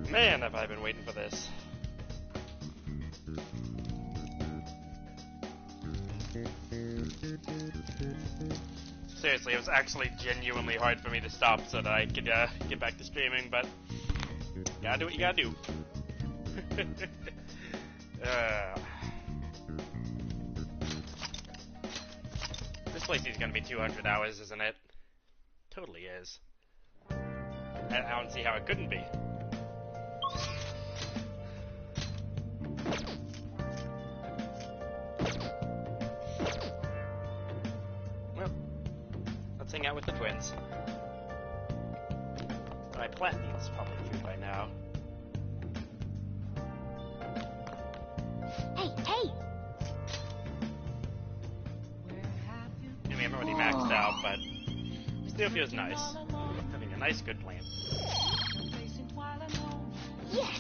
Man, have I been waiting for this. Seriously, it was actually genuinely hard for me to stop so that I could get back to streaming, but gotta do what you gotta do. This place is gonna be 200 hours, isn't it? Totally is. I don't see how it couldn't be. Well, let's hang out with the twins. My plant needs probably food by now. Hey, hey! I mean, I'm already maxed out, but still feels nice. Having a nice, good plant. Yes!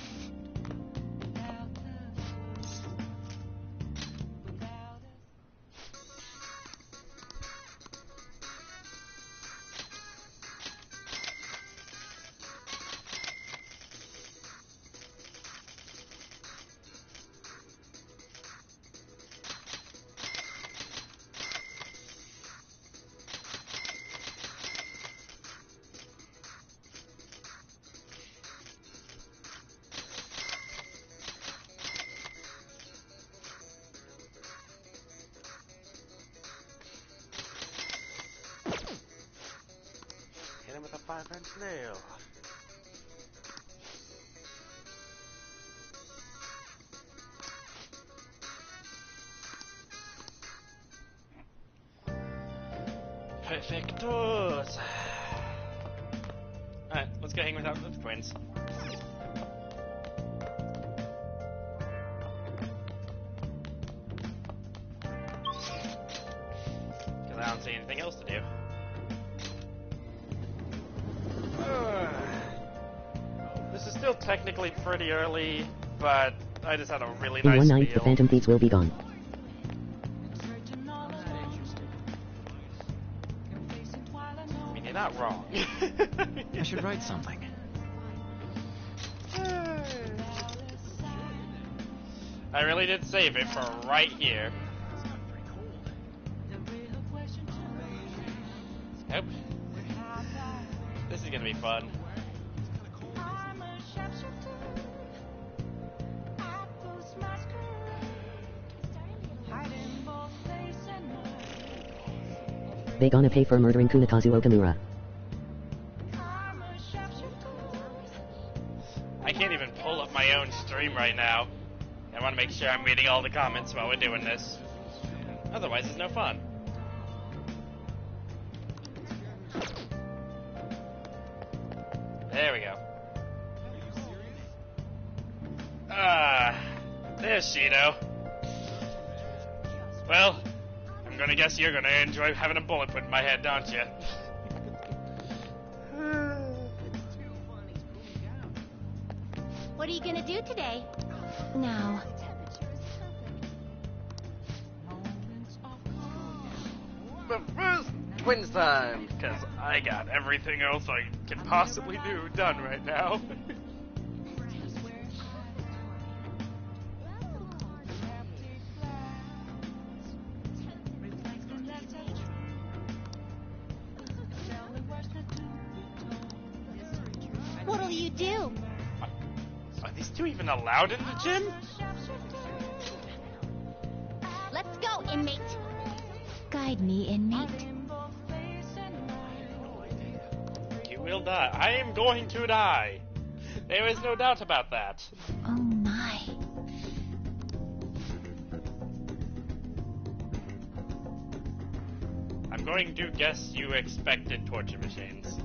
Hit him with a 5-inch nail. Perfectos! Alright, let's go hang with the twins. Because I don't see anything else to do. This is still technically pretty early, but I just had a really nice In one night, meal. the Phantom Thieves will be gone. I mean, you're not wrong. I should write something. I really did save it for right here. Nope. This is gonna be fun. They gonna pay for murdering Kunitazu Okamura. I can't even pull up my own stream right now. I want to make sure I'm reading all the comments while we're doing this. Otherwise, it's no fun. There we go. There's Shido. Well, I'm gonna guess you're gonna enjoy having a bullet put in my head, don't you? What are you gonna do today? No. But first, twins time, because I got everything else I can possibly do done right now. What'll you do? Are these two even allowed in the gym? Let's go, inmate. Guide me, inmate. You will die. I am going to die. There is no doubt about that. Oh my. I'm going to guess you expected torture machines.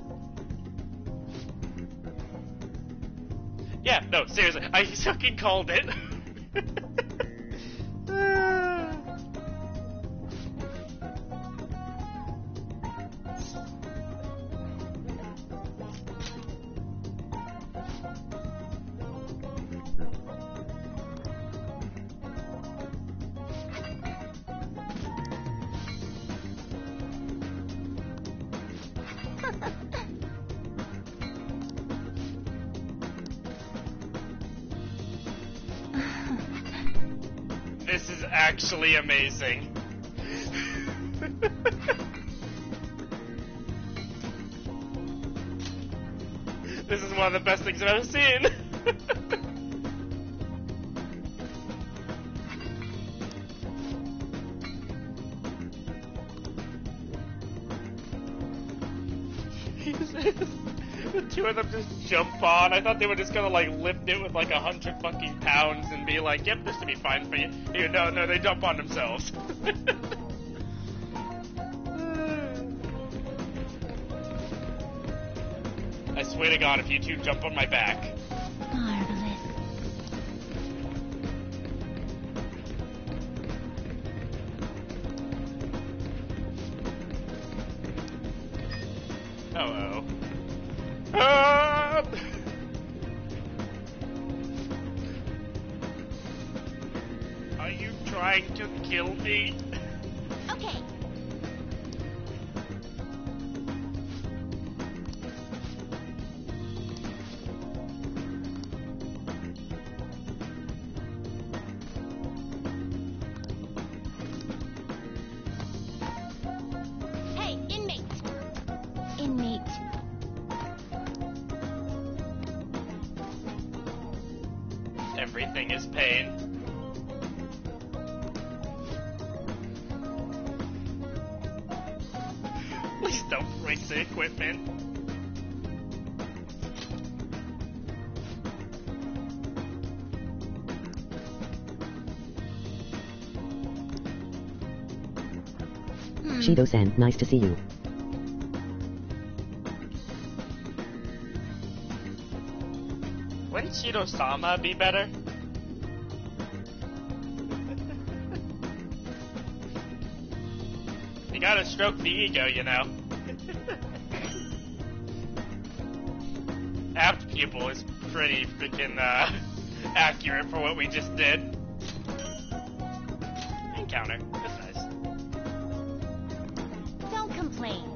Yeah, no, seriously, I fucking called it. This is actually amazing. This is one of the best things I've ever seen. The two of them just jump on. I thought they were just gonna like lift it with like 100 fucking pounds and be like, "Yep, this will be fine for you." No, they jump on themselves. I swear to God, if you two jump on my back. Marvelous. Uh-oh. Ah! Are you trying to kill me? Okay. Hey, inmate. Inmate. Everything is pain. Please don't break the equipment. Shido-san, nice to see you. Wouldn't Shido-sama be better? You gotta stroke the ego, you know. Apt pupil is pretty freaking accurate for what we just did. Encounter. That's nice. Don't complain.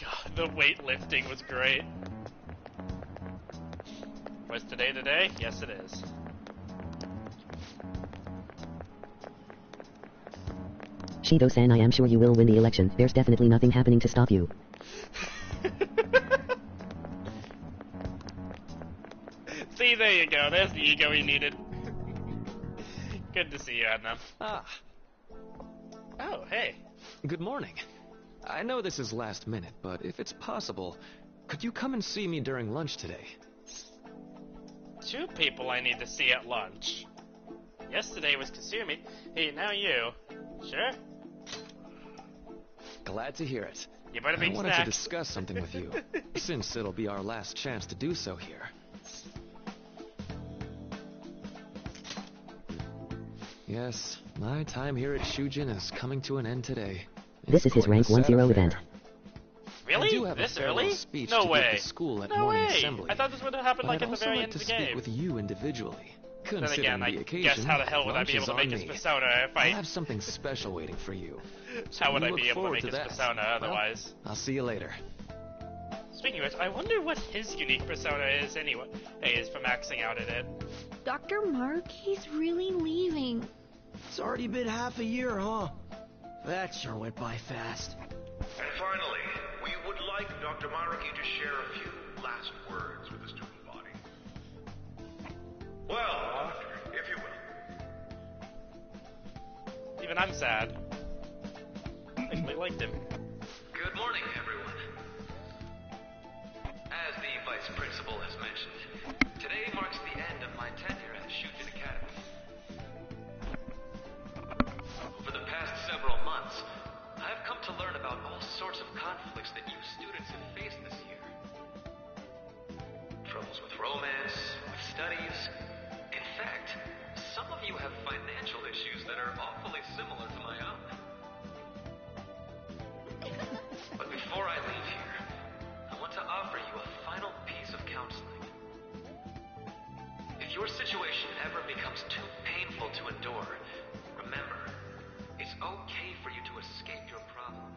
God, the weightlifting was great. Was today today? Yes, it is. Shido-san, I am sure you will win the election. There's definitely nothing happening to stop you. See, there you go. There's the ego he needed. Good to see you, Adnan. Ah, Oh, hey. good morning. I know this is last minute, but if it's possible, could you come and see me during lunch today? Two people I need to see at lunch. Yesterday was Kasumi. Hey, now you. Sure? Glad to hear it. You better I be wanted to snack. discuss something with you, since it'll be our last chance to do so here. Yes, my time here at Shujin is coming to an end today. This is his rank 10 event. Really? I do have This a farewell early? speech No to way. give the school at No morning way. assembly. I thought this would have happened But like I'd at the also very like end to of the speak game. with you individually. Then Considering again, I the occasion, guess how the hell would I lunch be able is to on make his me. persona if I'll I... have something special waiting for you. So How would we I look be able to forward make his that. persona otherwise? Well, I'll see you later. Speaking of which, I wonder what his unique persona is anyway. Hey, is for maxing out at it. Dr. Mark, he's really leaving. It's already been half a year, huh? That sure went by fast. And finally, we would like Dr. Maruki to share a few last words with the student body. Well, Doctor, if you will. Even I'm sad. I actually liked him. Good morning, everyone. As the Vice Principal has mentioned, today marks the end of my tenure at Shujin Academy. Over the past several months, I have come to learn about all sorts of conflicts that you students have faced this year. Troubles with romance, with studies. In fact, some of you have financial issues that are awfully similar to my own. But before I leave here, I want to offer you a final piece of counseling. If your situation ever becomes too painful to endure, remember, it's okay for you to escape your problem.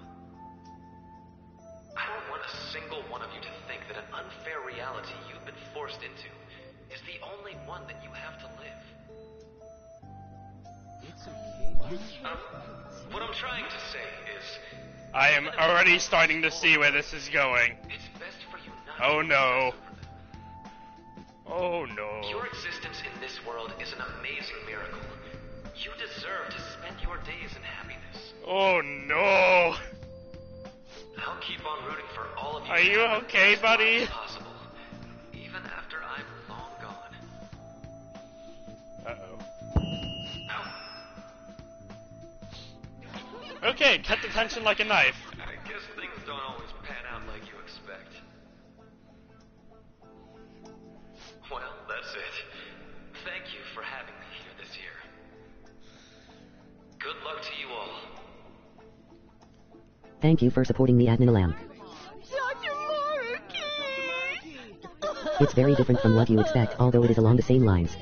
I don't want a single one of you to think that an unfair reality you've been forced into is the only one that you have to live. It's okay. What I'm trying to say is, I am already starting to see where this is going. it's best for you not Oh to no. suffer from them. Oh no. Your existence in this world is an amazing miracle. You deserve to spend your days in happiness. Oh no. I'll keep on rooting for all of you. Are you okay, buddy? Possible, even after I'm long gone. Uh-oh. Ow. Okay, cut the tension like a knife. I guess things don't always pan out like you expect. Well, that's it. Thank you for having me here this year. Good luck to you all. Thank you for supporting the Admin Alam. Dr. Maruki! It's very different from what you expect, although it is along the same lines.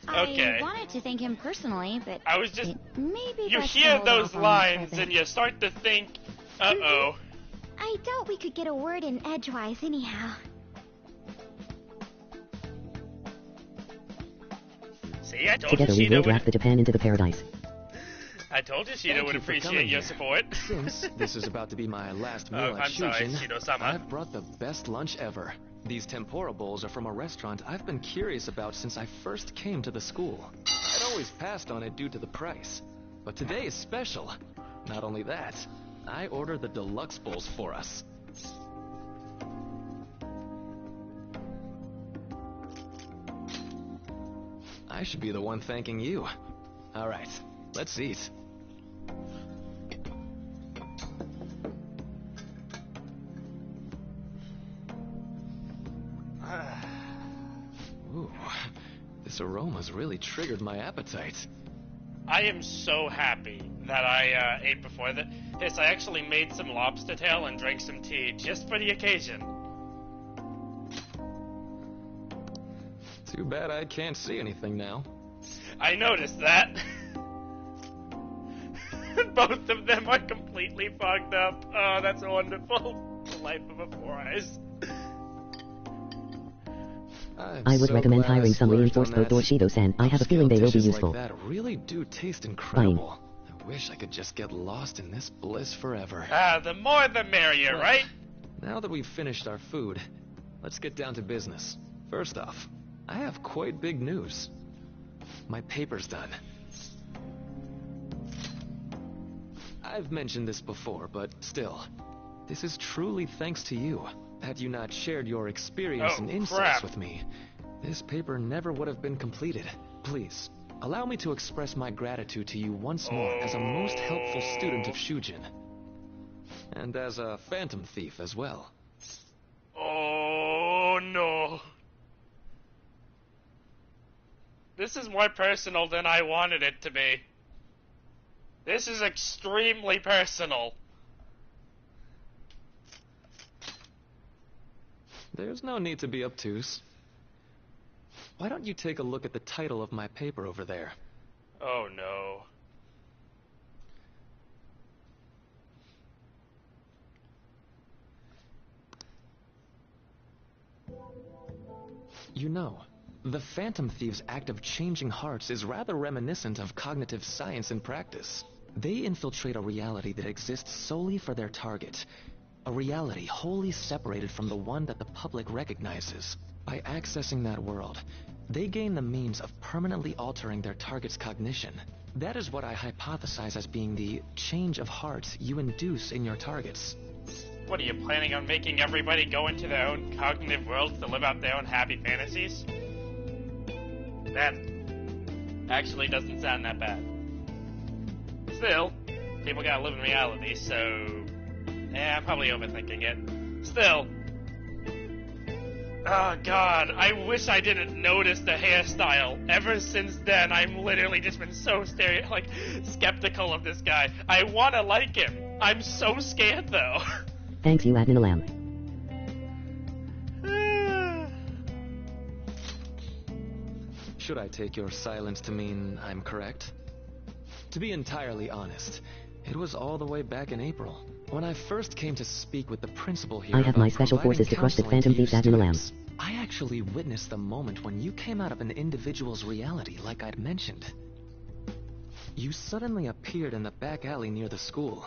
Okay. I wanted to thank him personally, but I was just... maybe You best to hear hold those off on the lines present. and you start to think, uh-oh. I doubt we could get a word in edgewise anyhow. See, I told Together you we Shido will draft the would... Japan into the paradise. I told you Shido Thank would you for appreciate coming your here. support. Since this is about to be my last meal Oh, at I'm sorry, Shujin, Shido-sama. I've brought the best lunch ever. These tempura bowls are from a restaurant I've been curious about since I first came to the school. I'd always passed on it due to the price. But today is special. Not only that, I ordered the deluxe bowls for us. I should be the one thanking you. Alright, let's eat. Ooh, this aroma's really triggered my appetite. I am so happy that I ate before this. I actually made some lobster tail and drank some tea just for the occasion. Too bad I can't see anything now. I noticed that. Both of them are completely fogged up. Oh, that's wonderful. The life of a Four Eyes. I would so recommend glad I hiring some splurged reinforced on both or that. Shido-san. I have a feeling they will be Dishes useful. like that really do taste incredible. I wish I could just get lost in this bliss forever. The more the merrier, Well, right? Now that we've finished our food, let's get down to business. First off, I have quite big news. My paper's done. I've mentioned this before, but still, this is truly thanks to you. Had you not shared your experience Oh, and insights crap. with me, this paper never would have been completed. Please, allow me to express my gratitude to you once more as a most helpful student of Shujin. And as a phantom thief as well. Oh no. This is more personal than I wanted it to be. This is extremely personal. There's no need to be obtuse. Why don't you take a look at the title of my paper over there? Oh no. You know, the Phantom Thieves' act of changing hearts is rather reminiscent of cognitive science in practice. They infiltrate a reality that exists solely for their target. A reality wholly separated from the one that the public recognizes. By accessing that world, they gain the means of permanently altering their target's cognition. That is what I hypothesize as being the change of heart you induce in your targets. What, are you planning on making everybody go into their own cognitive worlds to live out their own happy fantasies? That actually doesn't sound that bad. Still, people gotta live in reality, so... I'm probably overthinking it. Still. Oh god, I wish I didn't notice the hairstyle. Ever since then, I've literally just been so skeptical of this guy. I wanna like him. I'm so scared though. Thanks you, Admin Alam. Should I take your silence to mean I'm correct? To be entirely honest, it was all the way back in April, when I first came to speak with the principal here I have about my special providing forces to crush the counseling Phantom to you Thieves at Milan. students. I actually witnessed the moment when you came out of an individual's reality like I'd mentioned. You suddenly appeared in the back alley near the school.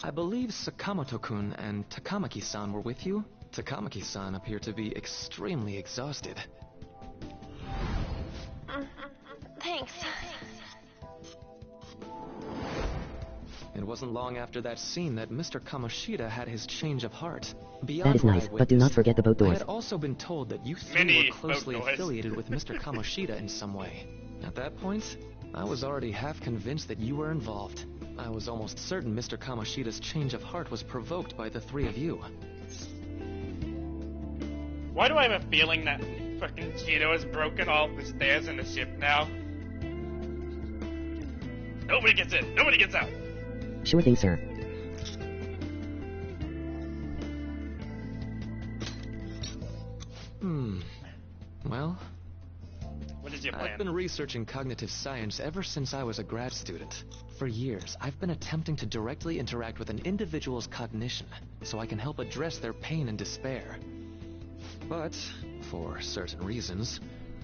I believe Sakamoto-kun and Takamaki-san were with you? Takamaki-san appeared to be extremely exhausted. Thanks. It wasn't long after that scene that Mr. Kamoshida had his change of heart. Beyond That is what nice, I but do not witnessed, forget the boat I doors. had also been told that you three Many were closely boat doors. affiliated with Mr. Kamoshida in some way. At that point, I was already half convinced that you were involved. I was almost certain Mr. Kamoshida's change of heart was provoked by the three of you. Why do I have a feeling that fucking Cheeto has broken all the stairs in the ship now? Nobody gets in! Nobody gets out! Sure thing, sir. Well, What is your I've plan? been researching cognitive science ever since I was a grad student. For years, I've been attempting to directly interact with an individual's cognition, so I can help address their pain and despair. But, for certain reasons,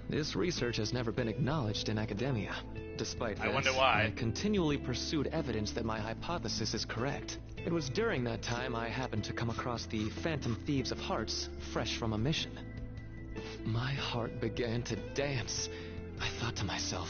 this research has never been acknowledged in academia. Despite I that, wonder why. I continually pursued evidence that my hypothesis is correct. It was during that time I happened to come across the Phantom Thieves of Hearts, fresh from a mission. My heart began to dance. I thought to myself,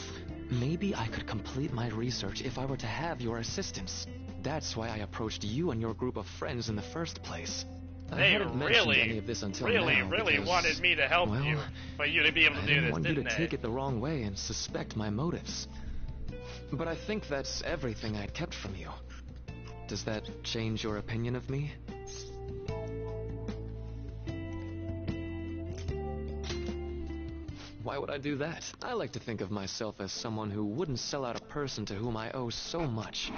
maybe I could complete my research if I were to have your assistance. That's why I approached you and your group of friends in the first place. I They hadn't mentioned really, any of this until really now because, wanted me to help well, you. For you to be able to I do didn't this, want you didn't to they? take it the wrong way and suspect my motives. But I think that's everything I'd kept from you. Does that change your opinion of me? Why would I do that? I like to think of myself as someone who wouldn't sell out a person to whom I owe so much.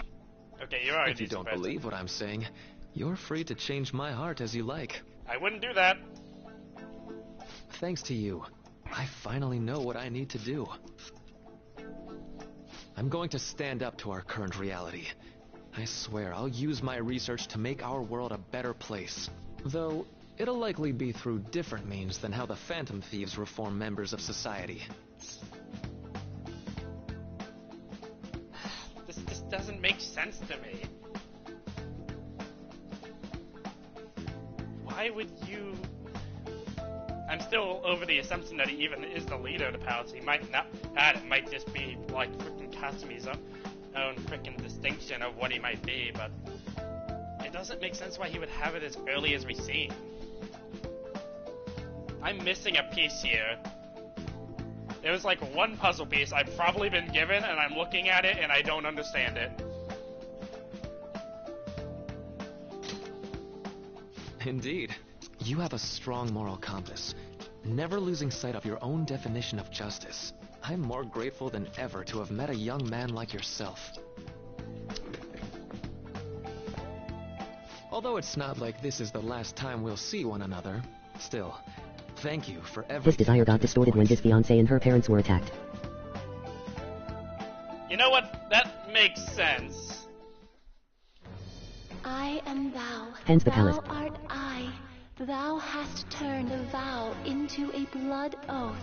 Okay, you're already If you don't believe what I'm saying, you're free to change my heart as you like. I wouldn't do that. Thanks to you, I finally know what I need to do. I'm going to stand up to our current reality. I swear I'll use my research to make our world a better place. Though, it'll likely be through different means than how the Phantom Thieves reform members of society. This just doesn't make sense to me. Why would you... I'm still over the assumption that he even is the leader of the Palace. He might not... it might just be, like, frickin' Kasumi's own frickin' distinction of what he might be, but... It doesn't make sense why he would have it as early as we see. I'm missing a piece here. There was like one puzzle piece I've probably been given, and I'm looking at it and I don't understand it. Indeed. You have a strong moral compass, never losing sight of your own definition of justice. I'm more grateful than ever to have met a young man like yourself. Although it's not like this is the last time we'll see one another, still, thank you for everything. His desire got distorted when his fiancée and her parents were attacked. You know what? That makes sense. I am thou. Hence the thou palace. art I. Thou hast turned a vow into a blood oath.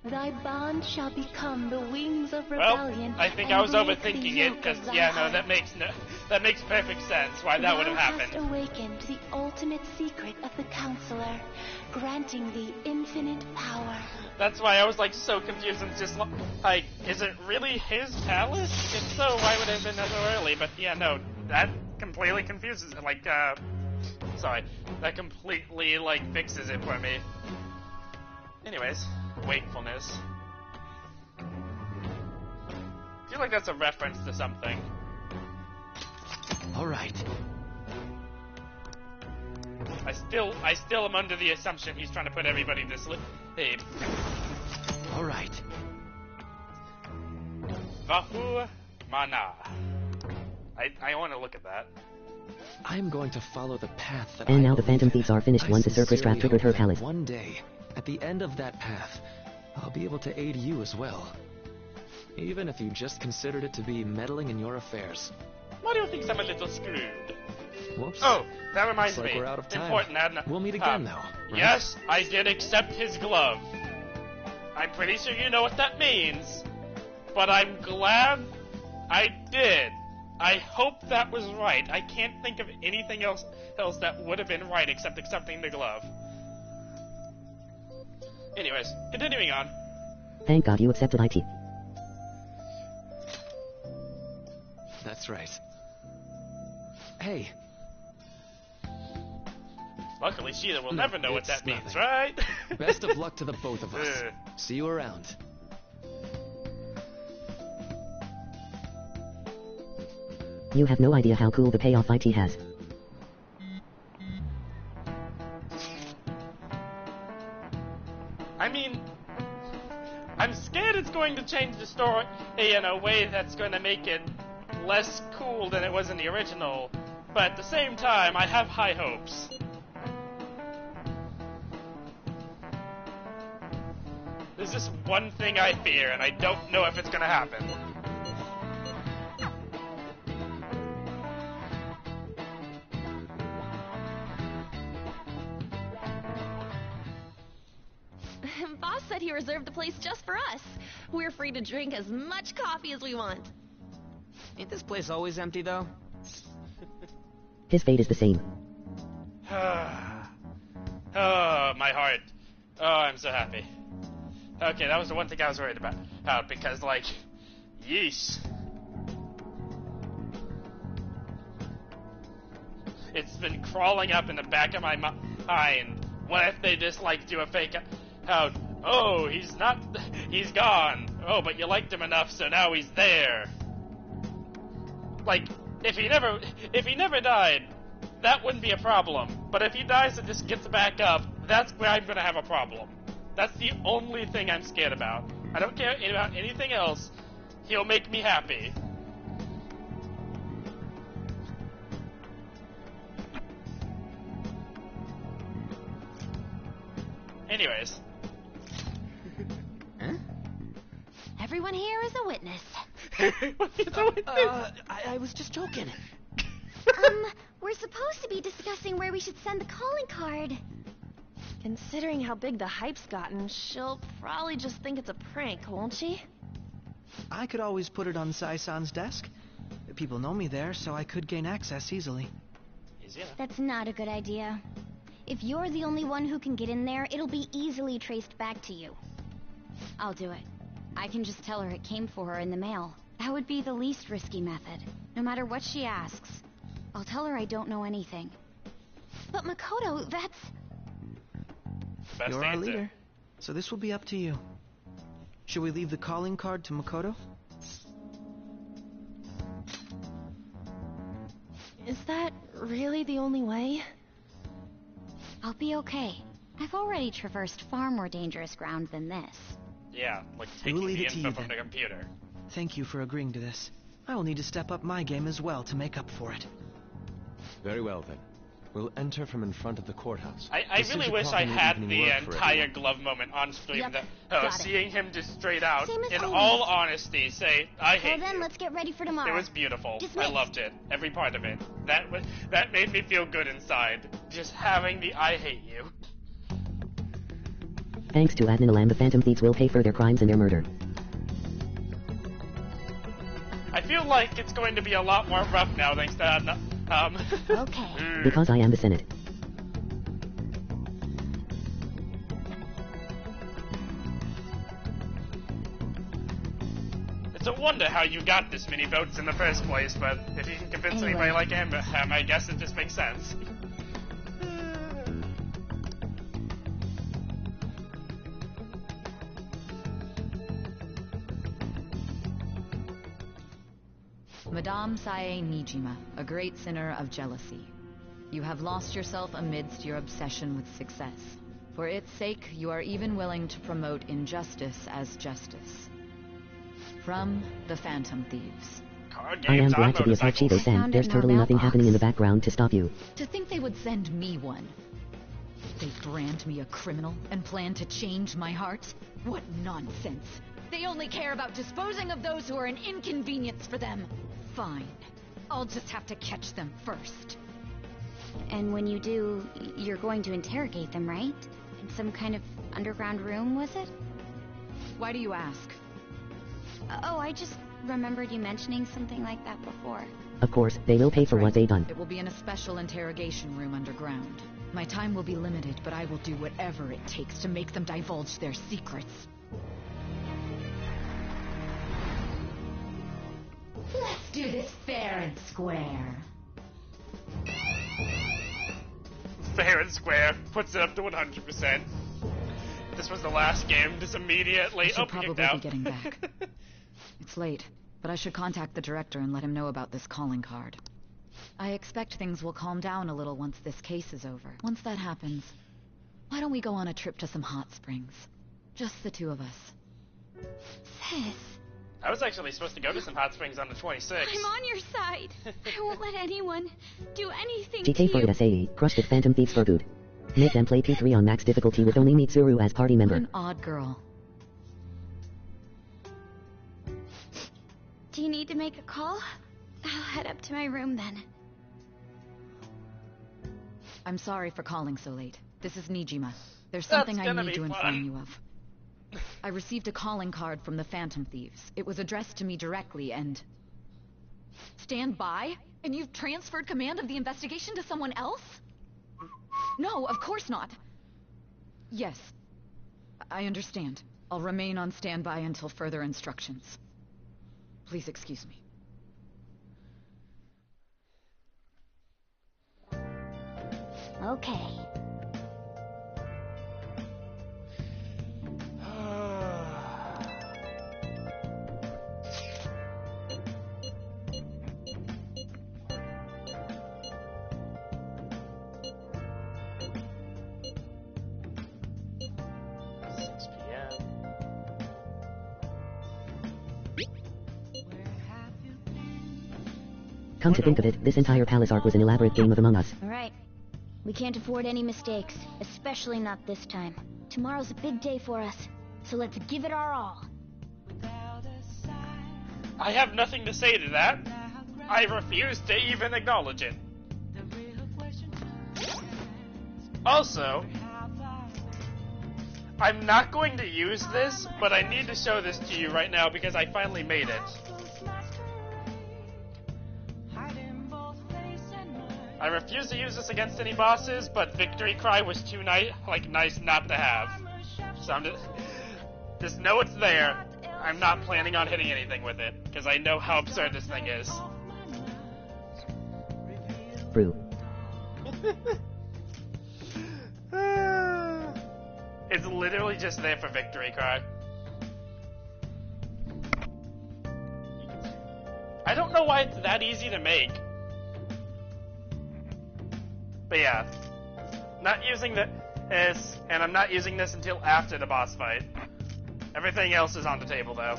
Thy bond shall become the wings of rebellion. Well, I think and I was break the overthinking it, yoke because, of thy yeah, no, heart. that makes perfect sense why that would have Thou hast happened. awakened the ultimate secret of the Counselor, granting thee infinite power. That's why I was, like, so confused and just, like, is it really his palace? If so, why would it have been so early? But, yeah, no, that completely confuses it, like, sorry, that completely, like, fixes it for me. Anyways, wakefulness. I feel like that's a reference to something. Alright. I still am under the assumption he's trying to put everybody to sleep. Hey, Alright. Vahu Mana. I want to look at that. I'm going to follow the path that And I now the Phantom believe Thieves are finished in. once the Cerberus sincerely trap triggered hope her that palace. One day, at the end of that path, I'll be able to aid you as well. even if you just considered it to be meddling in your affairs. Mario thinks I'm a little screwed. Whoops. Oh, that reminds Looks like me. we're out of time. Important, Adna. We'll meet again, though, right? Yes, I did accept his glove. I'm pretty sure you know what that means. But I'm glad I did. I hope that was right. I can't think of anything else that would have been right except accepting the glove. Anyways, continuing on. Thank God you accepted IT. That's right. Hey, Luckily, Sheila will No, never know what it's that means, nothing. right? best of luck to the both of us. See you around. You have no idea how cool the payoff IT has. I mean, I'm scared it's going to change the story in a way that's going to make it less cool than it was in the original, but at the same time, I have high hopes. There's just one thing I fear, and I don't know if it's going to happen. Boss said he reserved the place just for us. We're free to drink as much coffee as we want. Ain't this place always empty, though? His fate is the same. Oh, my heart. Oh, I'm so happy. Okay, that was the one thing I was worried about. Because, like, yeesh. It's been crawling up in the back of my mind. What if they just, like, do a fake out? Oh, he's gone. Oh, but you liked him enough, so now he's there. Like, if he never died, that wouldn't be a problem. But if he dies and just gets back up, that's where I'm gonna have a problem. That's the only thing I'm scared about. I don't care about anything else. He'll make me happy. Anyways. Huh? Everyone here is a witness. I was just joking. We're supposed to be discussing where we should send the calling card. Considering how big the hype's gotten, she'll probably just think it's a prank, won't she? I could always put it on Sai-san's desk. People know me there, so I could gain access easily. That's not a good idea. If you're the only one who can get in there, it'll be easily traced back to you. I'll do it. I can just tell her it came for her in the mail. That would be the least risky method. No matter what she asks, I'll tell her I don't know anything. But Makoto, that's... Best You're our answer. leader, so this will be up to you. Should we leave the calling card to Makoto? Is that really the only way? I'll be okay. I've already traversed far more dangerous ground than this. Yeah, like We'll taking leave the it to info you, from the then. computer. Thank you for agreeing to this. I will need to step up my game as well to make up for it. Very well, then. We'll enter from in front of the courthouse. I This really is wish o'clock I in had evening the work for entire everyone. glove moment on stream. Yep, That, got it. seeing him just straight out, Same as in always. all honesty, say, I Well hate then, you. let's get ready for tomorrow. It was beautiful. Dismissed. I loved it. Every part of it. That made me feel good inside. Just having the I hate you. Thanks to Adnan Alam, the Phantom Thieves will pay for their crimes and their murder. I feel like it's going to be a lot more rough now thanks to Adna. Okay. Because I am the Senate. It's a wonder how you got this many votes in the first place, but if you can convince Anyway. anybody like Abraham, I guess it just makes sense. Madame Sae Nijima, a great sinner of jealousy. You have lost yourself amidst your obsession with success. For its sake, you are even willing to promote injustice as justice. From the Phantom Thieves. Card I am games on glad to be a part motorcycles. Chido-san. found it There's in our totally nothing mailbox. happening in the background to stop you. To think they would send me one. They brand me a criminal and plan to change my heart? What nonsense. They only care about disposing of those who are an inconvenience for them. Fine. I'll just have to catch them first. And when you do, you're going to interrogate them, right? In some kind of underground room, was it? Why do you ask? Oh, I just remembered you mentioning something like that before. Of course, they will pay for what they've done. It will be in a special interrogation room underground. My time will be limited, but I will do whatever it takes to make them divulge their secrets. Let's do this fair and square. Fair and square. Puts it up to 100%. This was the last game. Just immediately. I should Oh, probably kicked out. be getting back. It's late, but I should contact the director and let him know about this calling card. I expect things will calm down a little once this case is over. Once that happens, why don't we go on a trip to some hot springs? Just the two of us. Sis, I was actually supposed to go to some hot springs on the 26th. I'm on your side. I won't let anyone do anything GK to for you. SAE, crushed with Phantom Thieves for good. Make them play P3 on max difficulty with only Mitsuru as party What member. an odd girl. Do you need to make a call? I'll head up to my room then. I'm sorry for calling so late. This is Nijima. There's That's something I gonna need be to inform fun. you of. I received a calling card from the Phantom Thieves. It was addressed to me directly and... Stand by? And you've transferred command of the investigation to someone else? No, of course not. Yes. I understand. I'll remain on standby until further instructions. Please excuse me. okay. Come to think of it, this entire palace arc was an elaborate game of Among Us. Alright. We can't afford any mistakes, especially not this time. Tomorrow's a big day for us, so let's give it our all. I have nothing to say to that. I refuse to even acknowledge it. Also, I'm not going to use this, but I need to show this to you right now because I finally made it. I refuse to use this against any bosses, but Victory Cry was too nice not to have. So I'm just know it's there. I'm not planning on hitting anything with it, because I know how absurd this thing is. Brew. It's literally just there for Victory Cry. I don't know why it's that easy to make. But yeah, not using this, and I'm not using this until after the boss fight. Everything else is on the table, though.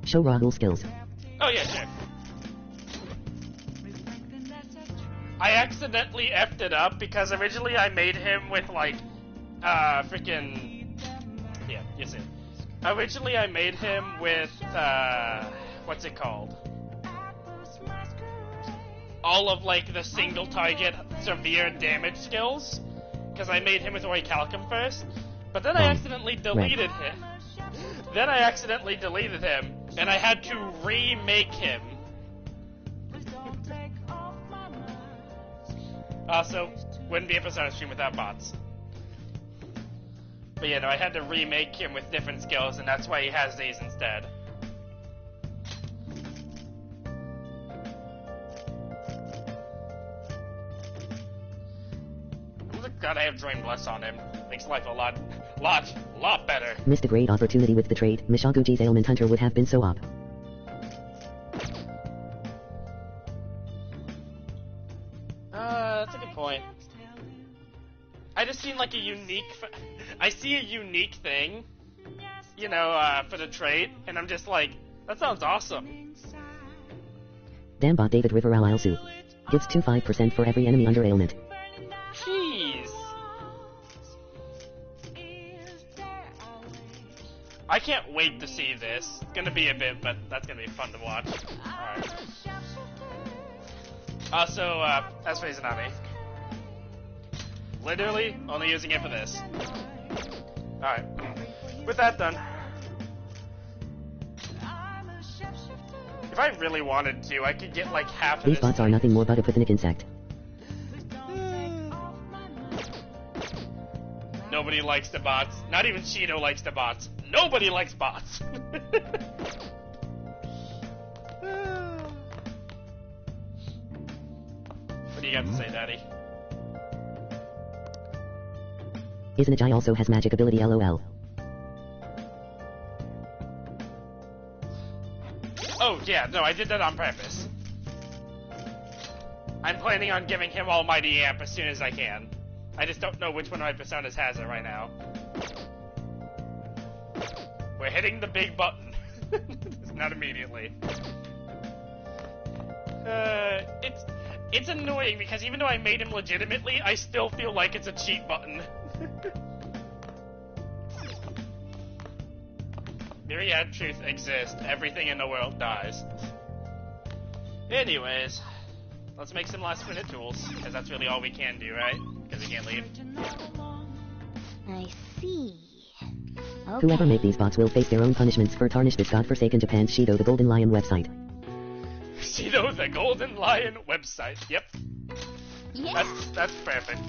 Show Rahul skills. Oh yeah, sure. I accidentally effed it up because originally I made him with like, freaking, yeah, you see. Originally I made him with, what's it called? All of like the single target severe damage skills, because I made him with Orichalcum first, but then I accidentally deleted him. Then I accidentally deleted him, and I had to remake him. Also, wouldn't be able to start a stream without bots. But yeah, no, I had to remake him with different skills, and that's why he has these instead. I'm glad I have Drain Bless on him. Makes life a lot better. Missed a great opportunity with the trade. Mishaguji's ailment hunter would have been so op. That's a good point. I just seen like a unique. I see a unique thing, you know, for the trait, and I'm just like, that sounds awesome. Damn bot David River Alsu. Gives 25% for every enemy under ailment. Jeez. I can't wait to see this. It's gonna be a bit, but that's gonna be fun to watch. Alright. Also, as for Izanami. Literally only using it for this. Alright. With that done. If I really wanted to, I could get like half of These this. bots are nothing more but a pathenic insect. Nobody likes the bots. Not even Shido likes the bots. Nobody likes bots. What do you got to say, Daddy? Izanagi also has magic ability LOL. Oh, yeah, no, I did that on purpose. I'm planning on giving him Almighty Amp as soon as I can. I just don't know which one of my personas has it right now. We're hitting the big button. Not immediately. It's annoying because even though I made him legitimately, I still feel like it's a cheat button. Myriad truth exists. Everything in the world dies. Anyways, let's make some last minute tools, because that's really all we can do, right? Because we can't leave. I see. Okay. Whoever made these bots will face their own punishments for tarnish this godforsaken Japan's Shido the Golden Lion website. Shido the Golden Lion website. Yep. Yeah. That's perfect.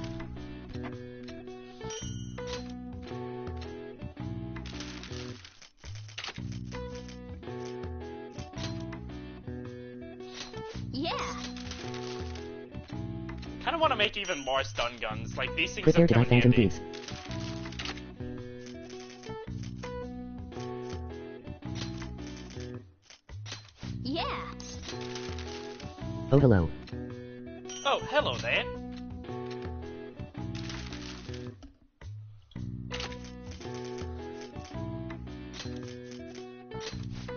Yeah. Kind of want to make even more stun guns. Like these things Prepare are to die, coming Phantom handy. Thieves. Yeah. Oh hello. Oh, hello there.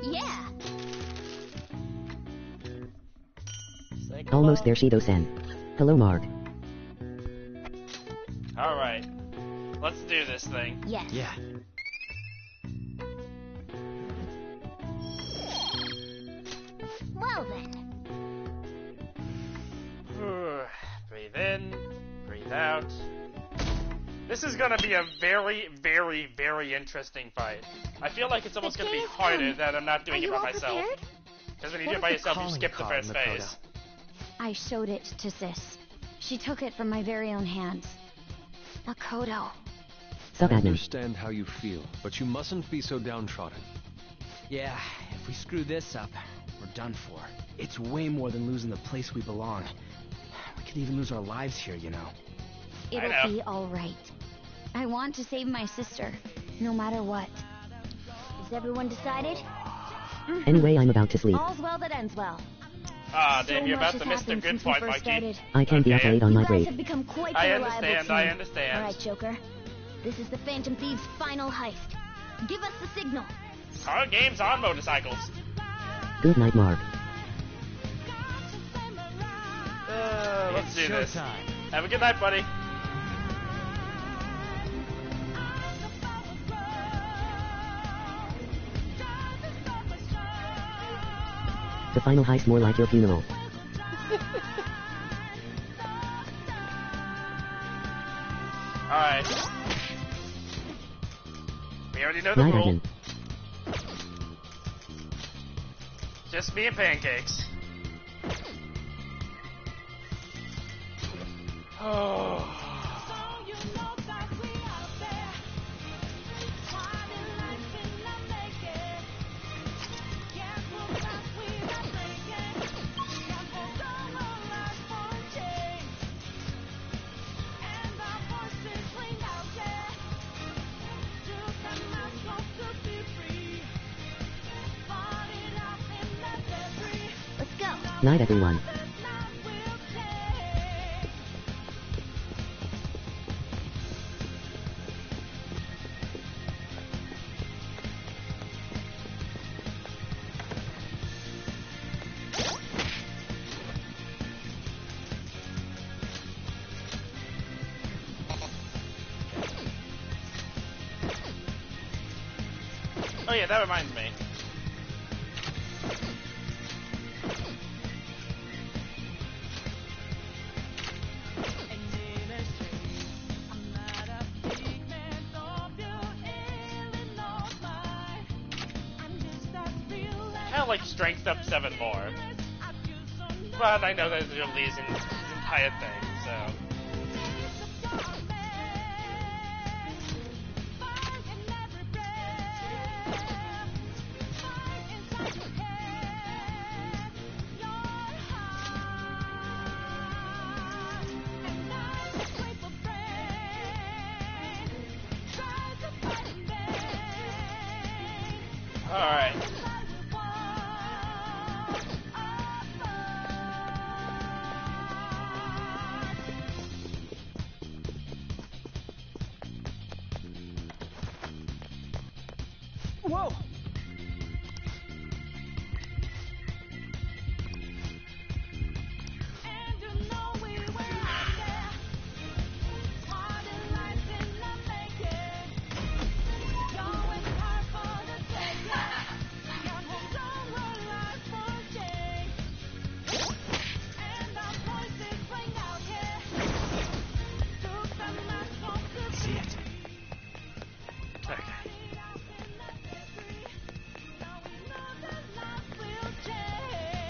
Yeah. Almost there, Shido-san. Hello, Mark. Alright. Let's do this thing. Yes. Yeah. Well then. Breathe in, breathe out. This is gonna be a very, very, very interesting fight. I feel like it's almost gonna be harder that I'm not doing it by myself. Because when you do it by yourself, you skip the first phase. I showed it to Sis. She took it from my very own hands. Makoto. I understand how you feel, but you mustn't be so downtrodden. Yeah, if we screw this up, we're done for. It's way more than losing the place we belong. We could even lose our lives here, you know. It'll be alright. I want to save my sister, no matter what. Is everyone decided? Anyway, I'm about to sleep. All's well that ends well. Ah, damn, you're about to miss the good part, Mikey. I can be late on my grave. Have become quite I the understand, I understand. Alright, Joker. This is the Phantom Thieves' final heist. Give us the signal. Car games on motorcycles. Good night, Mark. Let's do this. Have a good night, buddy. The final heist more like your funeral. Alright. We already know the Night, rule. Edmund. Just me and pancakes. Oh. Night, everyone. Oh yeah, that reminds me. I like strength up 7 more. But I know that you're losing this entire thing, so. Alright. Whoa!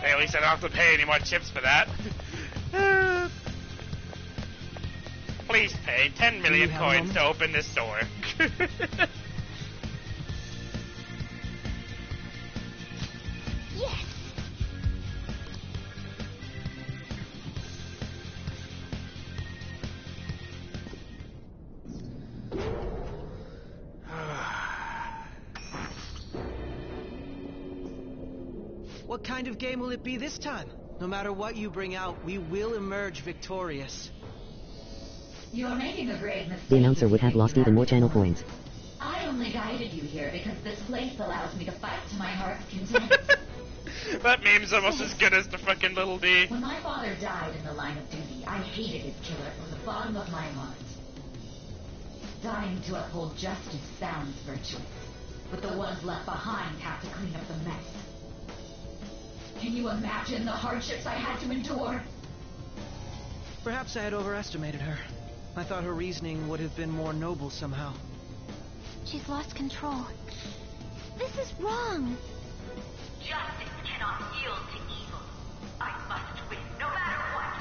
Hey, at least I don't have to pay any more chips for that. Please pay 10 million coins to open this door. Yes! What kind of game will it be this time? No matter what you bring out, we will emerge victorious. You're making a grave mistake. The announcer would have lost even more channel points. I only guided you here because this place allows me to fight to my heart's content. That meme's almost as good as the fucking little D. When my father died in the line of duty, I hated his killer from the bottom of my heart. Dying to uphold justice sounds virtuous, but the ones left behind have to clean up the mess. Can you imagine the hardships I had to endure? Perhaps I had overestimated her. I thought her reasoning would have been more noble somehow. She's lost control. This is wrong. Justice cannot yield to evil. I must win, no matter what.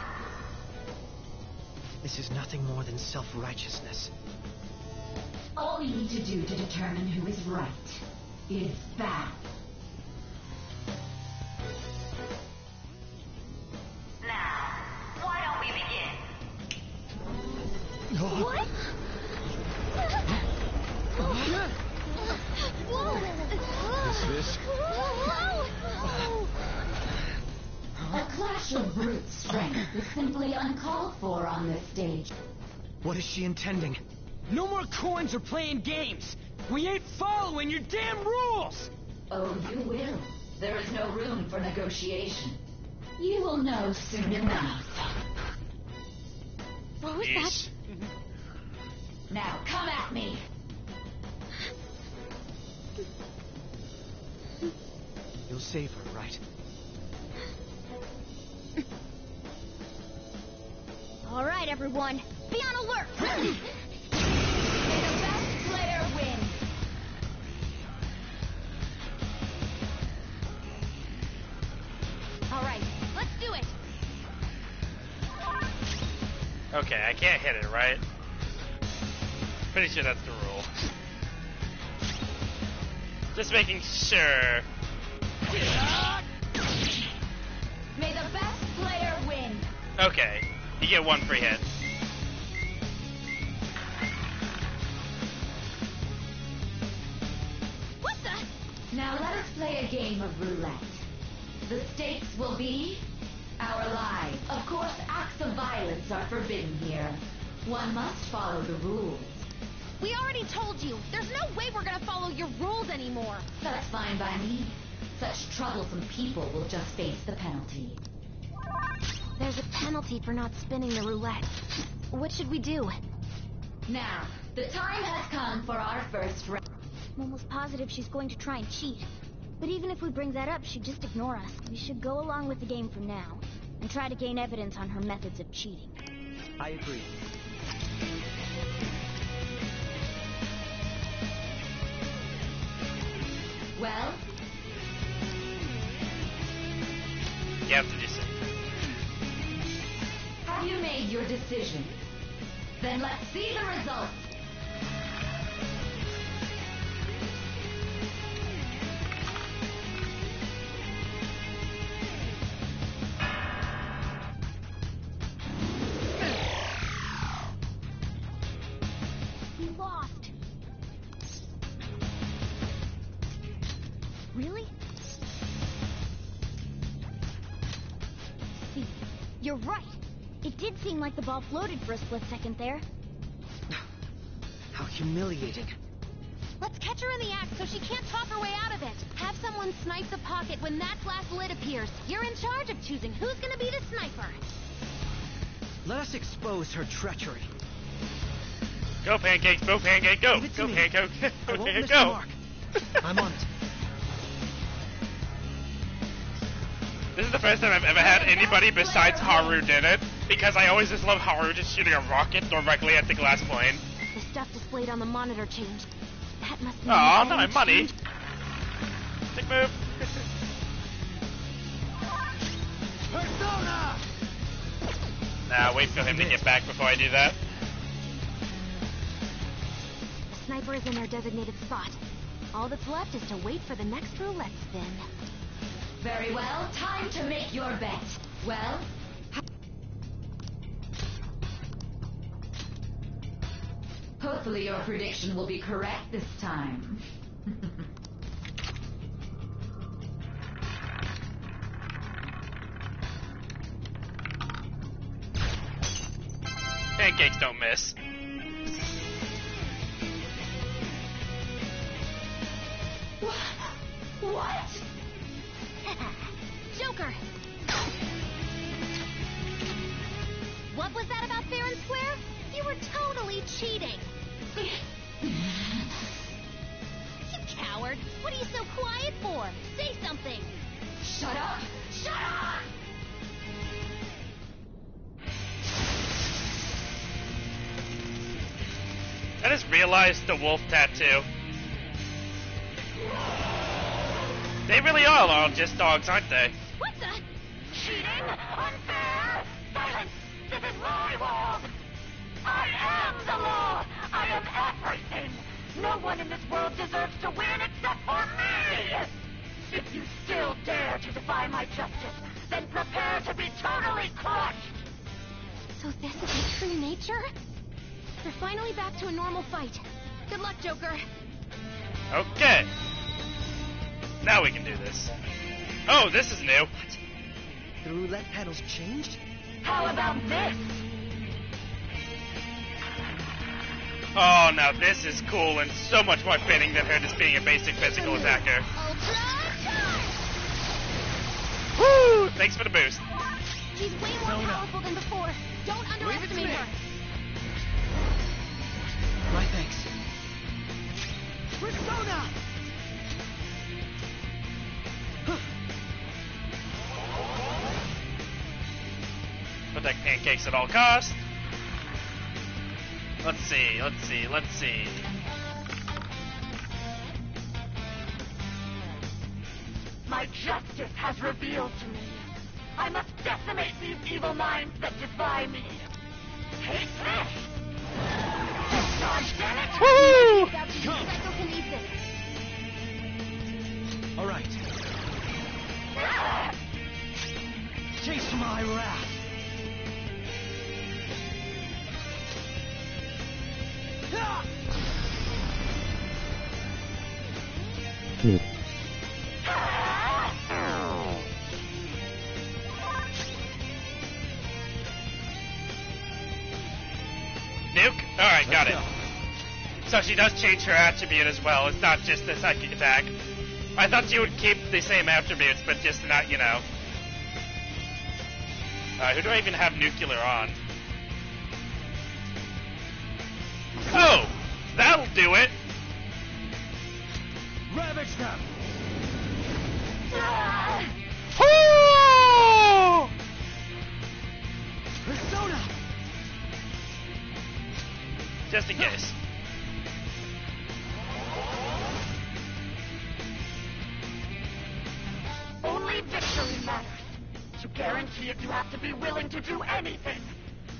This is nothing more than self-righteousness. All we need to do to determine who is right is battle. Now, why don't we begin? What? This? A clash of brute strength is simply uncalled for on this stage. What is she intending? No more coins or playing games! We ain't following your damn rules! Oh, you will. There is no room for negotiation. You will know soon enough. What was that? Now, come at me! You'll save her, right? All right, everyone. Be on alert! May the best player win! All right, let's do it! Okay, I can't hit it, right? Pretty sure that's the rule. Just making sure. May the best player win! Okay, you get 1 free hit. What the? Now let us play a game of roulette. The stakes will be our lives. Of course, acts of violence are forbidden here. One must follow the rules. We already told you. There's no way we're gonna follow your rules anymore. That's fine by me. Such troublesome people will just face the penalty. There's a penalty for not spinning the roulette. What should we do? Now, the time has come for our first round. I'm almost positive she's going to try and cheat. But even if we bring that up, she'd just ignore us. We should go along with the game for now, and try to gain evidence on her methods of cheating. I agree. Well? You have to do so. Have you made your decision? Then let's see the results. We lost. Really? See, you're right. It did seem like the ball floated for a split second there. How humiliating. Let's catch her in the act so she can't talk her way out of it. Have someone snipe the pocket when that last lid appears. You're in charge of choosing who's gonna be the sniper. Let us expose her treachery. Go, Pancakes, go, Pancake, go! Give it to Go, me. Pancake, I go, won't Pancake, miss go! the mark. I'm on it. This is the first time I've ever had anybody besides Haru did it, because I always just love Haru just shooting a rocket directly at the glass plane. The stuff displayed on the monitor changed. That must mean... Aw, not my money! Big move! Persona! Nah, wait for him to get back before I do that. The sniper is in their designated spot. All that's left is to wait for the next roulette spin. Very well, time to make your bet. Well? Hopefully your prediction will be correct this time. Pancakes don't miss. What? Joker! What was that about fair and square? You were totally cheating. You coward! What are you so quiet for? Say something! Shut up! Shut up! I just realized the wolf tattoo. They really are all just dogs, aren't they? What the? Cheating? Unfair? Silence! This is my world! I am the law! I am everything! No one in this world deserves to win except for me! If you still dare to defy my justice, then prepare to be totally crushed! So this is his true nature? They're finally back to a normal fight. Good luck, Joker. Okay. Now we can do this. Oh, this is new. The roulette panel's changed? How about this? Oh, now this is cool and so much more fitting than her just being a basic physical attacker. Woo! Thanks for the boost. She's way more powerful than before. Don't underestimate her. My thanks. Persona! Protect Pancakes at all costs. Let's see. My justice has revealed to me. I must decimate these evil minds that defy me. Take this! God damn it! Woo! Psycho can eat this. All right. Taste my wrath. Nuke. Nuke? Alright, got it. So she does change her attribute as well. It's not just the psychic attack. I thought she would keep the same attributes, but just not, you know. Who do I even have nuclear on? Oh! That'll do it! Ravage them! Persona! Just in case. Only victory matters. To guarantee it, you have to be willing to do anything.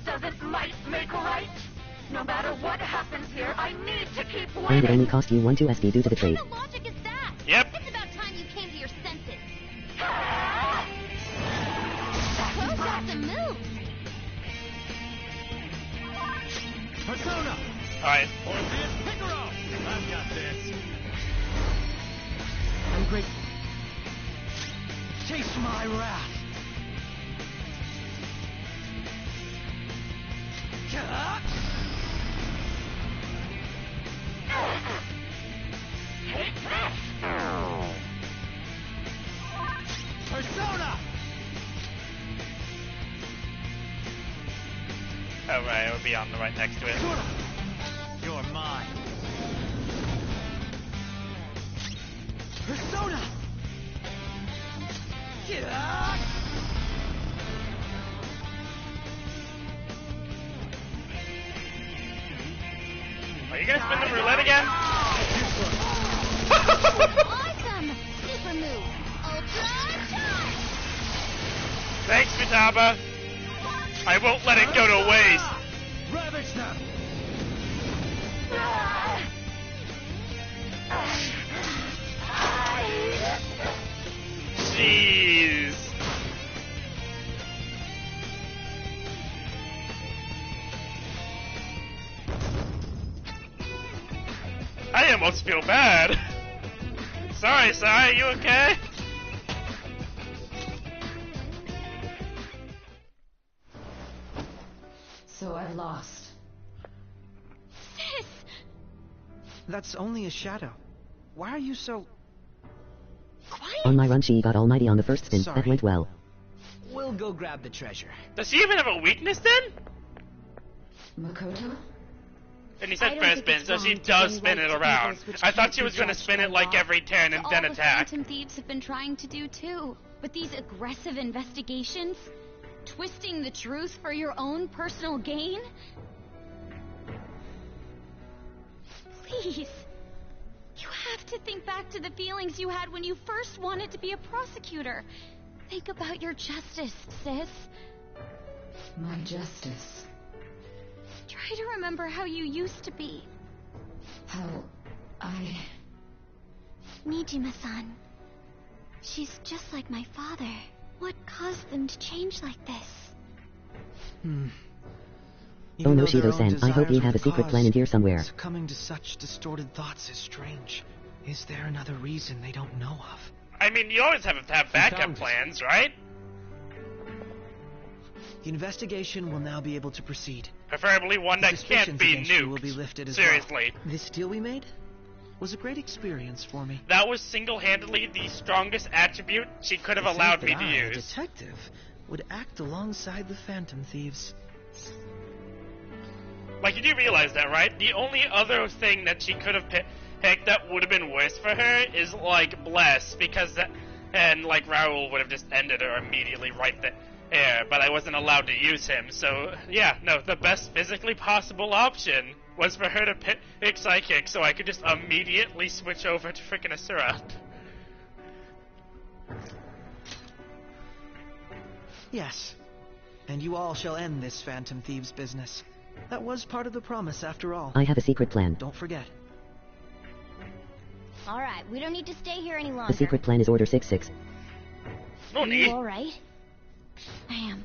Doesn't might make right? No matter what happens here, I need to keep And it winning. only cost you 1 2 SP due to the trade. What kind of logic is that? Yep. It's about time you came to your senses. Close out the moves. Persona! Alright. Orpheus Picaro! I've got this. I'm grateful. Taste my wrath. Take this! Persona! Alright, it'll be on the right next to it. You're mine. Persona! Are you gonna spin the roulette again? Awesome! Super move. Ultra charge! Thanks, Futaba. I won't let it go to waste. Ravage them! Jeez. I almost feel bad. Sorry, you okay? So I've lost. Sis! That's only a shadow. Why are you so... On my run, she got almighty on the first spin. Sorry. That went well. We'll go grab the treasure. Does she even have a weakness then? Makoto? And he I said don't first think spin, it's so wrong she to does bring spin light it to around. evils which I thought can't she be was gonna judged spin by it like law. every turn and All then the attack. Phantom Thieves have been trying to do too. But these aggressive investigations, twisting the truth for your own personal gain? Please. You have to think back to the feelings you had when you first wanted to be a prosecutor. Think about your justice, sis. My justice. Try to remember how you used to be. How I... Nijima-san. She's just like my father. What caused them to change like this? Oh no, Shido-san, I hope you have a secret plan in here somewhere. Succumbing to such distorted thoughts is strange. Is there another reason they don't know of? I mean, you always have to have backup plans, right? The investigation will now be able to proceed. Preferably one that can't Suspicions be against you will be nuked. lifted as Seriously. well. This deal we made was a great experience for me. That was single-handedly the strongest attribute she could have To think allowed me that to I, a use. detective, would act alongside the Phantom Thieves. Like, you do realize that, right? The only other thing that she could have picked that would have been worse for her is, like, Bless, because that, and, like, Raoul would have just ended her immediately right there, but I wasn't allowed to use him, so, yeah, no, the best physically possible option was for her to pick Psychic, so I could just immediately switch over to frickin' Asura. Yes. And you all shall end this Phantom Thieves business. That was part of the promise, after all. I have a secret plan. Don't forget. All right, we don't need to stay here any The longer. secret plan is Order 6-6. No Are need. you all right? I am.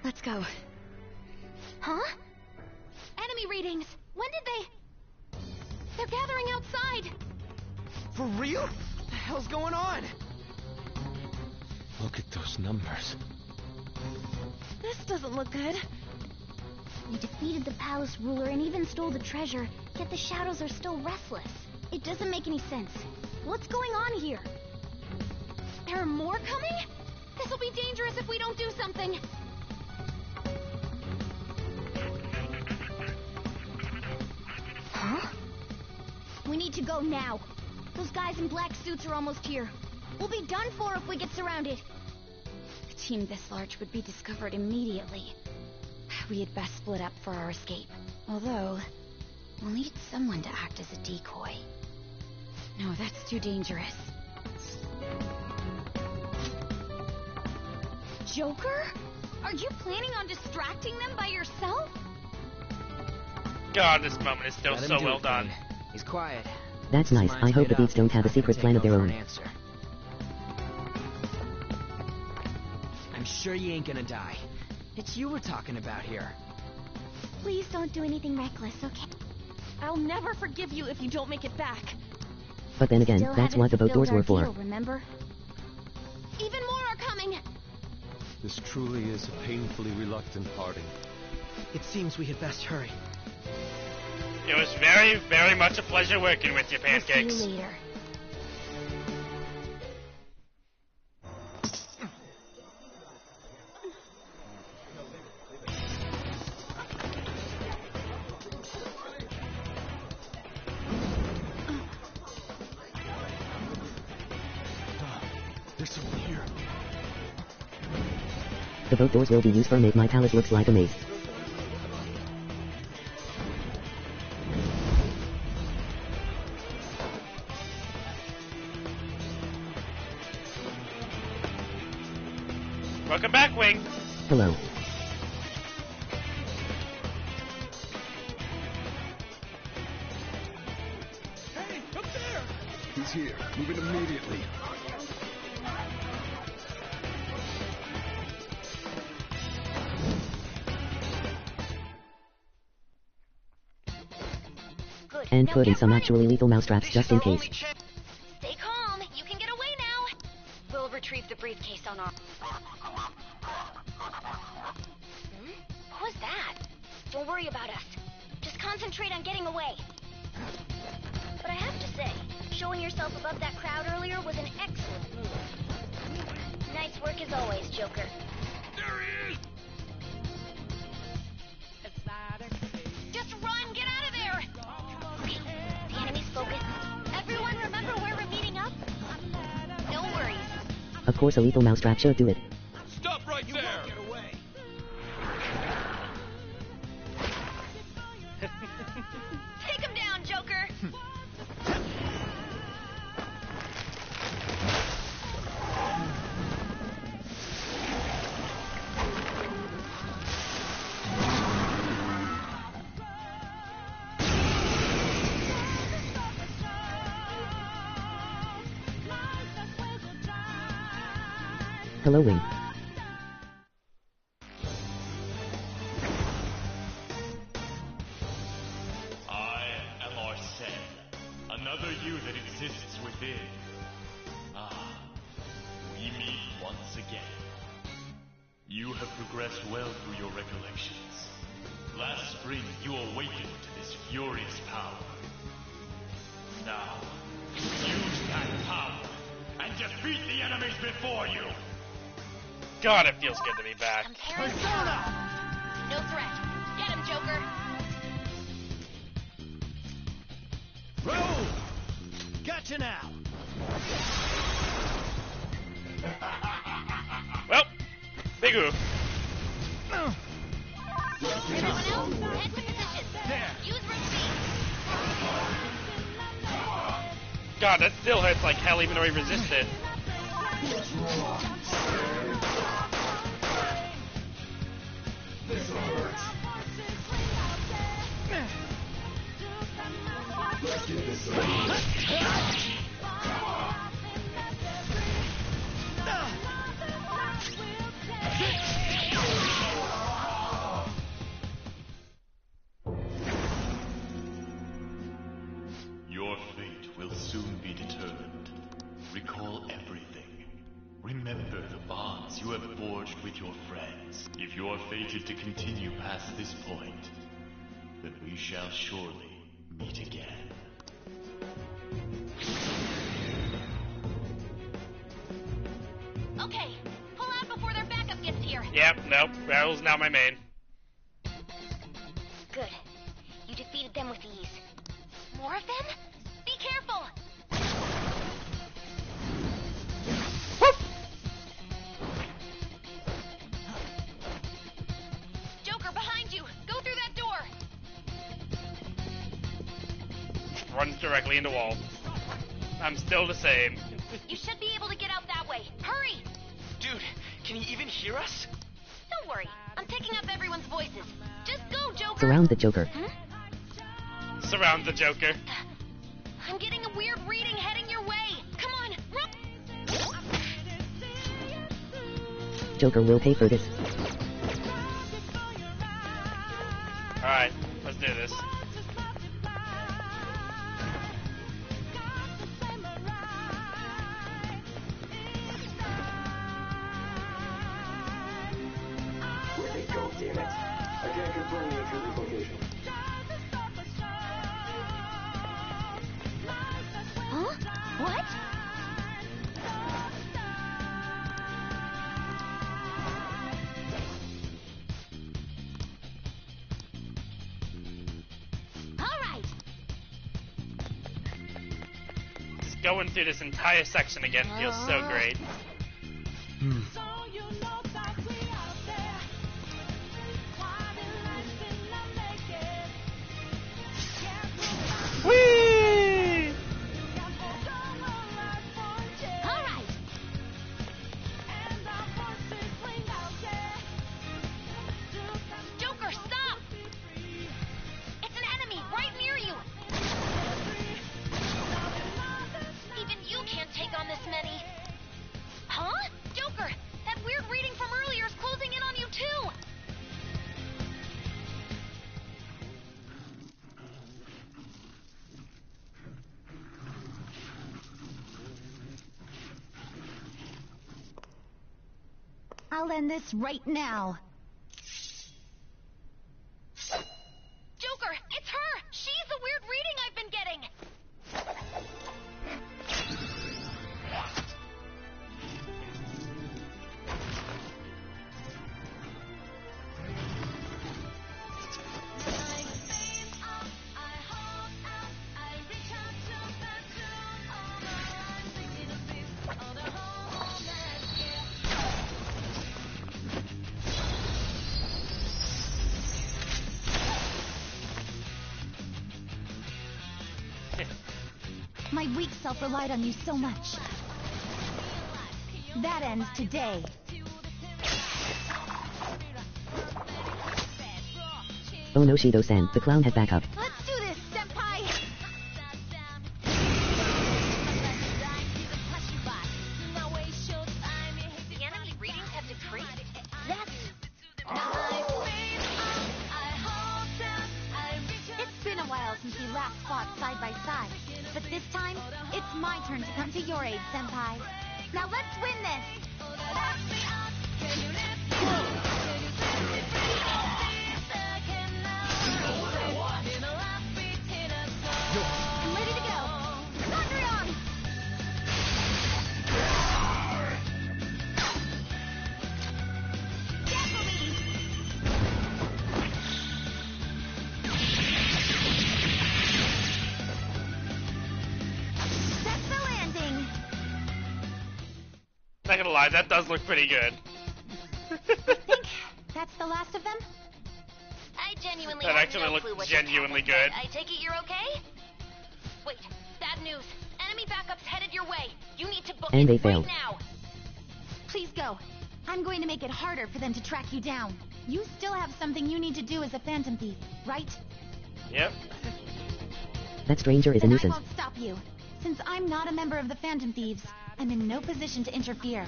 Let's go. Huh? Enemy readings! When did they... They're gathering outside! For real? What the hell's going on? Look at those numbers. This doesn't look good. You defeated the palace ruler and even stole the treasure, yet the shadows are still restless. It doesn't make any sense. What's going on here? There are more coming? This'll be dangerous if we don't do something. Huh? We need to go now. Those guys in black suits are almost here. We'll be done for if we get surrounded. A team this large would be discovered immediately. We had best split up for our escape. Although, we'll need someone to act as a decoy. No, that's too dangerous. Joker? Are you planning on distracting them by yourself? God, this moment is still Let him so do well it, done. Thane. He's quiet. That's nice. I hope the Beats don't have a secret plan of their own. I'm sure you ain't gonna die. It's you we're talking about here. Please don't do anything reckless, okay? I'll never forgive you if you don't make it back. But then again, Still that's what the boat haven't doors were fulfilled for. our deal, remember? Even more are coming! This truly is a painfully reluctant parting. It seems we had best hurry. It was very, very much a pleasure working with you, We'll see Pancakes. you later. There's someone here. The boat doors will be used for make my palace looks like a maze. Welcome back, Wing. Hello. Hey, up there! He's here. Move in immediately. Good. And Now put in get some running. actually lethal mousetraps just in case. Stay calm. You can get away now. We'll retrieve the briefcase on our... What was that? Don't worry about us. Just concentrate on getting away. But I have to say, showing yourself above that crowd earlier was an excellent move. Nice work as always, Joker. There he is! Just run! Get out of there! Okay, the enemy's focused. Everyone remember where we're meeting up? No worries. Of course a lethal mousetrap should do it. Stop right there! Get away! Take him down, Joker! Hello, Wing. I am Arsene, another you that exists within. Ah, we meet once again. You have progressed well through your recollections. Last spring, you awakened to this furious power. Now, use that power and defeat the enemies before you. God, it feels good to be back. Persona! No threat. Get him, Joker! Roll! Gotcha now! Well, big oof. Everyone else, head to position. There. Use routine. God, that still hurts like hell even though he resisted. Your fate will soon be determined. Recall everything. Remember the bonds you have forged with your friends. If you are fated to continue past this point, then we shall surely meet again. Okay, pull out before their backup gets here. Yep, nope. Raoul's now my main. Good. You defeated them with ease. More of them? Be careful! runs directly into wall. I'm still the same. You should be able to get out that way. Hurry! Dude, can he even hear us? Don't worry. I'm picking up everyone's voices. Just go, Joker! Surround the Joker. Surround the Joker. I'm getting a weird reading heading your way. Come on, run! Joker will pay for this. Alright, let's do this. Where'd they go, damn it? I can't confirm the intruder's location. Huh? What? Alright! Just going through this entire section again feels so great. Whee! Alright! Joker, stop! It's an enemy right near you! Even you can't take on this many. Huh? Joker, that weird reading from earlier is closing in on you too! I'll end this right now. Joker, it's her! She's the weird reading I've been getting! My weak self relied on you so much. That ends today. Oh no, Shido-san, the clown had backup. Let's do this, Senpai! The enemy readings have decreased? That's... It's been a while since we last fought side by side, but this time, it's my turn to come to your aid, Senpai. Now let's win this! I'm ready to go! Mondrian! That's the landing! Not gonna lie, that does look pretty good. That's the last of them? I genuinely That have actually no looked clue what genuinely just happened, good. but I take it you're okay? Wait, bad news. Enemy backup's headed your way. You need to book And it they right failed. now. Please go. I'm going to make it harder for them to track you down. You still have something you need to do as a Phantom Thief, right? Yep. That stranger is a Then I nuisance. won't stop you. Since I'm not a member of the Phantom Thieves, I'm in no position to interfere.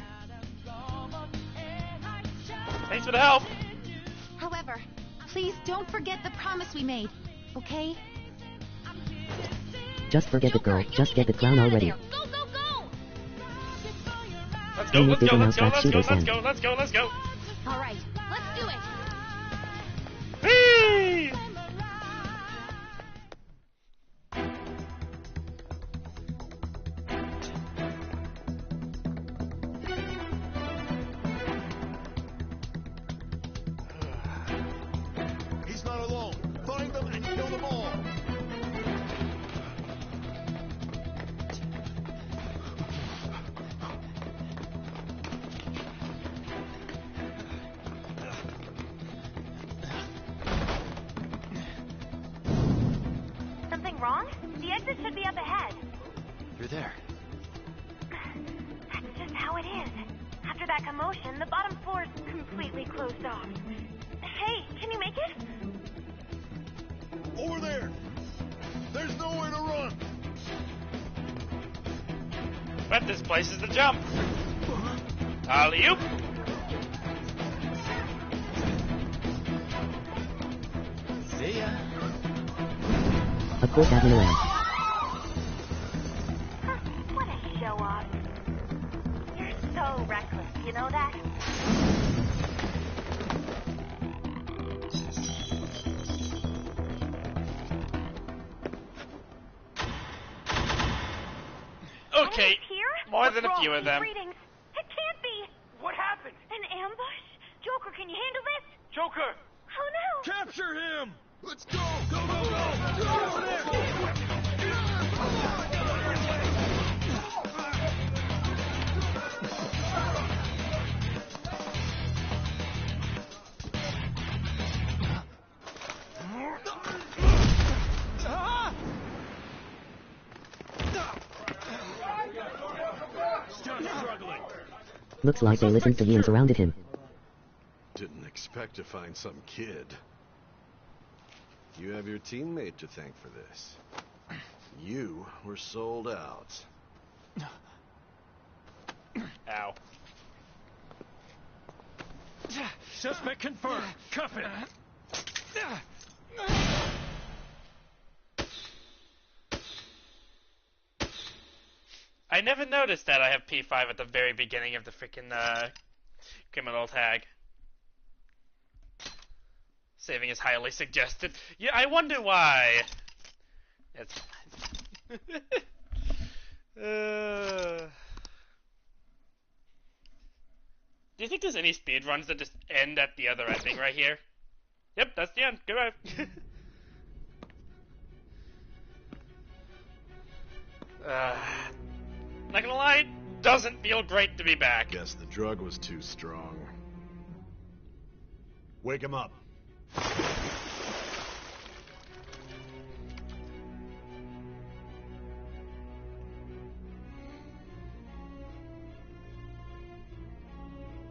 Thanks for the help. However, please don't forget the promise we made, okay? Just forget it, girl. Just get the clown already. Go, go, go! Let's go, We need let's bigger go, mouse let's go, like let's go, Shido-san. let's go, let's go, let's go. All right, let's do it. Whee! He's not alone. Find them and kill them all. The something wrong? The exit should be up ahead. You're there. That's just how it is. After that commotion, the bottom floor's completely closed off. Hey, can you make it? Over there! There's nowhere to run! But this place is the jump. Alley-oop. See ya. Of course, admin around. What a show off. You're so reckless, you know that? Okay, more than a few of them. Readings. It can't be. What happened? An ambush? Joker, can you handle this? Joker! Oh no! Capture him! Let's go! Go, go, go! Get over there! Stop struggling! Looks like they listened to me and surrounded him. Didn't expect to find some kid. You have your teammate to thank for this. You were sold out. Ow. Suspect confirmed. Cuff it. I never noticed that I have P5 at the very beginning of the freaking criminal tag. Saving is highly suggested. Yeah, I wonder why. That's fine. Do you think there's any speedruns that just end at the other ending right here? Yep, that's the end. Goodbye. Not gonna lie, it doesn't feel great to be back. Guess the drug was too strong. Wake him up.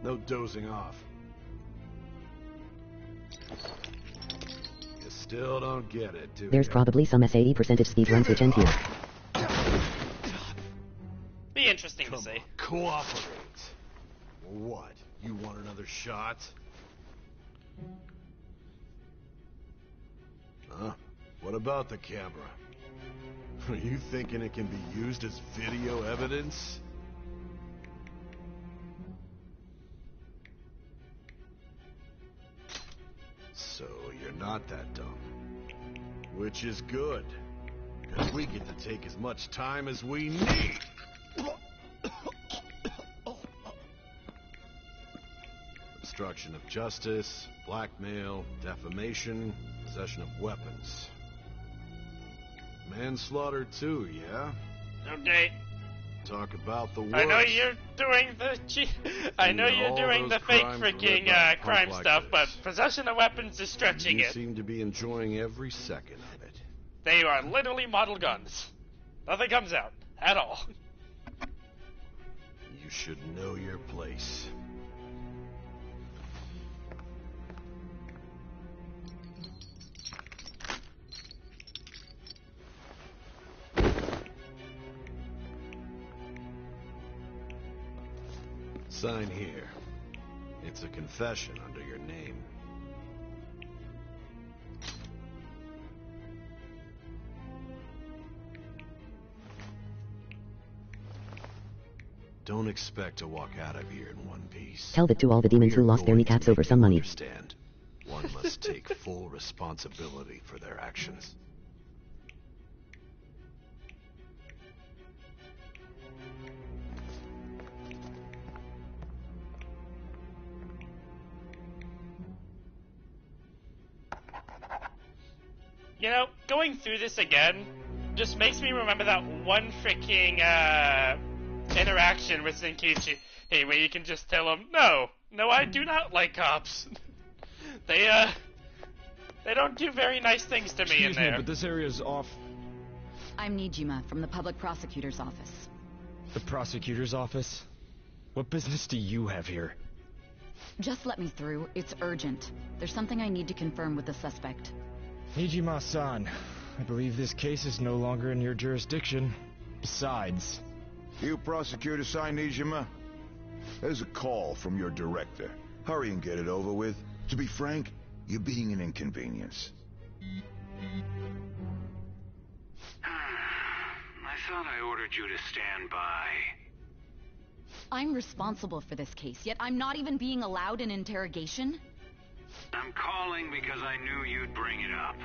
No dozing off. You still don't get it, do There's you? probably some SAE percentage speedruns which end here. Be interesting to see. Cooperate. What? You want another shot? Huh? What about the camera? Are you thinking it can be used as video evidence? So you're not that dumb. Which is good. Because we get to take as much time as we need. Obstruction of justice, blackmail, defamation, possession of weapons. Manslaughter too, yeah? Okay. Talk about the worst. I know you're doing the I know you're doing the fake freaking crime like stuff, this. but possession of weapons is stretching You it. seem to be enjoying every second of it. They are literally model guns. Nothing comes out at all. You should know your place. Sign here. It's a confession under your name. Don't expect to walk out of here in one piece. Tell that to all the demons who lost their kneecaps over some money. Understand? One must take full responsibility for their actions. You know, going through this again just makes me remember that one freaking interaction with Zenkichi. Hey, where you can just tell him, no, I do not like cops. They don't do very nice things to me in Excuse there. me, but this area's off I'm Nijima from the Public Prosecutor's Office. The Prosecutor's Office? What business do you have here? Just let me through. It's urgent. There's something I need to confirm with the suspect. Nijima-san, I believe this case is no longer in your jurisdiction. Besides... You Prosecutor Sai Nijima? There's a call from your director. Hurry and get it over with. To be frank, you're being an inconvenience. I thought I ordered you to stand by. I'm responsible for this case, yet I'm not even being allowed an interrogation? I'm calling because I knew you'd bring it up.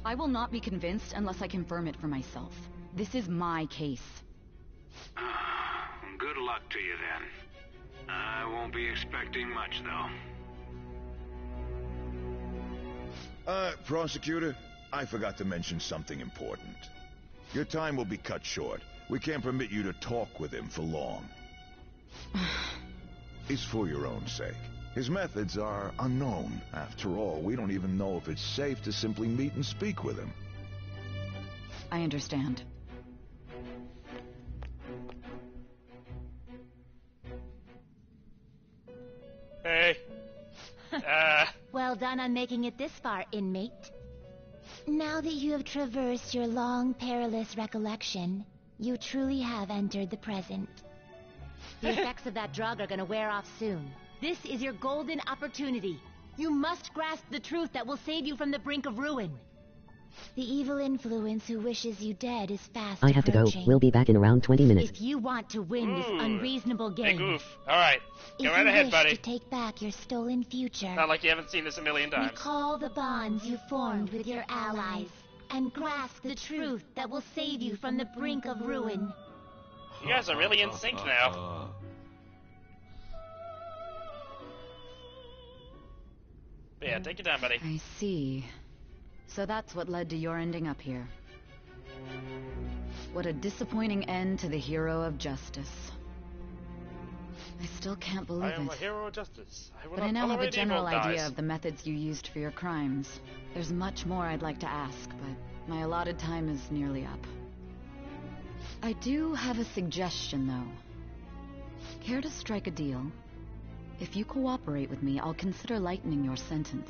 I will not be convinced unless I confirm it for myself. This is my case. Good luck to you then. I won't be expecting much, though. Prosecutor, I forgot to mention something important. Your time will be cut short. We can't permit you to talk with him for long. It's for your own sake. His methods are unknown. After all, we don't even know if it's safe to simply meet and speak with him. I understand. Hey. Well done on making it this far, inmate. Now that you have traversed your long, perilous recollection, you truly have entered the present. The effects of that drug are gonna wear off soon. This is your golden opportunity. You must grasp the truth that will save you from the brink of ruin. The evil influence who wishes you dead is fast I have to go. approaching. We'll be back in around 20 minutes. If you want to win this unreasonable game, Big oof. Alright, go if right you ahead, wish buddy. to take back your stolen future, Not like you haven't seen this a million times. recall the bonds you formed with your allies, and grasp the truth that will save you from the brink of ruin. You guys are really in sync now. But yeah, take your time, buddy. I see. So that's what led to your ending up here. What a disappointing end to the hero of justice. I still can't believe I am it. a hero of justice. I will But not I now have a tolerate general evil, idea guys. of the methods you used for your crimes. There's much more I'd like to ask, but my allotted time is nearly up. I do have a suggestion, though. Care to strike a deal? If you cooperate with me, I'll consider lightening your sentence.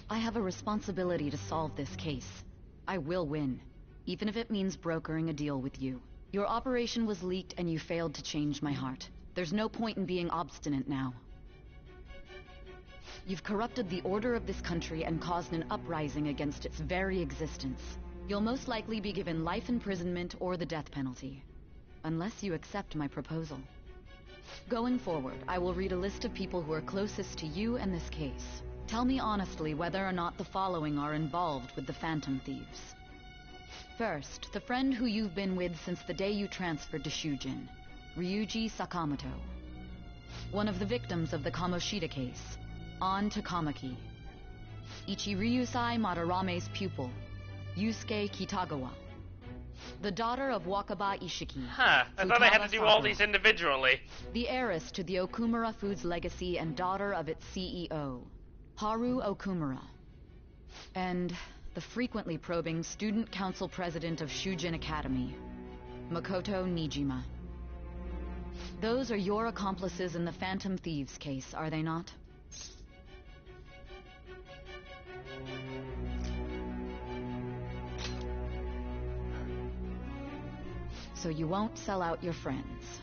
I have a responsibility to solve this case. I will win, even if it means brokering a deal with you. Your operation was leaked and you failed to change my heart. There's no point in being obstinate now. You've corrupted the order of this country and caused an uprising against its very existence. You'll most likely be given life imprisonment or the death penalty, unless you accept my proposal. Going forward, I will read a list of people who are closest to you and this case. Tell me honestly whether or not the following are involved with the Phantom Thieves. First, the friend who you've been with since the day you transferred to Shujin, Ryuji Sakamoto. One of the victims of the Kamoshida case, An Takamaki. Ichiryusai Madarame's pupil, Yusuke Kitagawa. The daughter of Wakaba Ishiki. Huh, I thought I had to do all these individually. The heiress to the Okumura Foods legacy and daughter of its CEO, Haru Okumura. And the frequently probing student council president of Shujin Academy, Makoto Nijima. Those are your accomplices in the Phantom Thieves case, are they not? So you won't sell out your friends.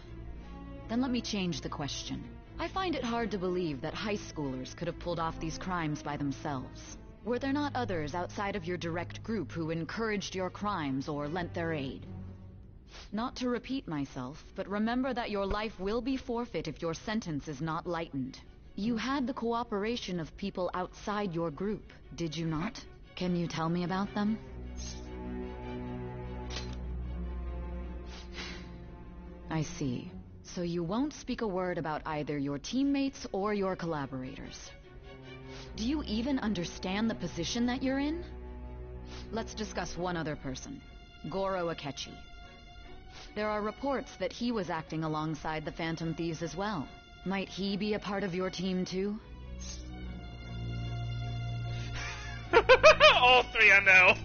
Then let me change the question. I find it hard to believe that high schoolers could have pulled off these crimes by themselves. Were there not others outside of your direct group who encouraged your crimes or lent their aid? Not to repeat myself, but remember that your life will be forfeit if your sentence is not lightened. You had the cooperation of people outside your group, did you not? Can you tell me about them? I see. So you won't speak a word about either your teammates or your collaborators. Do you even understand the position that you're in? Let's discuss one other person, Goro Akechi. There are reports that he was acting alongside the Phantom Thieves as well. Might he be a part of your team too? All three are no.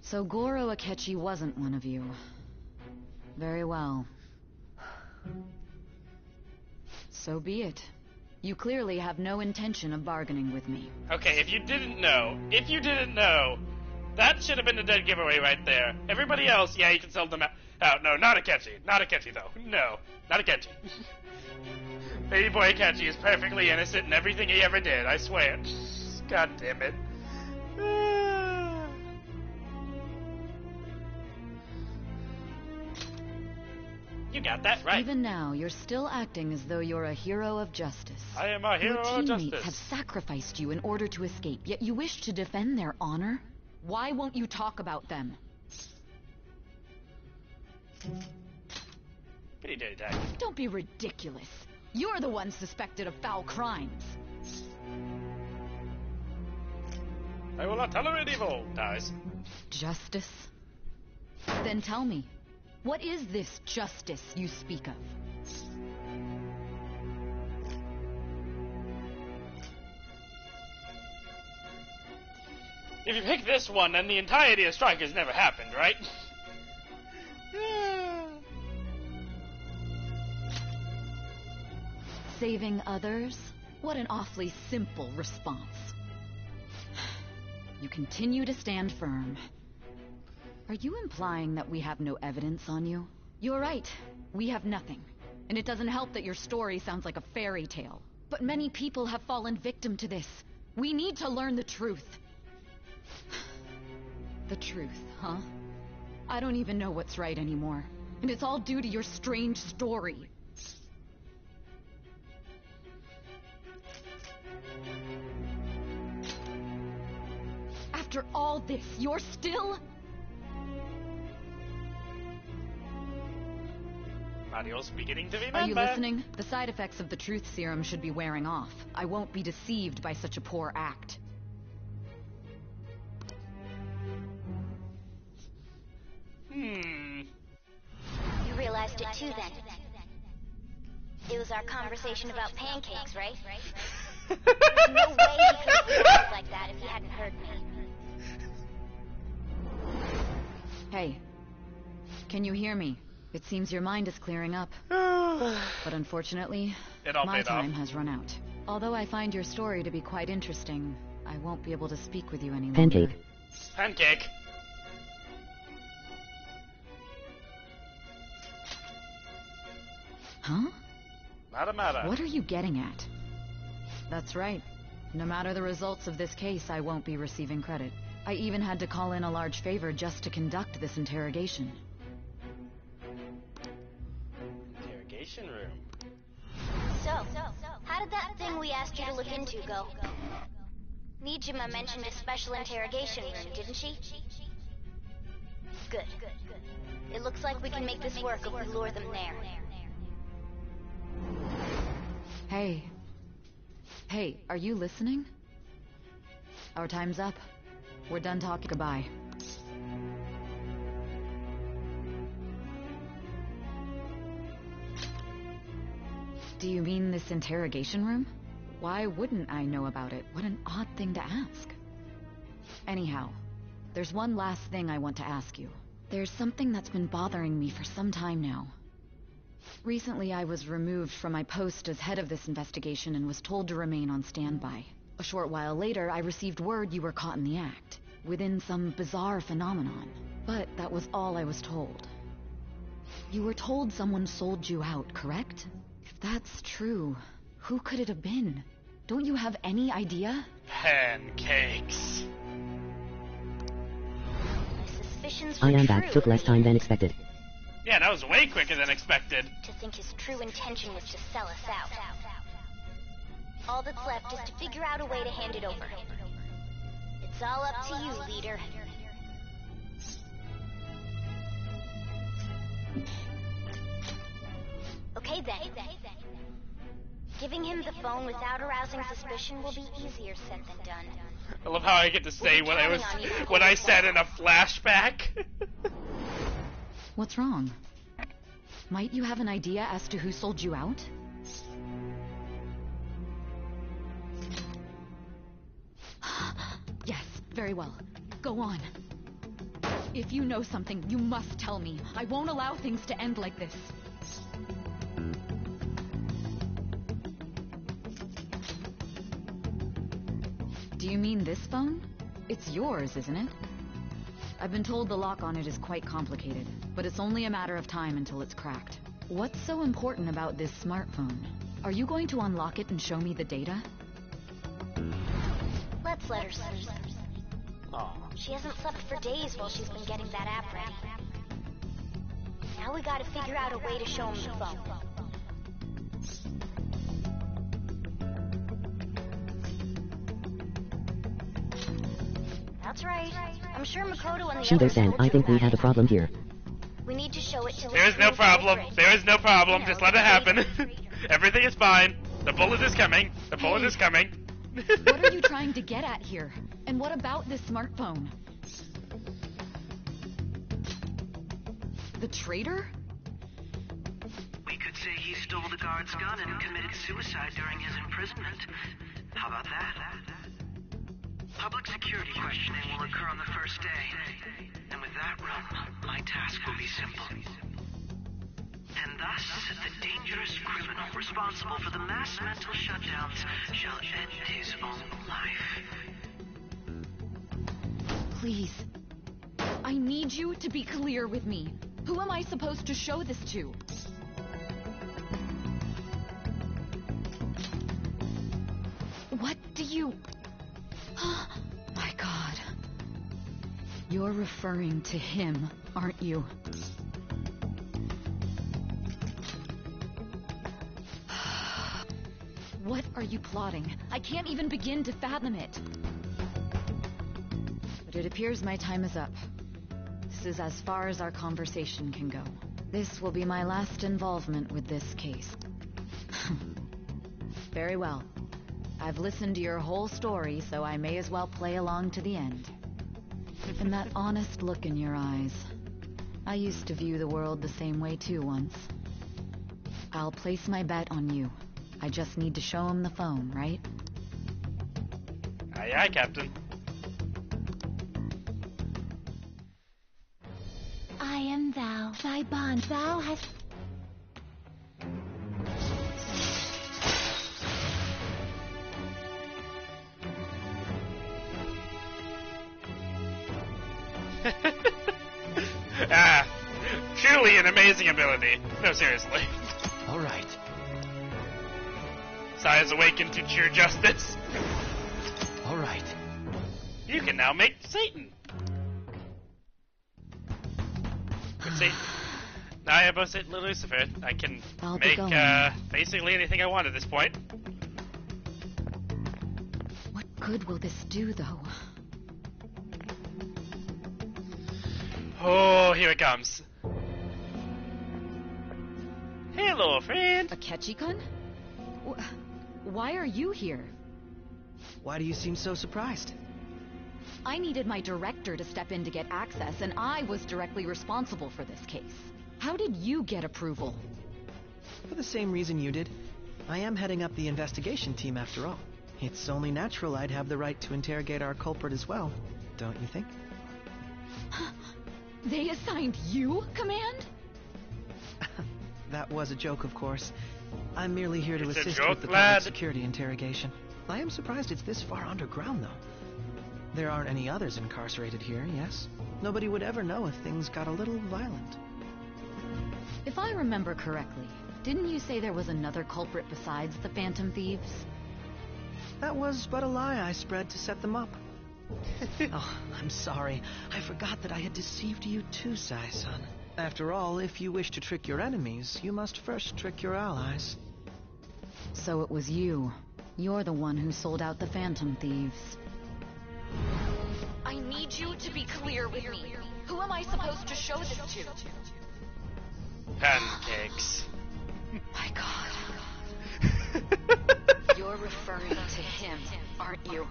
So Goro Akechi wasn't one of you. Very well. So be it. You clearly have no intention of bargaining with me. Okay, if you didn't know, that should have been a dead giveaway right there. Everybody else, yeah, you can sell them out. No, not Akechi. Not Akechi, though. No, not Akechi. Baby boy Akechi is perfectly innocent in everything he ever did, I swear. God damn it. You got that right. Even now, you're still acting as though you're a hero of justice. I am a hero of justice. Your teammates have sacrificed you in order to escape, yet you wish to defend their honor? Why won't you talk about them? Pretty dirty tag. Don't be ridiculous. You're the one suspected of foul crimes. I will not tolerate evil. Dies. Justice? Then tell me, what is this justice you speak of? If you pick this one, then the entirety of Strikers never happened, right? Saving others? What an awfully simple response. You continue to stand firm. Are you implying that we have no evidence on you? You're right. We have nothing. And it doesn't help that your story sounds like a fairy tale. But many people have fallen victim to this. We need to learn the truth. The truth, huh? I don't even know what's right anymore. And it's all due to your strange story. After all this, you're still... Mario's beginning to remember. Are you listening? The side effects of the truth serum should be wearing off. I won't be deceived by such a poor act. You realized it too, then? It was our conversation about pancakes, right? There's no way he could have reacted like that if he hadn't heard me. Hey, can you hear me? It seems your mind is clearing up. But unfortunately, my time has run out. Although I find your story to be quite interesting, I won't be able to speak with you anymore. Pancake. Pancake. Huh? Matter. What are you getting at? That's right. No matter the results of this case, I won't be receiving credit. I even had to call in a large favor just to conduct this interrogation. Interrogation room. So, how did that thing we asked you to look into go? Nijima mentioned a special interrogation room, didn't she? Good. It looks like we can make this work if we lure them there. Hey, are you listening? Our time's up. We're done talking. Goodbye. Do you mean this interrogation room? Why wouldn't I know about it? What an odd thing to ask. Anyhow, there's one last thing I want to ask you. There's something that's been bothering me for some time now. Recently, I was removed from my post as head of this investigation and was told to remain on standby. A short while later, I received word you were caught in the act, within some bizarre phenomenon. But that was all I was told. You were told someone sold you out, correct? If that's true, who could it have been? Don't you have any idea? Pancakes. My suspicions were I am back. Took less time than expected. Yeah, that was way quicker than expected. To think his true intention was to sell us out. All that's left is to figure out a way to hand it over. It's all up to you, leader. Okay then. Giving him the phone without arousing suspicion will be easier said than done. I love how I get to say what I said in a flashback. What's wrong? Might you have an idea as to who sold you out? Yes, very well. Go on. If you know something, you must tell me. I won't allow things to end like this. Do you mean this phone? It's yours, isn't it? I've been told the lock on it is quite complicated, but it's only a matter of time until it's cracked. What's so important about this smartphone? Are you going to unlock it and show me the data? Let's let her sleep. She hasn't slept for days while she's been getting that app ready. Now we gotta figure out a way to show him the phone. That's right. I'm sure Makoto and the Shido-san, I think we have a problem here. We need to show it to There is no problem. There is no problem. Just let it happen. Everything is fine. The bullet is coming. The bullet is coming. What are you trying to get at here? And what about this smartphone? The traitor? We could say he stole the guard's gun and committed suicide during his imprisonment. How about that? Public security questioning will occur on the first day. And with that room, my task will be simple. And thus, the dangerous criminal responsible for the mass mental shutdowns shall end his own life. Please. I need you to be clear with me. Who am I supposed to show this to? What do you... My God. You're referring to him, aren't you? What are you plotting? I can't even begin to fathom it. But it appears my time is up. This is as far as our conversation can go. This will be my last involvement with this case. Very well. I've listened to your whole story, so I may as well play along to the end. And that honest look in your eyes. I used to view the world the same way too once. I'll place my bet on you. I just need to show him the phone, right? Aye, aye, Captain. I am thou, thy bond. Thou hast... Truly an amazing ability. No, seriously. All right. Sai has awakened to true justice. All right. You can now make Satan. See, now I have both Satan and Lucifer. I can make basically anything I want at this point. What good will this do, though? Oh, here it comes. Hello, friend. Akechi-kun? Why are you here? Why do you seem so surprised? I needed my director to step in to get access, and I was directly responsible for this case. How did you get approval? For the same reason you did. I am heading up the investigation team after all. It's only natural I'd have the right to interrogate our culprit as well, don't you think? They assigned you command? That was a joke, of course. I'm merely here to It's assist with the public security interrogation. I am surprised it's this far underground, though. There aren't any others incarcerated here, yes? Nobody would ever know if things got a little violent. If I remember correctly, didn't you say there was another culprit besides the Phantom Thieves? That was but a lie I spread to set them up. Oh, I'm sorry. I forgot that I had deceived you too, Sai-san. After all, if you wish to trick your enemies, you must first trick your allies. So it was you. You're the one who sold out the Phantom Thieves. I need you to be clear with me. Who am I supposed to show this to? Pancakes. My God. You're referring to him, aren't you?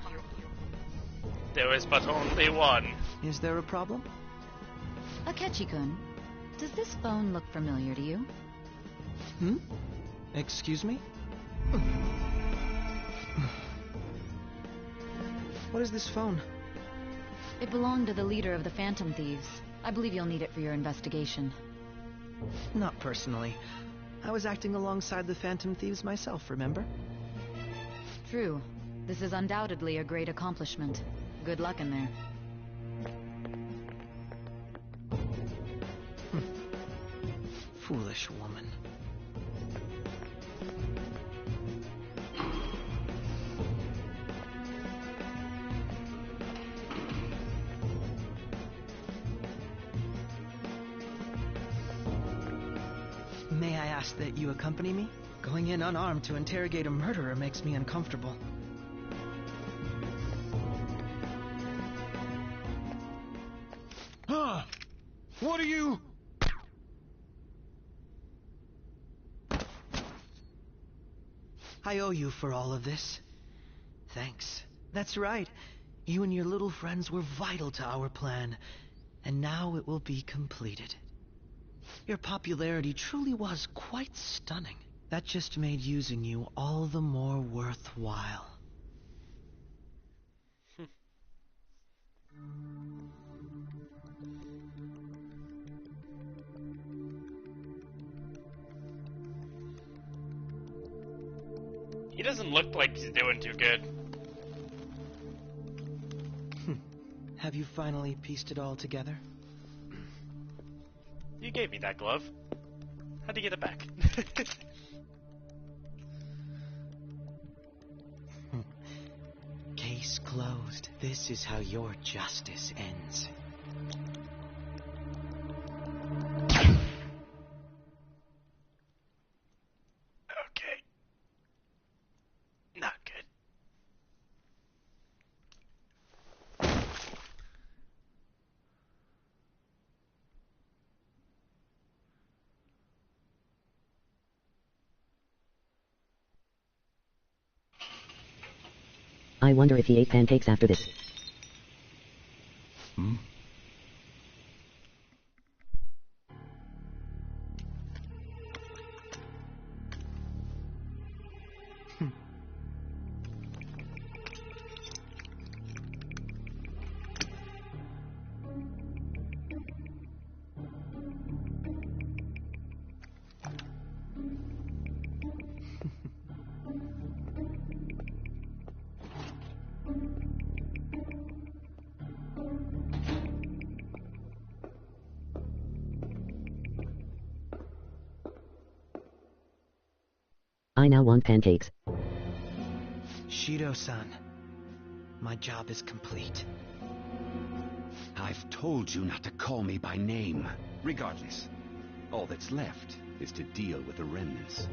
There is but only one. Is there a problem? Akechi-kun, does this phone look familiar to you? Excuse me? What is this phone? It belonged to the leader of the Phantom Thieves. I believe you'll need it for your investigation. Not personally. I was acting alongside the Phantom Thieves myself, remember? True. This is undoubtedly a great accomplishment. Good luck in there. Foolish woman. May I ask that you accompany me? Going in unarmed to interrogate a murderer makes me uncomfortable. Huh? What are you... I owe you for all of this. Thanks. That's right. You and your little friends were vital to our plan, and now it will be completed. Your popularity truly was quite stunning. That just made using you all the more worthwhile. He doesn't look like he's doing too good. Have you finally pieced it all together? You gave me that glove. How'd you get it back? Case closed. This is how your justice ends. Okay. Not good. I wonder if he ate pancakes after this. I now want pancakes. Shido-san, my job is complete. I've told you not to call me by name. Regardless, all that's left is to deal with the remnants.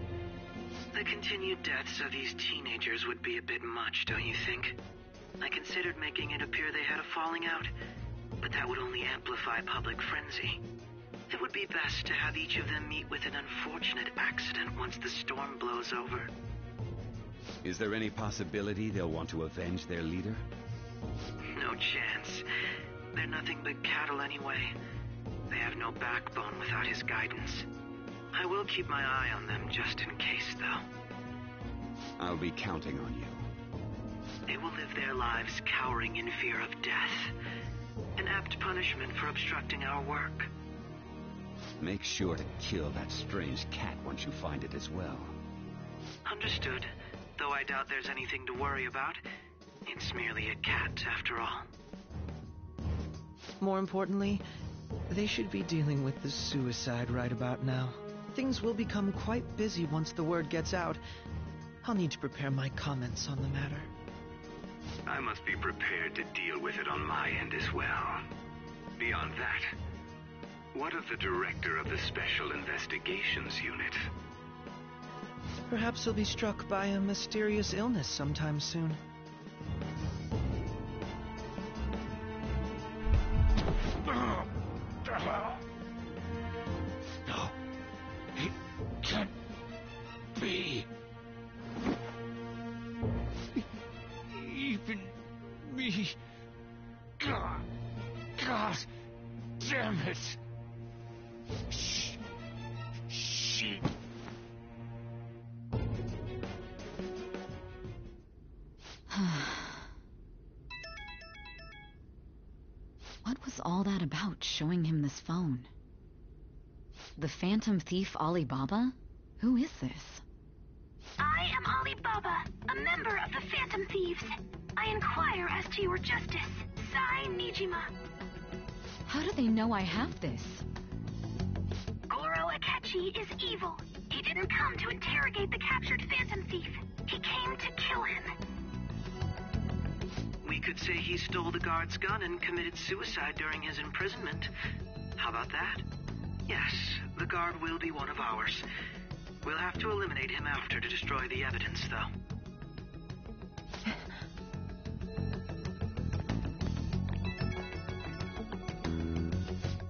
The continued deaths of these teenagers would be a bit much, don't you think? I considered making it appear they had a falling out, but that would only amplify public frenzy. It would be best to have each of them meet with an unfortunate accident once the storm blows over. Is there any possibility they'll want to avenge their leader? No chance. They're nothing but cattle anyway. They have no backbone without his guidance. I will keep my eye on them just in case, though. I'll be counting on you. They will live their lives cowering in fear of death. An apt punishment for obstructing our work. Make sure to kill that strange cat once you find it as well. Understood. Though I doubt there's anything to worry about. It's merely a cat, after all. More importantly, they should be dealing with the suicide right about now. Things will become quite busy once the word gets out. I'll need to prepare my comments on the matter. I must be prepared to deal with it on my end as well. Beyond that, what of the director of the Special Investigations Unit? Perhaps he'll be struck by a mysterious illness sometime soon. No, it can't be. Even me. God damn it. She this phone. The Phantom Thief Alibaba? Who is this? I am Alibaba, a member of the Phantom Thieves. I inquire as to your justice, Sai Nijima. How do they know I have this? Goro Akechi is evil. He didn't come to interrogate the captured Phantom Thief. He came to kill him. We could say he stole the guard's gun and committed suicide during his imprisonment. How about that? Yes, the guard will be one of ours. We'll have to eliminate him after to destroy the evidence, though.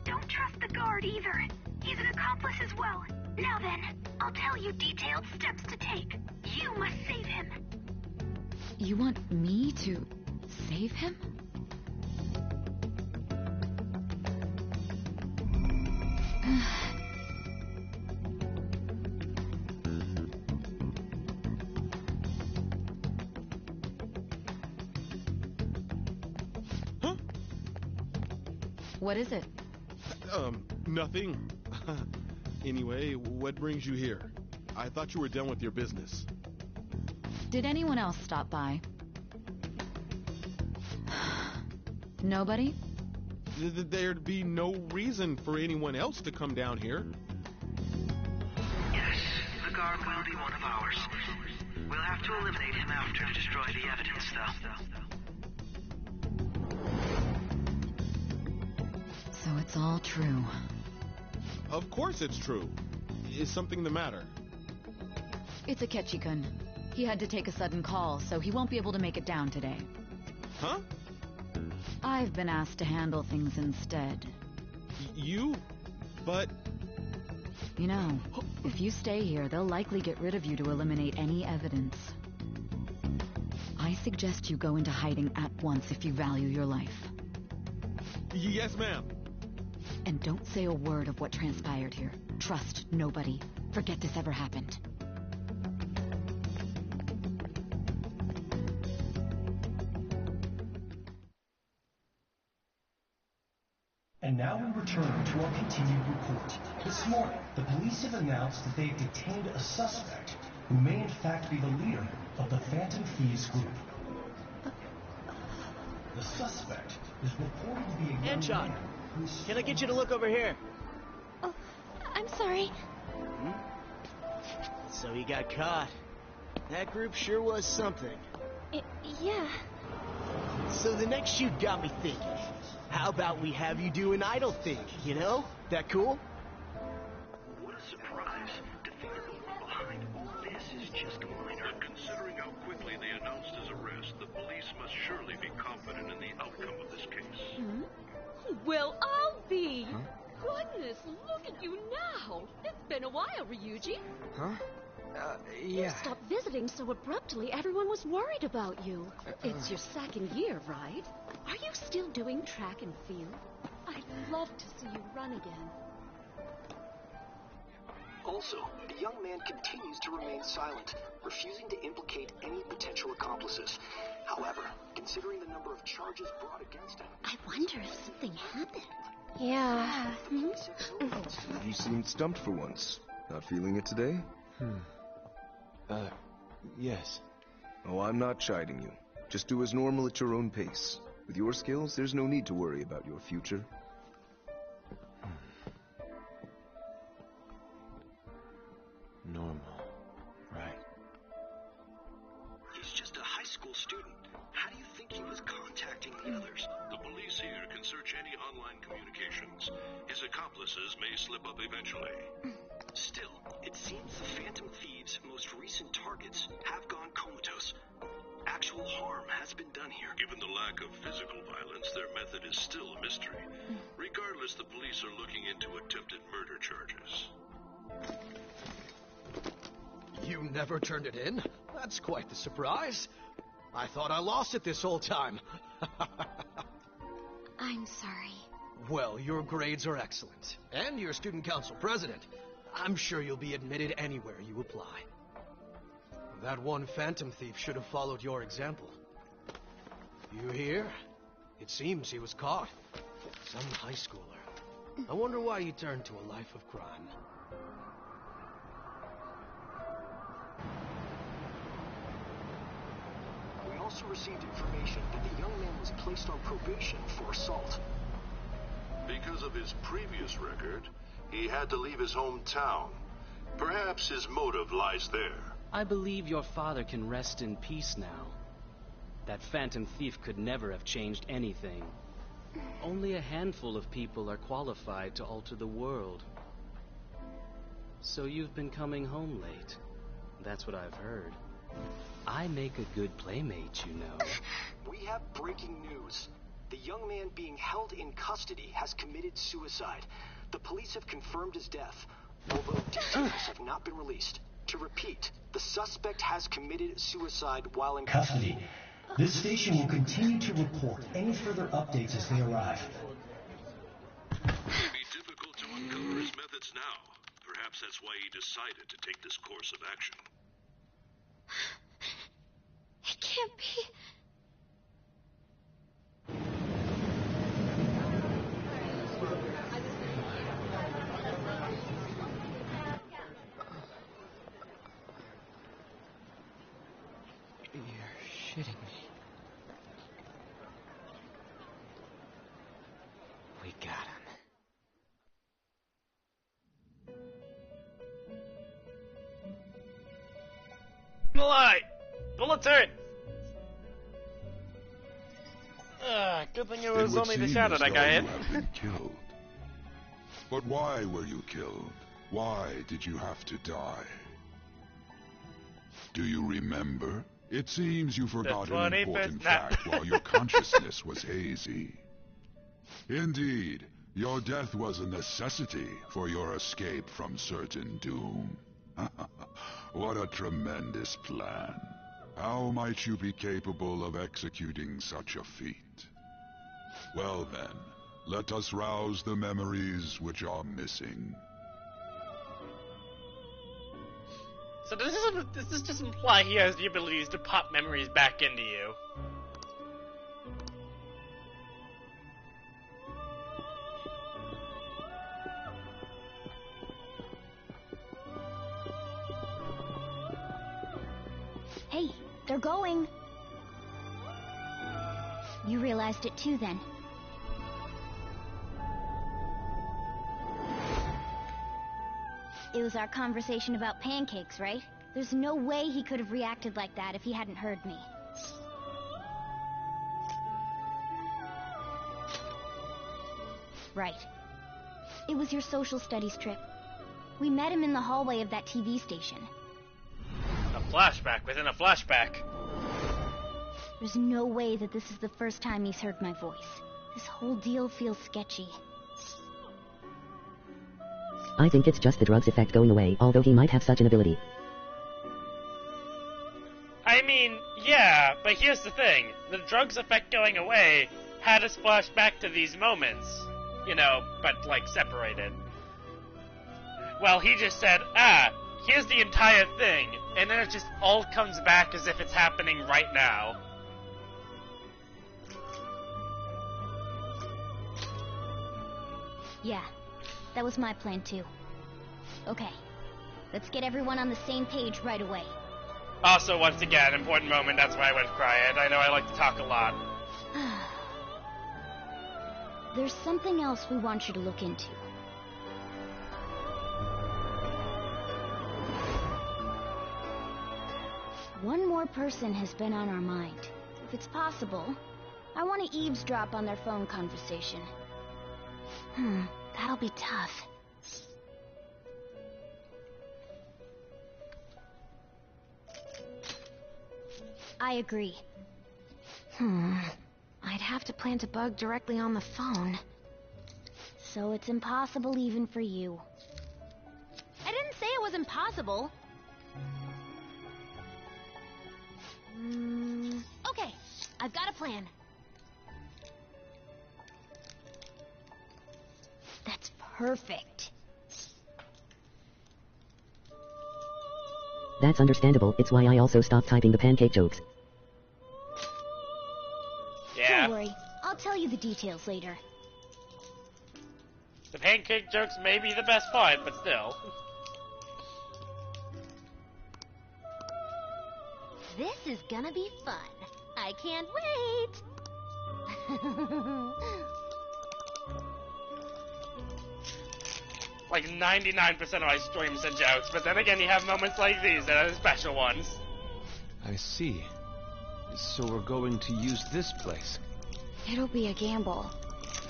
Don't trust the guard either. He's an accomplice as well. Now then, I'll tell you detailed steps to take. You must save him. You want me to save him? Huh? What is it? Nothing. Anyway, what brings you here? I thought you were done with your business. Did anyone else stop by? Nobody? There'd be no reason for anyone else to come down here. Yes, the guard will be one of ours. We'll have to eliminate him after to destroy the evidence, though. So it's all true. Of course it's true. Is something the matter? It's Akechi-kun. He had to take a sudden call, so he won't be able to make it down today. Huh? I've been asked to handle things instead. You? But... You know, if you stay here, they'll likely get rid of you to eliminate any evidence. I suggest you go into hiding at once if you value your life. Yes, ma'am. And don't say a word of what transpired here. Trust nobody. Forget this ever happened. And now we return to our continued report. This morning, the police have announced that they have detained a suspect who may in fact be the leader of the Phantom Thieves group. The suspect is reported to be a young Anchon, man who's... can I get you to look over here? Oh, I'm sorry. So he got caught. That group sure was something. Yeah. So the next shoot got me thinking. How about we have you do an idle thing, you know? That cool? What a surprise. To think that the one behind all this is just a minor. Considering how quickly they announced his arrest, the police must surely be confident in the outcome of this case. Well, I'll be. Goodness, look at you now. It's been a while, Ryuji. Huh? You Yeah. stopped visiting so abruptly, everyone was worried about you. It's your second year, right? Are you still doing track and field? I'd love to see you run again. Also, the young man continues to remain silent, refusing to implicate any potential accomplices. However, considering the number of charges brought against him... I wonder if something happened. Yeah. You seemed stumped for once. Not feeling it today? Yes. Oh, I'm not chiding you. Just do as normal at your own pace. With your skills, there's no need to worry about your future. Normal. Right. He's just a high school student. How do you think he was contacting the others? The police here can search any online communications. His accomplices may slip up eventually. Still, it seems the Phantom Thieves' most recent targets have gone comatose. Actual harm has been done here. Given the lack of physical violence, their method is still a mystery. Regardless, the police are looking into attempted murder charges. You never turned it in? That's quite the surprise. I thought I lost it this whole time. I'm sorry. Well, your grades are excellent. And you're student council president. I'm sure you'll be admitted anywhere you apply. That one Phantom Thief should have followed your example. You hear? It seems he was caught. Some high schooler. I wonder why you turned to a life of crime. We also received information that the young man was placed on probation for assault. Because of his previous record, he had to leave his hometown. Perhaps his motive lies there. I believe your father can rest in peace now. That phantom thief could never have changed anything. Only a handful of people are qualified to alter the world. So you've been coming home late. That's what I've heard. I make a good playmate, you know. We have breaking news. The young man being held in custody has committed suicide. The police have confirmed his death, although details have not been released. To repeat, the suspect has committed suicide while in custody. This station will continue to report any further updates as they arrive. It may be difficult to uncover his methods now. Perhaps that's why he decided to take this course of action. It can't be. You're shitting me. We got him. Light! Bullets hurt! Good thing it was only the shadow that got hit. You have been killed. But why were you killed? Why did you have to die? Do you remember? It seems you forgot an important fact while your consciousness was hazy. Indeed, your death was a necessity for your escape from certain doom. What a tremendous plan. How might you be capable of executing such a feat? Well then, let us rouse the memories which are missing. So does this just imply he has the abilities to pop memories back into you? Hey, they're going. You realized it too, then. It was our conversation about pancakes, right? There's no way he could have reacted like that if he hadn't heard me. Right. It was your social studies trip. We met him in the hallway of that TV station. A flashback within a flashback. There's no way that this is the first time he's heard my voice. This whole deal feels sketchy. I think it's just the drug's effect going away, although he might have such an ability. I mean, yeah, but here's the thing. The drug's effect going away had us flash back to these moments. You know, but, like, separated. Well, he just said, here's the entire thing, and then it just all comes back as if it's happening right now. Yeah, that was my plan too. Okay, let's get everyone on the same page right away. Also, once again, important moment, that's why I went quiet. I know I like to talk a lot. There's something else we want you to look into. One more person has been on our mind. If it's possible, I want to eavesdrop on their phone conversation. That'll be tough. I agree. I'd have to plant a bug directly on the phone. So it's impossible even for you. I didn't say it was impossible. Okay, I've got a plan. That's perfect. That's understandable, it's why I also stopped typing the pancake jokes. Yeah. Don't worry, I'll tell you the details later. The pancake jokes may be the best part, but still. This is gonna be fun. I can't wait. Like 99% of my streams are jokes, but then again you have moments like these that are the special ones. I see. So we're going to use this place. It'll be a gamble.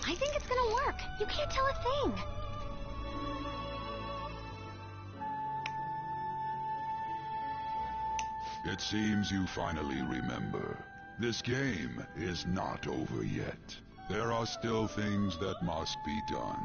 I think it's gonna work. You can't tell a thing. It seems you finally remember. This game is not over yet. There are still things that must be done.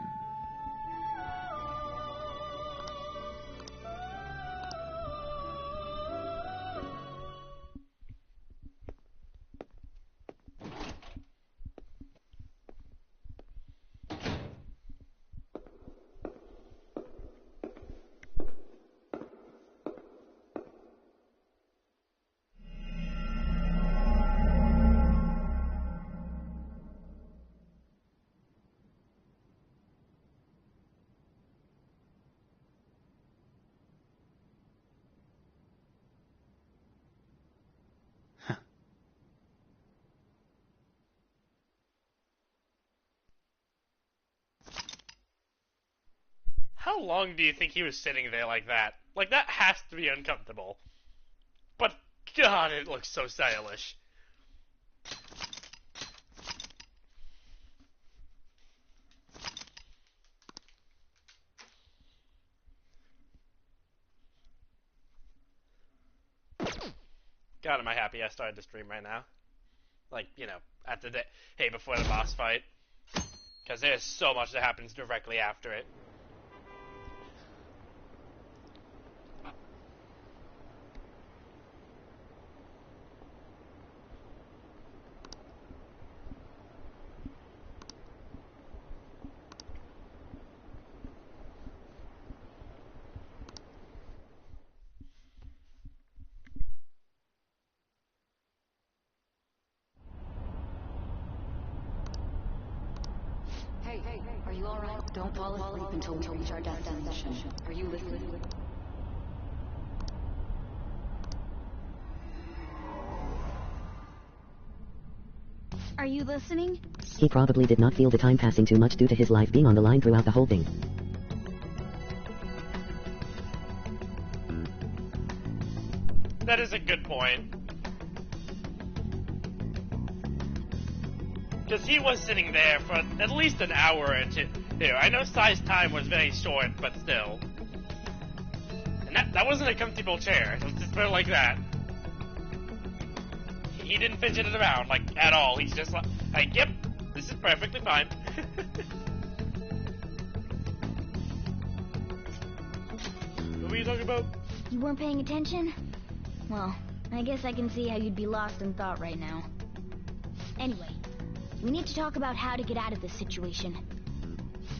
How long do you think he was sitting there like that? Like, that has to be uncomfortable. But, God, it looks so stylish. God, am I happy I started the stream right now. Like, you know, at the day, hey, before the boss fight. Because there's so much that happens directly after it. Hey, are you alright? Don't fall asleep until we reach our destination. Are you listening? Are you listening? He probably did not feel the time passing too much due to his life being on the line throughout the whole thing. That is a good point. Because he was sitting there for at least an hour or two. I know Sai's time was very short, but still. And that wasn't a comfortable chair. Let's just put it like that. He didn't fidget it around, like, at all. He's just like, yep, this is perfectly fine. What were you talking about? You weren't paying attention? Well, I guess I can see how you'd be lost in thought right now. Anyway, we need to talk about how to get out of this situation.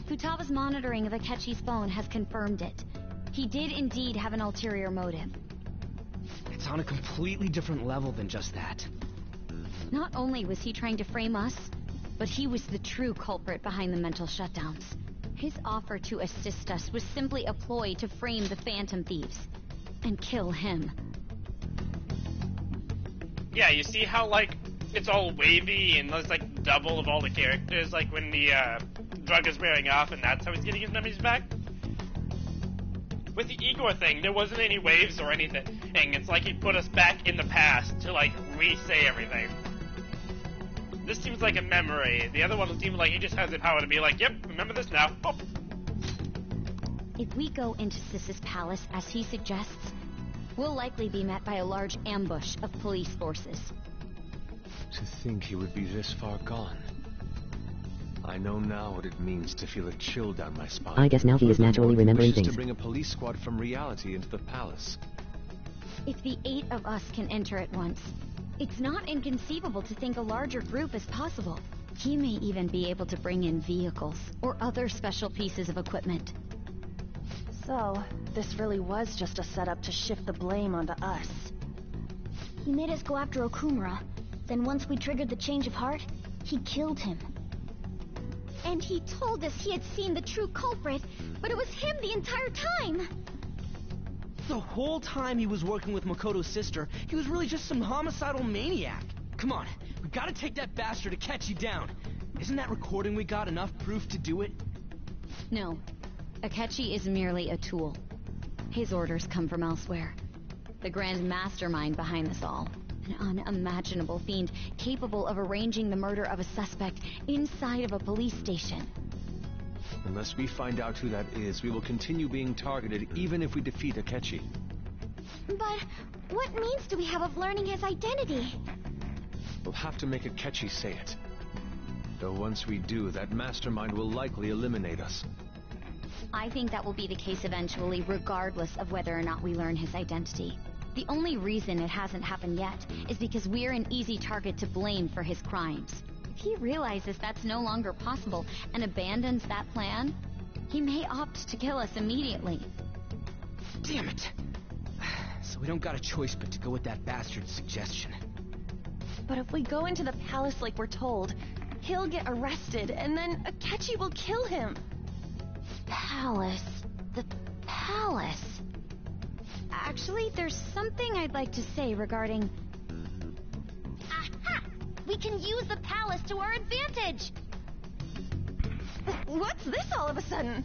Futaba's monitoring of Akechi's phone has confirmed it. He did indeed have an ulterior motive. It's on a completely different level than just that. Not only was he trying to frame us, but he was the true culprit behind the mental shutdowns. His offer to assist us was simply a ploy to frame the Phantom Thieves and kill him. Yeah, you see how, like, it's all wavy and there's, like, double of all the characters, like, when the, drug is wearing off and that's how he's getting his memories back? With the Igor thing, there wasn't any waves or anything. It's like he put us back in the past to, like, re-say everything. This seems like a memory. The other one seems like he just has the power to be like, yep, remember this now. Oh. If we go into Sis's palace, as he suggests, we'll likely be met by a large ambush of police forces. To think he would be this far gone. I know now what it means to feel a chill down my spine. I guess now he is naturally remembering things. To bring a police squad from reality into the palace. If the 8 of us can enter at once, it's not inconceivable to think a larger group is possible. He may even be able to bring in vehicles or other special pieces of equipment. So, this really was just a setup to shift the blame onto us. He made us go after Okumura. Then once we triggered the change of heart, he killed him. And he told us he had seen the true culprit, but it was him the entire time! The whole time he was working with Makoto's sister, he was really just some homicidal maniac. Come on, we gotta take that bastard Akechi down. Isn't that recording we got enough proof to do it? No. Akechi is merely a tool. His orders come from elsewhere. The grand mastermind behind this all. An unimaginable fiend capable of arranging the murder of a suspect inside of a police station. Unless we find out who that is, we will continue being targeted even if we defeat Akechi. But what means do we have of learning his identity? We'll have to make Akechi say it. Though once we do, that mastermind will likely eliminate us. I think that will be the case eventually, regardless of whether or not we learn his identity. The only reason it hasn't happened yet is because we're an easy target to blame for his crimes. If he realizes that's no longer possible and abandons that plan, he may opt to kill us immediately. Damn it! So we don't got a choice but to go with that bastard's suggestion. But if we go into the palace like we're told, he'll get arrested, and then Akechi will kill him. Palace. The palace. Actually, there's something I'd like to say regarding... Aha! We can use the palace to our advantage! What's this all of a sudden?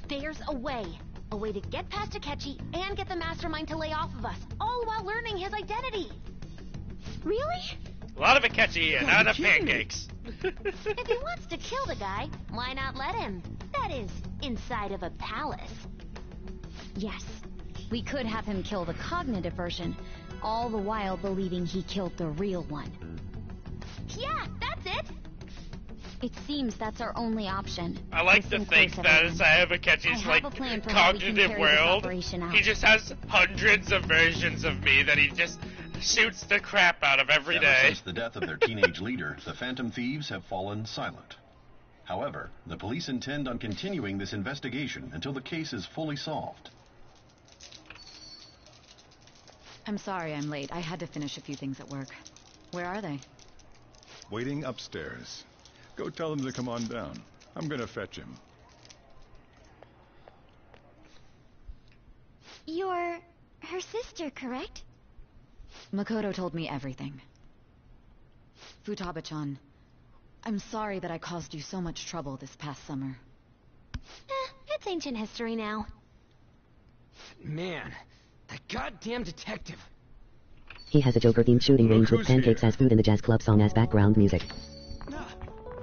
There's a way. A way to get past Akechi and get the mastermind to lay off of us, all while learning his identity. Really? A lot of Akechi and not enough pancakes. If he wants to kill the guy, why not let him? That is, inside of a palace. Yes. We could have him kill the cognitive version, all the while believing he killed the real one. Yeah, that's it! It seems that's our only option. I like to think that inside of Akechi's, cognitive world, he just has hundreds of versions of me that he just shoots the crap out of every day. Ever since the death of their teenage leader, the Phantom Thieves have fallen silent. However, the police intend on continuing this investigation until the case is fully solved. I'm sorry I'm late. I had to finish a few things at work. Where are they? Waiting upstairs. Go tell them to come on down. I'm gonna fetch him. You're her sister, correct? Makoto told me everything. Futaba-chan, I'm sorry that I caused you so much trouble this past summer. It's ancient history now. Man, that goddamn detective. He has a Joker-themed shooting range with pancakes as food and the jazz club song as background music.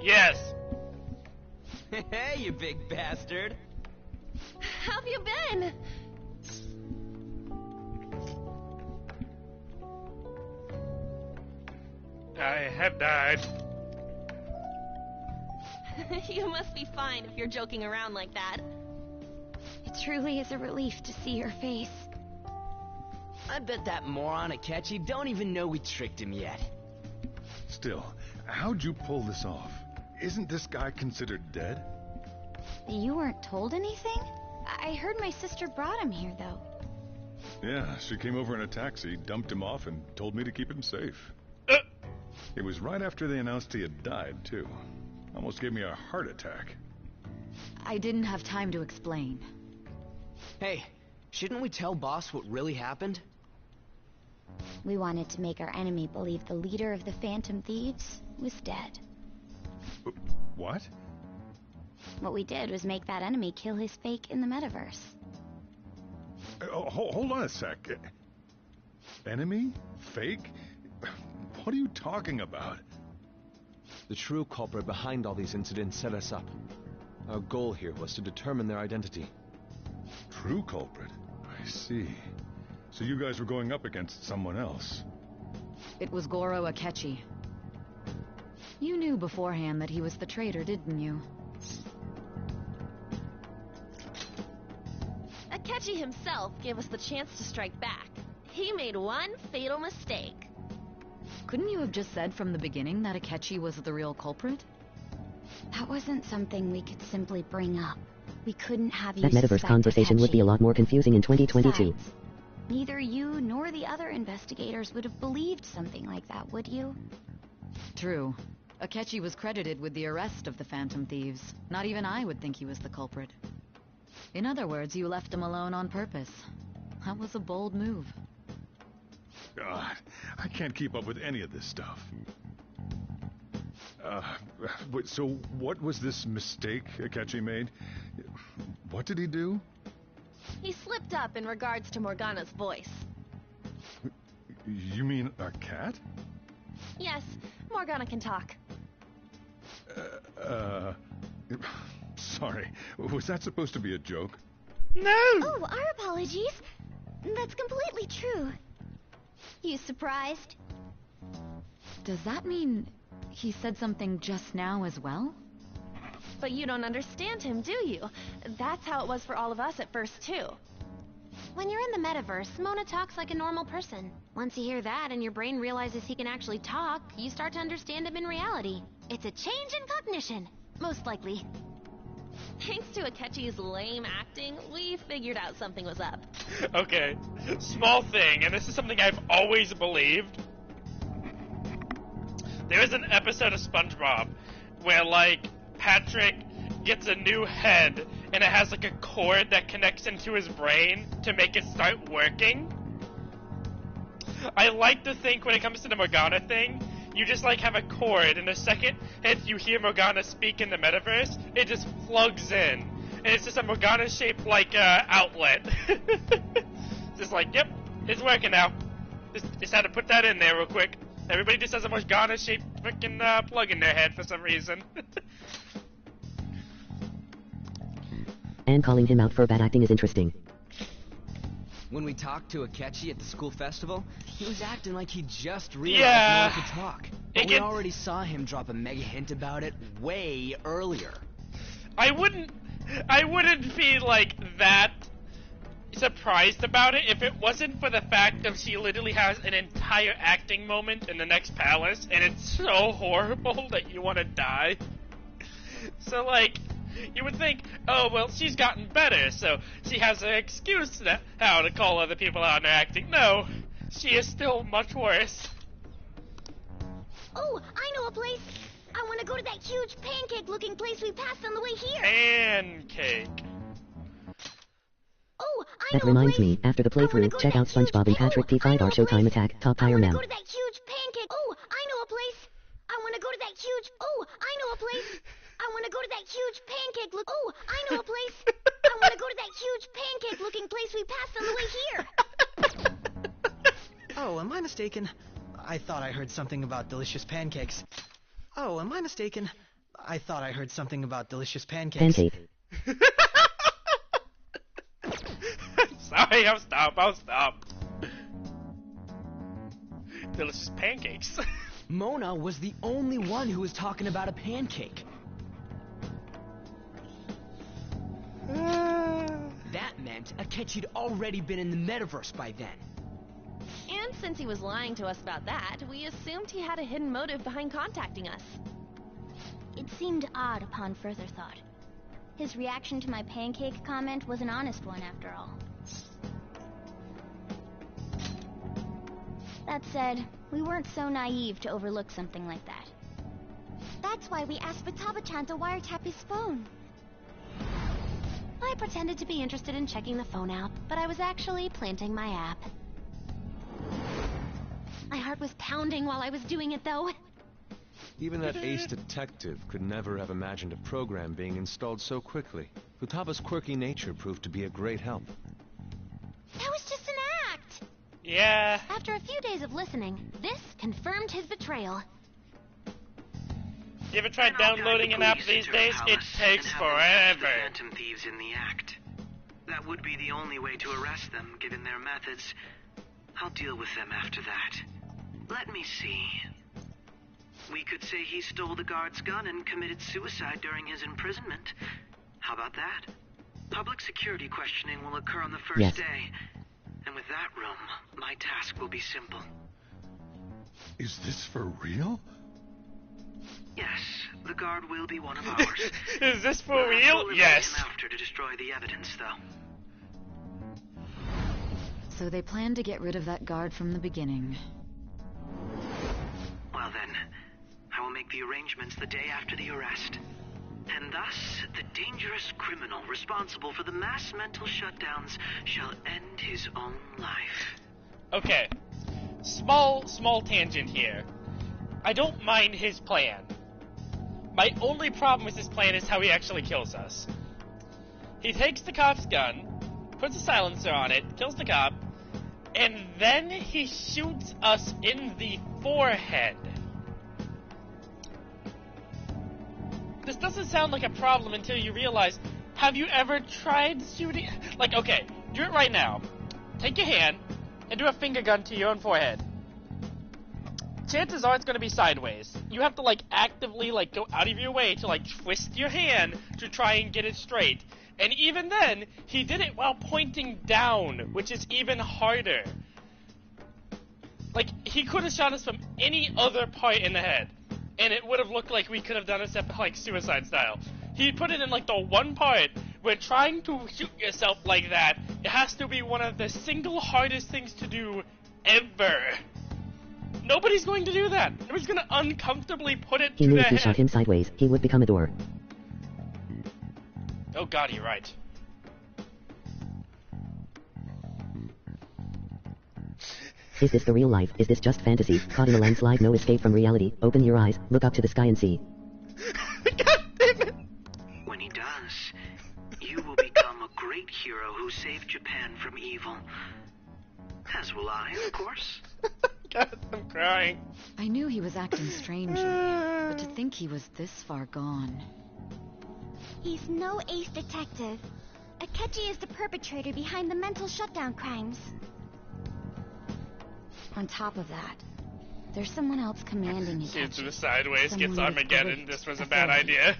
Yes! Hey, you big bastard! How've you been? I have died. You must be fine if you're joking around like that. It truly is a relief to see your face. I bet that moron Akechi don't even know we tricked him yet. Still, how'd you pull this off? Isn't this guy considered dead? You weren't told anything? I heard my sister brought him here, though. Yeah, she came over in a taxi, dumped him off, and told me to keep him safe. It was right after they announced he had died, too. Almost gave me a heart attack. I didn't have time to explain. Hey, shouldn't we tell boss what really happened? We wanted to make our enemy believe the leader of the Phantom Thieves was dead. What? What we did was make that enemy kill his fake in the metaverse. Hold on a sec. Enemy? Fake? What are you talking about? The true culprit behind all these incidents set us up. Our goal here was to determine their identity. True culprit? I see. So you guys were going up against someone else. It was Goro Akechi. You knew beforehand that he was the traitor, didn't you? Akechi himself gave us the chance to strike back. He made one fatal mistake. Couldn't you have just said from the beginning that Akechi was the real culprit? That wasn't something we could simply bring up. We couldn't have you That metaverse conversation Akechi. would be a lot more confusing in 2022. Besides, neither you nor the other investigators would have believed something like that, would you? True. Akechi was credited with the arrest of the Phantom Thieves. Not even I would think he was the culprit. In other words, you left him alone on purpose. That was a bold move. God, I can't keep up with any of this stuff. So what was this mistake Akechi made? What did he do? He slipped up in regards to Morgana's voice. You mean a cat? Yes, Morgana can talk. Sorry. Was that supposed to be a joke? No! Oh, our apologies. That's completely true. You surprised? Does that mean he said something just now as well? But you don't understand him, do you? That's how it was for all of us at first, too. When you're in the metaverse, Mona talks like a normal person. Once you hear that and your brain realizes he can actually talk, you start to understand him in reality. It's a change in cognition, most likely. Thanks to Akechi's lame acting, we figured out something was up. Okay, small thing, and this is something I've always believed. There is an episode of SpongeBob where, like, Patrick gets a new head, and it has, like, a cord that connects into his brain to make it start working. I like to think when it comes to the Morgana thing, you just, like, have a cord, and the second you hear Morgana speak in the metaverse, it just plugs in. And it's just a Morgana-shaped, like, outlet. Just like, yep, it's working now. Just had to put that in there real quick. Everybody just has a Morgana-shaped freaking plug in their head for some reason. And calling him out for bad acting is interesting. When we talked to Akechi at the school festival, he was acting like he just realized Mona could talk. But we already saw him drop a mega hint about it way earlier. I wouldn't be, like, that surprised about it if it wasn't for the fact that she literally has an entire acting moment in the next palace, and it's so horrible that you want to die. So, like, you would think, oh, well, she's gotten better, so she has an excuse now to call other people out on their acting. No, she is still much worse. Oh, I know a place. I want to go to that huge pancake-looking place we passed on the way here. Pancake. Oh, That reminds me, after the playthrough, check out SpongeBob and Patrick P5R Showtime Attack, Top Tire Mem. I want to go to that huge pancake. Oh, I know a place. I want to go to that huge... Oh, I know a place. I want to go to that huge pancake look... Oh, I know a place. I want to go to that huge pancake-looking place we passed on the way here. Oh, am I mistaken? I thought I heard something about delicious pancakes. Oh, am I mistaken? I thought I heard something about delicious pancakes. Pancake. Sorry, I'll stop. Delicious pancakes. Mona was the only one who was talking about a pancake. That meant Akechi'd already been in the metaverse by then. And since he was lying to us about that, we assumed he had a hidden motive behind contacting us. It seemed odd upon further thought. His reaction to my pancake comment was an honest one, after all. That said, we weren't so naive to overlook something like that. That's why we asked Futaba-chan to wiretap his phone. I pretended to be interested in checking the phone out, but I was actually planting my app. My heart was pounding while I was doing it, though. Even that ace detective could never have imagined a program being installed so quickly. Futaba's quirky nature proved to be a great help. That was just an act! Yeah. After a few days of listening, this confirmed his betrayal. You ever tried downloading an app these days? It takes forever. Phantom Thieves in the act. That would be the only way to arrest them, given their methods. I'll deal with them after that. Let me see. We could say he stole the guard's gun and committed suicide during his imprisonment. How about that? Public security questioning will occur on the first day. And with that room, my task will be simple. Is this for real? Yes, the guard will be one of ours. Is this for real? Yes. After to destroy the evidence, though. So they planned to get rid of that guard from the beginning. Well then, I will make the the arrangements the day after the arrest. And thus, the dangerous criminal responsible for the mass mental shutdowns shall end his own life. Okay. Small tangent here. I don't mind his plan. My only problem with his plan is how he actually kills us. He takes the cop's gun, puts a silencer on it, kills the cop, and then he shoots us in the forehead. This doesn't sound like a problem until you realize, have you ever tried shooting? Like, okay, do it right now. Take your hand and do a finger gun to your own forehead. Chances are it's going to be sideways. You have to, like, actively, like, go out of your way to, like, twist your hand to try and get it straight. And even then, he did it while pointing down, which is even harder. Like, he could have shot us from any other part in the head, and it would have looked like we could have done it, like, suicide style. He put it in, like, the one part where trying to shoot yourself like that, it has to be one of the single hardest things to do ever. Nobody's going to do that. Nobody's going to uncomfortably put it he to knew the if he head. shot him sideways, he would become a door. Oh god, you're right. Is this the real life? Is this just fantasy? Caught in a landslide, no escape from reality? Open your eyes, look up to the sky and see. When he does, you will become a great hero who saved Japan from evil. As will I, of course. God, I'm crying. I knew he was acting strangely, but to think he was this far gone. He's no ace detective. Akechi is the perpetrator behind the mental shutdown crimes. On top of that, there's someone else commanding Akechi. Shoots him sideways, gets Someone Armageddon. with This was a authority. bad idea.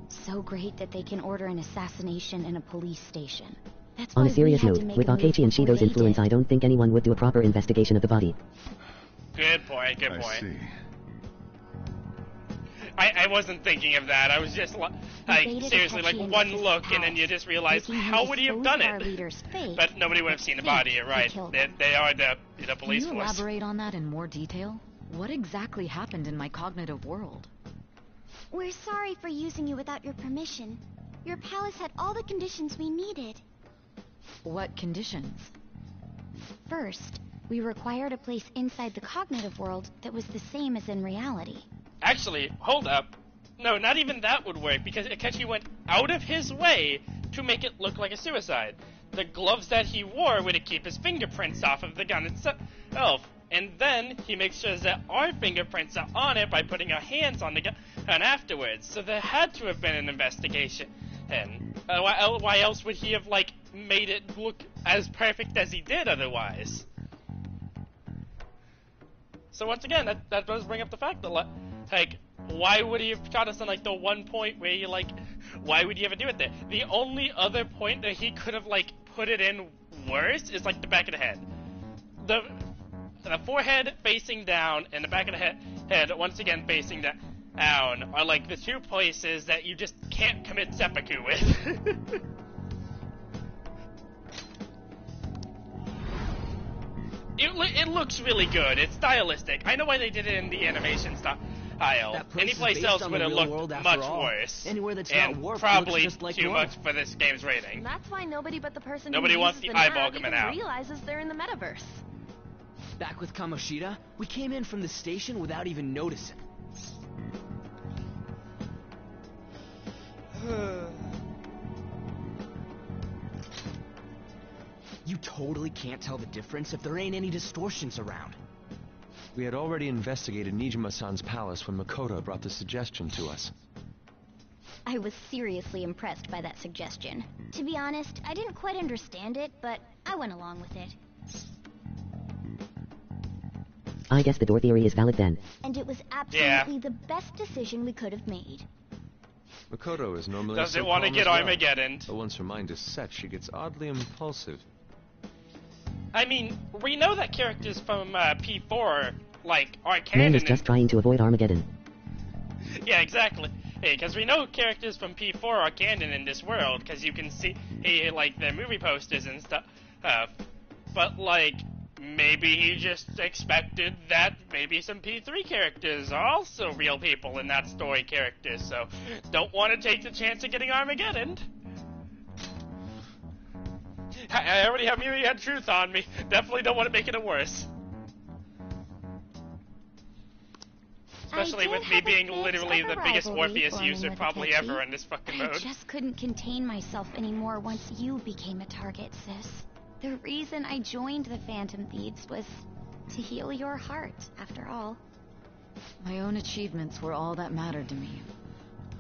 So great that they can order an assassination in a police station. That's On why a serious we had note, to make with a move Akechi and before Shido's they influence, did. I don't think anyone would do a proper investigation of the body. Good point, good point. I see. I wasn't thinking of that. I was just like, Invaded seriously, like Akechi and one his look, and then pals, you just realize, making him how would he have dispose done of our it? leader's fate. But nobody would have seen the body, you're right. killed They are the police Can you force. elaborate on that in more detail? What exactly happened in my cognitive world? We're sorry for using you without your permission. Your palace had all the conditions we needed. What conditions? First, we required a place inside the cognitive world that was the same as in reality. Actually, hold up. No, not even that would work, because Akechi went out of his way to make it look like a suicide. The gloves that he wore were to keep his fingerprints off of the gun itself. And then he makes sure that our fingerprints are on it by putting our hands on the gun afterwards. So there had to have been an investigation. And why else would he have, like, made it look as perfect as he did otherwise? So once again, that does bring up the fact that, like, why would he have shot us on, like, the one point where you, like, why would he ever do it there? The only other point that he could have, like, put it in worse is, like, the back of the head. The forehead facing down and the back of the head once again facing down are, like, the two places that you just can't commit seppuku with. It looks really good. It's stylistic. I know why they did it in the animation style. Any place else would have looked much worse. Anywhere that's and not warped probably looks just like too normal. much for this game's rating. That's why nobody but the person Nobody who wants uses the eyeball nav coming even out. realizes they're in the metaverse. Back with Kamoshida, we came in from the station without even noticing. You totally can't tell the difference if there ain't any distortions around. We had already investigated Nijima-san's palace when Makoto brought the suggestion to us. I was seriously impressed by that suggestion. To be honest, I didn't quite understand it, but I went along with it. I guess the door theory is valid then. And it was absolutely the best decision we could have made. Makoto is normally Doesn't so want to calm get as well, Armageddon. but once her mind is set, she gets oddly impulsive. I mean, we know that characters from P4, like, are Man canon. is just trying to avoid Armageddon. Yeah, exactly. Because we know characters from P4 are canon in this world, because you can see, like, their movie posters and stuff. But, like, maybe he just expected that maybe some P3 characters are also real people and not story characters, so don't want to take the chance of getting Armageddon. I already have Myriad Truth on me. Definitely don't want to make it worse. Especially with me being literally the biggest Orpheus user probably ever in this fucking mode. I just couldn't contain myself anymore once you became a target, sis. The reason I joined the Phantom Thieves was to heal your heart, after all. My own achievements were all that mattered to me.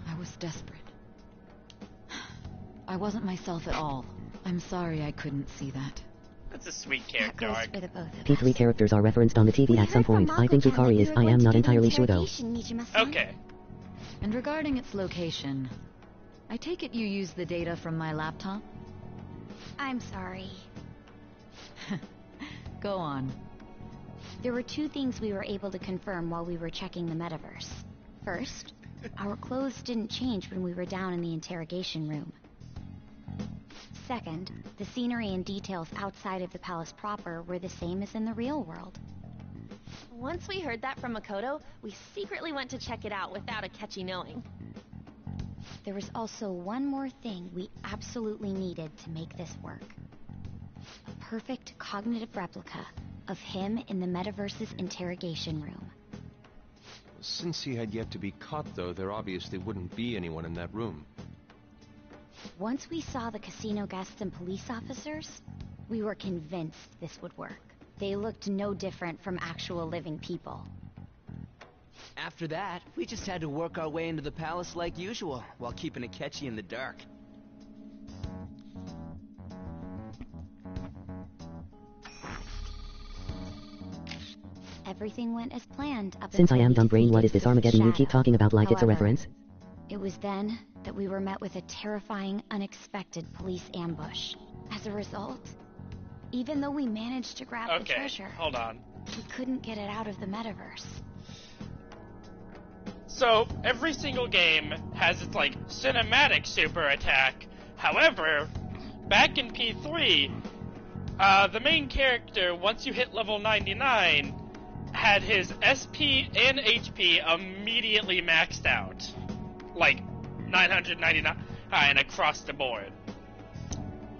I was desperate. I wasn't myself at all. I'm sorry I couldn't see that. That's a sweet character arc. P3 characters are referenced on the TV at some point. I think Yukari is. I am not entirely sure though. Okay. And regarding its location, I take it you use the data from my laptop? I'm sorry. Go on. There were two things we were able to confirm while we were checking the metaverse. First, our clothes didn't change when we were down in the interrogation room. Second, the scenery and details outside of the palace proper were the same as in the real world. Once we heard that from Makoto, we secretly went to check it out without Akechi knowing. There was also one more thing we absolutely needed to make this work. A perfect cognitive replica of him in the metaverse's interrogation room. Since he had yet to be caught, though, there obviously wouldn't be anyone in that room. Once we saw the casino guests and police officers, we were convinced this would work. They looked no different from actual living people. After that, we just had to work our way into the palace like usual, while keeping Akechi in the dark. Everything went as planned up Since I am dumb brain, what is this Armageddon you keep talking about like it's a reference? It was then that we were met with a terrifying, unexpected police ambush. As a result, even though we managed to grab the treasure, hold on. We couldn't get it out of the metaverse. So, every single game has its, like, cinematic super attack. However, back in P3, the main character, once you hit level 99, had his SP and HP immediately maxed out. Like, 999 across the board.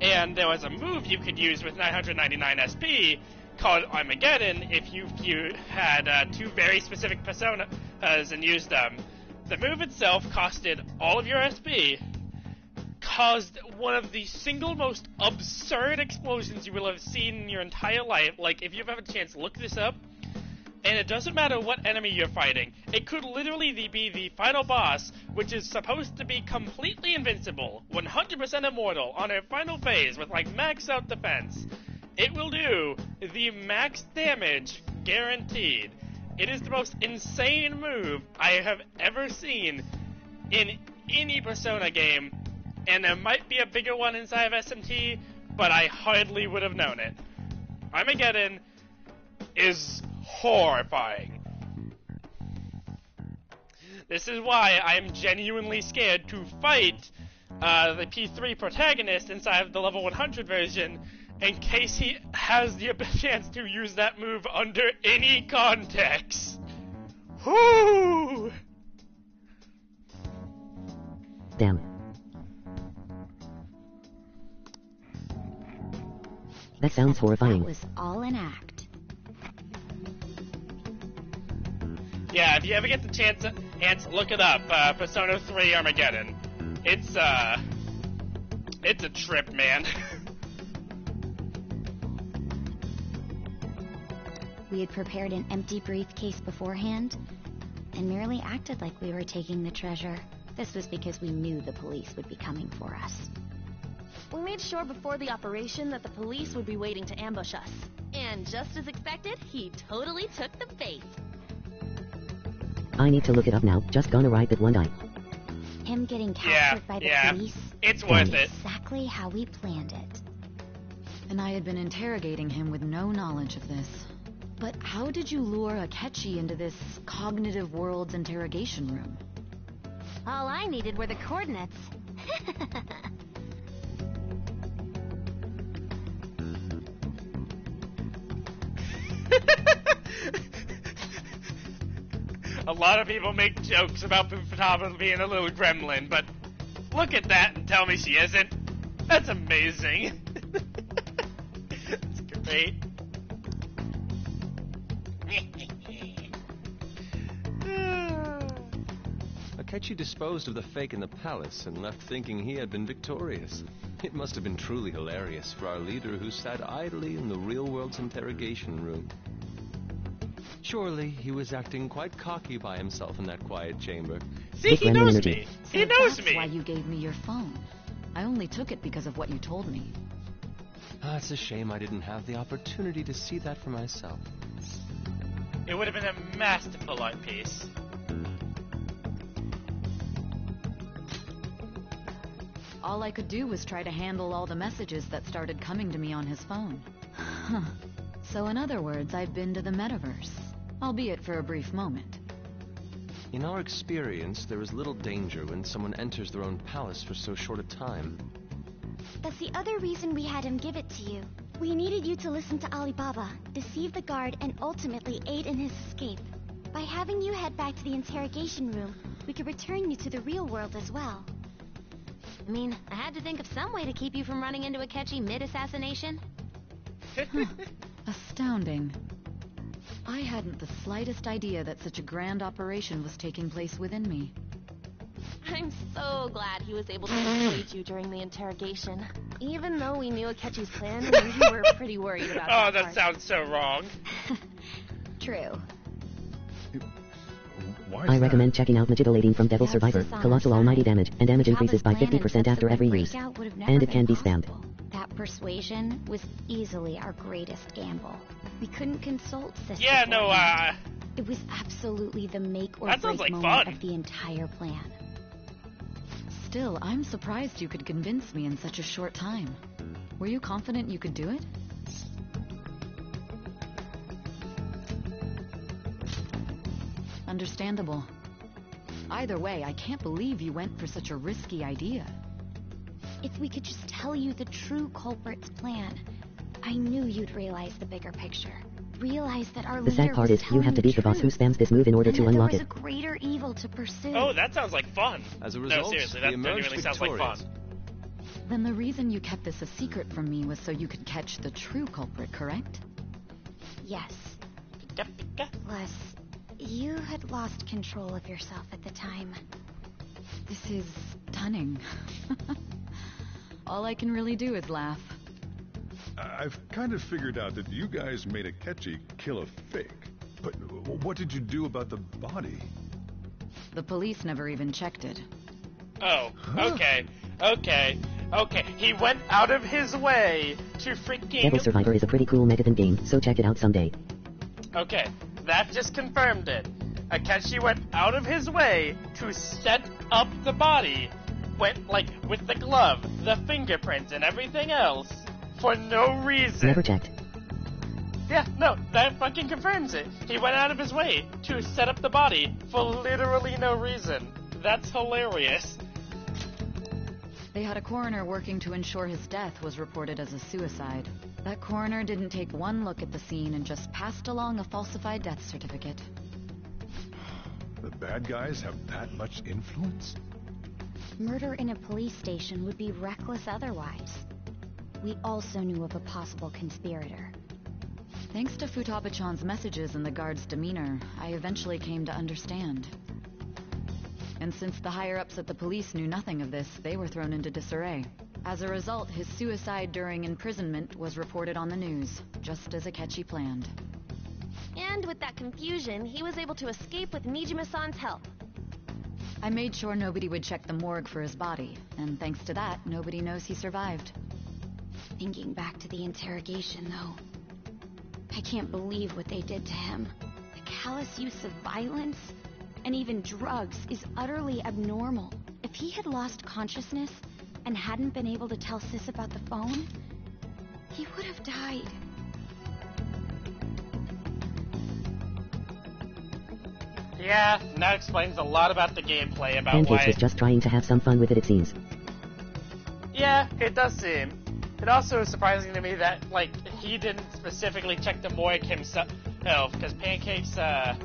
And there was a move you could use with 999 SP called Armageddon if you had two very specific personas and used them. The move itself costed all of your SP, caused one of the single most absurd explosions you will have seen in your entire life. Like, if you ever have a chance, look this up. And it doesn't matter what enemy you're fighting. It could literally be the final boss, which is supposed to be completely invincible, 100% immortal, on her final phase with, like, max out defense. It will do the max damage, guaranteed. It is the most insane move I have ever seen in any Persona game, and there might be a bigger one inside of SMT, but I hardly would have known it. Armageddon is horrifying. This is why I'm genuinely scared to fight the P3 protagonist inside of the level 100 version in case he has the chance to use that move under any context. Whoo! Damn. That sounds horrifying. That was all an act. Yeah, if you ever get the chance, look it up. Persona 3 Armageddon. It's a trip, man. We had prepared an empty briefcase beforehand, and merely acted like we were taking the treasure. This was because we knew the police would be coming for us. We made sure before the operation that the police would be waiting to ambush us. And just as expected, he totally took the bait. I need to look it up now. Just gonna write that one die. Him getting captured by the police. It's worth it. Exactly how we planned it. And I had been interrogating him with no knowledge of this. But how did you lure Akechi into this cognitive world's interrogation room? All I needed were the coordinates. A lot of people make jokes about Futaba being a little gremlin, but look at that and tell me she isn't. That's amazing. That's great. Akechi disposed of the fake in the palace and left thinking he had been victorious. It must have been truly hilarious for our leader who sat idly in the real world's interrogation room. Surely he was acting quite cocky by himself in that quiet chamber. See, he knows me. He knows me. That's why you gave me your phone. I only took it because of what you told me. It's a shame I didn't have the opportunity to see that for myself. It would have been a masterful art piece. All I could do was try to handle all the messages that started coming to me on his phone. Huh. So in other words, I've been to the metaverse, albeit for a brief moment. In our experience, there is little danger when someone enters their own palace for so short a time. That's the other reason we had him give it to you. We needed you to listen to Alibaba, deceive the guard, and ultimately aid in his escape. By having you head back to the interrogation room, we could return you to the real world as well. I mean, I had to think of some way to keep you from running into Akechi mid-assassination. Astounding. I hadn't the slightest idea that such a grand operation was taking place within me. I'm so glad he was able to persuade you during the interrogation. Even though we knew Akechi's plan, we were pretty worried about that. Oh, that part. sounds so wrong. True. I recommend checking out Magitolating from Devil Survivor. Colossal almighty damage, and damage increases by 50% after every use. And it can be spammed. That persuasion was easily our greatest gamble. We couldn't consult Sis. Yeah, no, It was absolutely the make or that break like moment fun. of the entire plan. Still, I'm surprised you could convince me in such a short time. Were you confident you could do it? Understandable. Either way, I can't believe you went for such a risky idea. If we could just tell you the true culprit's plan, I knew you'd realize the bigger picture. Realize that our The leader sad part was is, you have to beat the boss who truth, spams this move in order and to that unlock there it. was a greater evil to pursue. Oh, that sounds like fun. As a result, no, seriously, they that emerged genuinely sounds like fun. Then the reason you kept this a secret from me was so you could catch the true culprit, correct? Yes. Plus, you had lost control of yourself at the time. This is stunning. All I can really do is laugh. I've kind of figured out that you guys made Akechi kill a fake. But what did you do about the body? The police never even checked it. Oh, okay. He went out of his way to freaking... Devil Survivor is a pretty cool Megaton game, so check it out someday. Okay, that just confirmed it. Akechi went out of his way to set up the body, went, like, with the glove, the fingerprints, and everything else, for no reason. Never checked. Yeah, no, that fucking confirms it. He went out of his way to set up the body for literally no reason. That's hilarious. They had a coroner working to ensure his death was reported as a suicide. That coroner didn't take one look at the scene and just passed along a falsified death certificate. The bad guys have that much influence? Murder in a police station would be reckless otherwise. We also knew of a possible conspirator. Thanks to Futaba-chan's messages and the guard's demeanor, I eventually came to understand. And since the higher-ups at the police knew nothing of this, they were thrown into disarray. As a result, his suicide during imprisonment was reported on the news, just as Akechi planned. And with that confusion, he was able to escape with Nijima-san's help. I made sure nobody would check the morgue for his body, and thanks to that, nobody knows he survived. Thinking back to the interrogation, though, I can't believe what they did to him. The callous use of violence, and even drugs, is utterly abnormal. If he had lost consciousness and hadn't been able to tell Sis about the phone, he would have died. Yeah, and that explains a lot about the gameplay, about Pancakes why... was just trying to have some fun with it seems. Yeah, it does seem. It also is surprising to me that, like, he didn't specifically check the Morgue himself, because Pancake's, I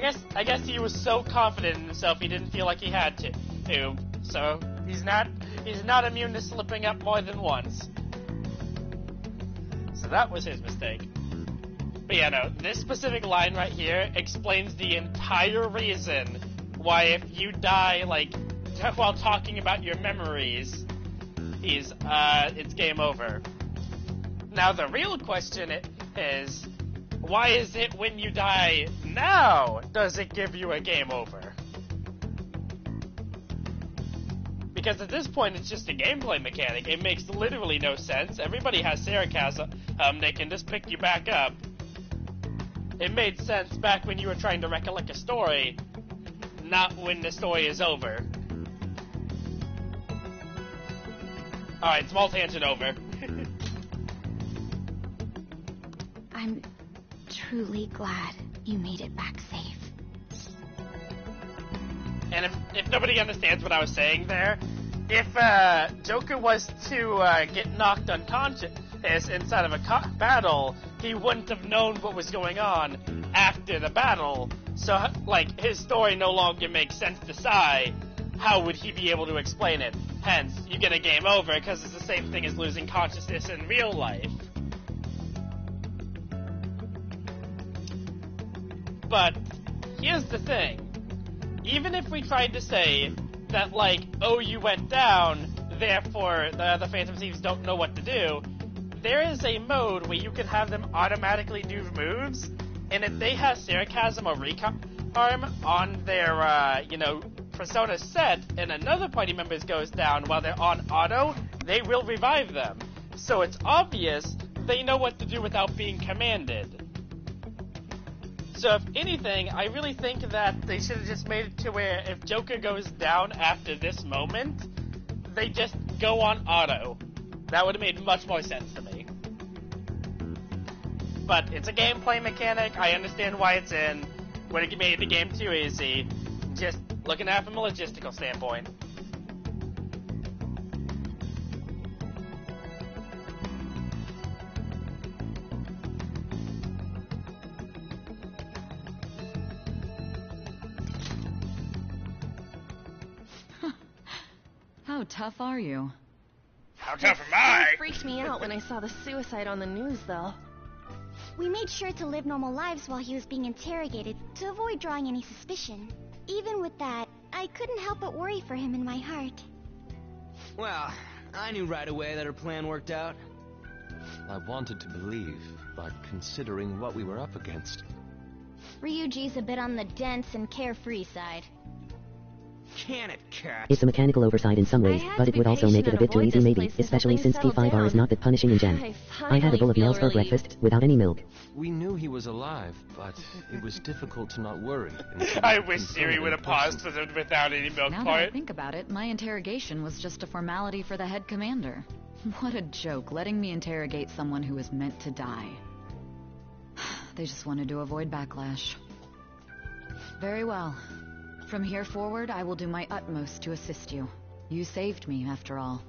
guess he was so confident in himself he didn't feel like he had to. So he's not immune to slipping up more than once. So that was his mistake. But yeah, no, this specific line right here explains the entire reason why if you die, like, while talking about your memories, it's game over. Now, the real question is, why is it when you die now, does it give you a game over? Because at this point, it's just a gameplay mechanic. It makes literally no sense. Everybody has sarcasm. They can just pick you back up. It made sense back when you were trying to recollect a story, not when the story is over. Alright, small tangent over. I'm truly glad you made it back safe. And if nobody understands what I was saying there, if Joker was to get knocked unconscious inside of a battle, he wouldn't have known what was going on after the battle. So, like, his story no longer makes sense to Sai. How would he be able to explain it? Hence, you get a game over because it's the same thing as losing consciousness in real life. But here's the thing. Even if we tried to say that, like, oh, you went down, therefore the Phantom Thieves don't know what to do, there is a mode where you can have them automatically do moves, and if they have sarcasm or recharm on their, persona set, and another party member goes down while they're on auto, they will revive them. So it's obvious they know what to do without being commanded. So if anything, I really think that they should have just made it to where if Joker goes down after this moment, they just go on auto. That would have made much more sense to me. But it's a gameplay mechanic, I understand why it's in. Would it made the game too easy? Just looking at it from a logistical standpoint. How tough are you? How tough am I? It freaked me out when I saw the suicide on the news, though. We made sure to live normal lives while he was being interrogated to avoid drawing any suspicion. Even with that, I couldn't help but worry for him in my heart. Well, I knew right away that her plan worked out. I wanted to believe, but considering what we were up against... Ryuji's a bit on the dense and carefree side. Can it, cat? It's a mechanical oversight in some ways, but it would also make it a bit too easy maybe, especially since T5R is not that punishing in Gen. I had a bowl of meals for breakfast, without any milk. We knew he was alive, but it was difficult to not worry. I wish Siri would have paused for the without any milk now part. That I think about it, my interrogation was just a formality for the head commander. What a joke, letting me interrogate someone who was meant to die. They just wanted to avoid backlash. Very well. From here forward, I will do my utmost to assist you. You saved me, after all.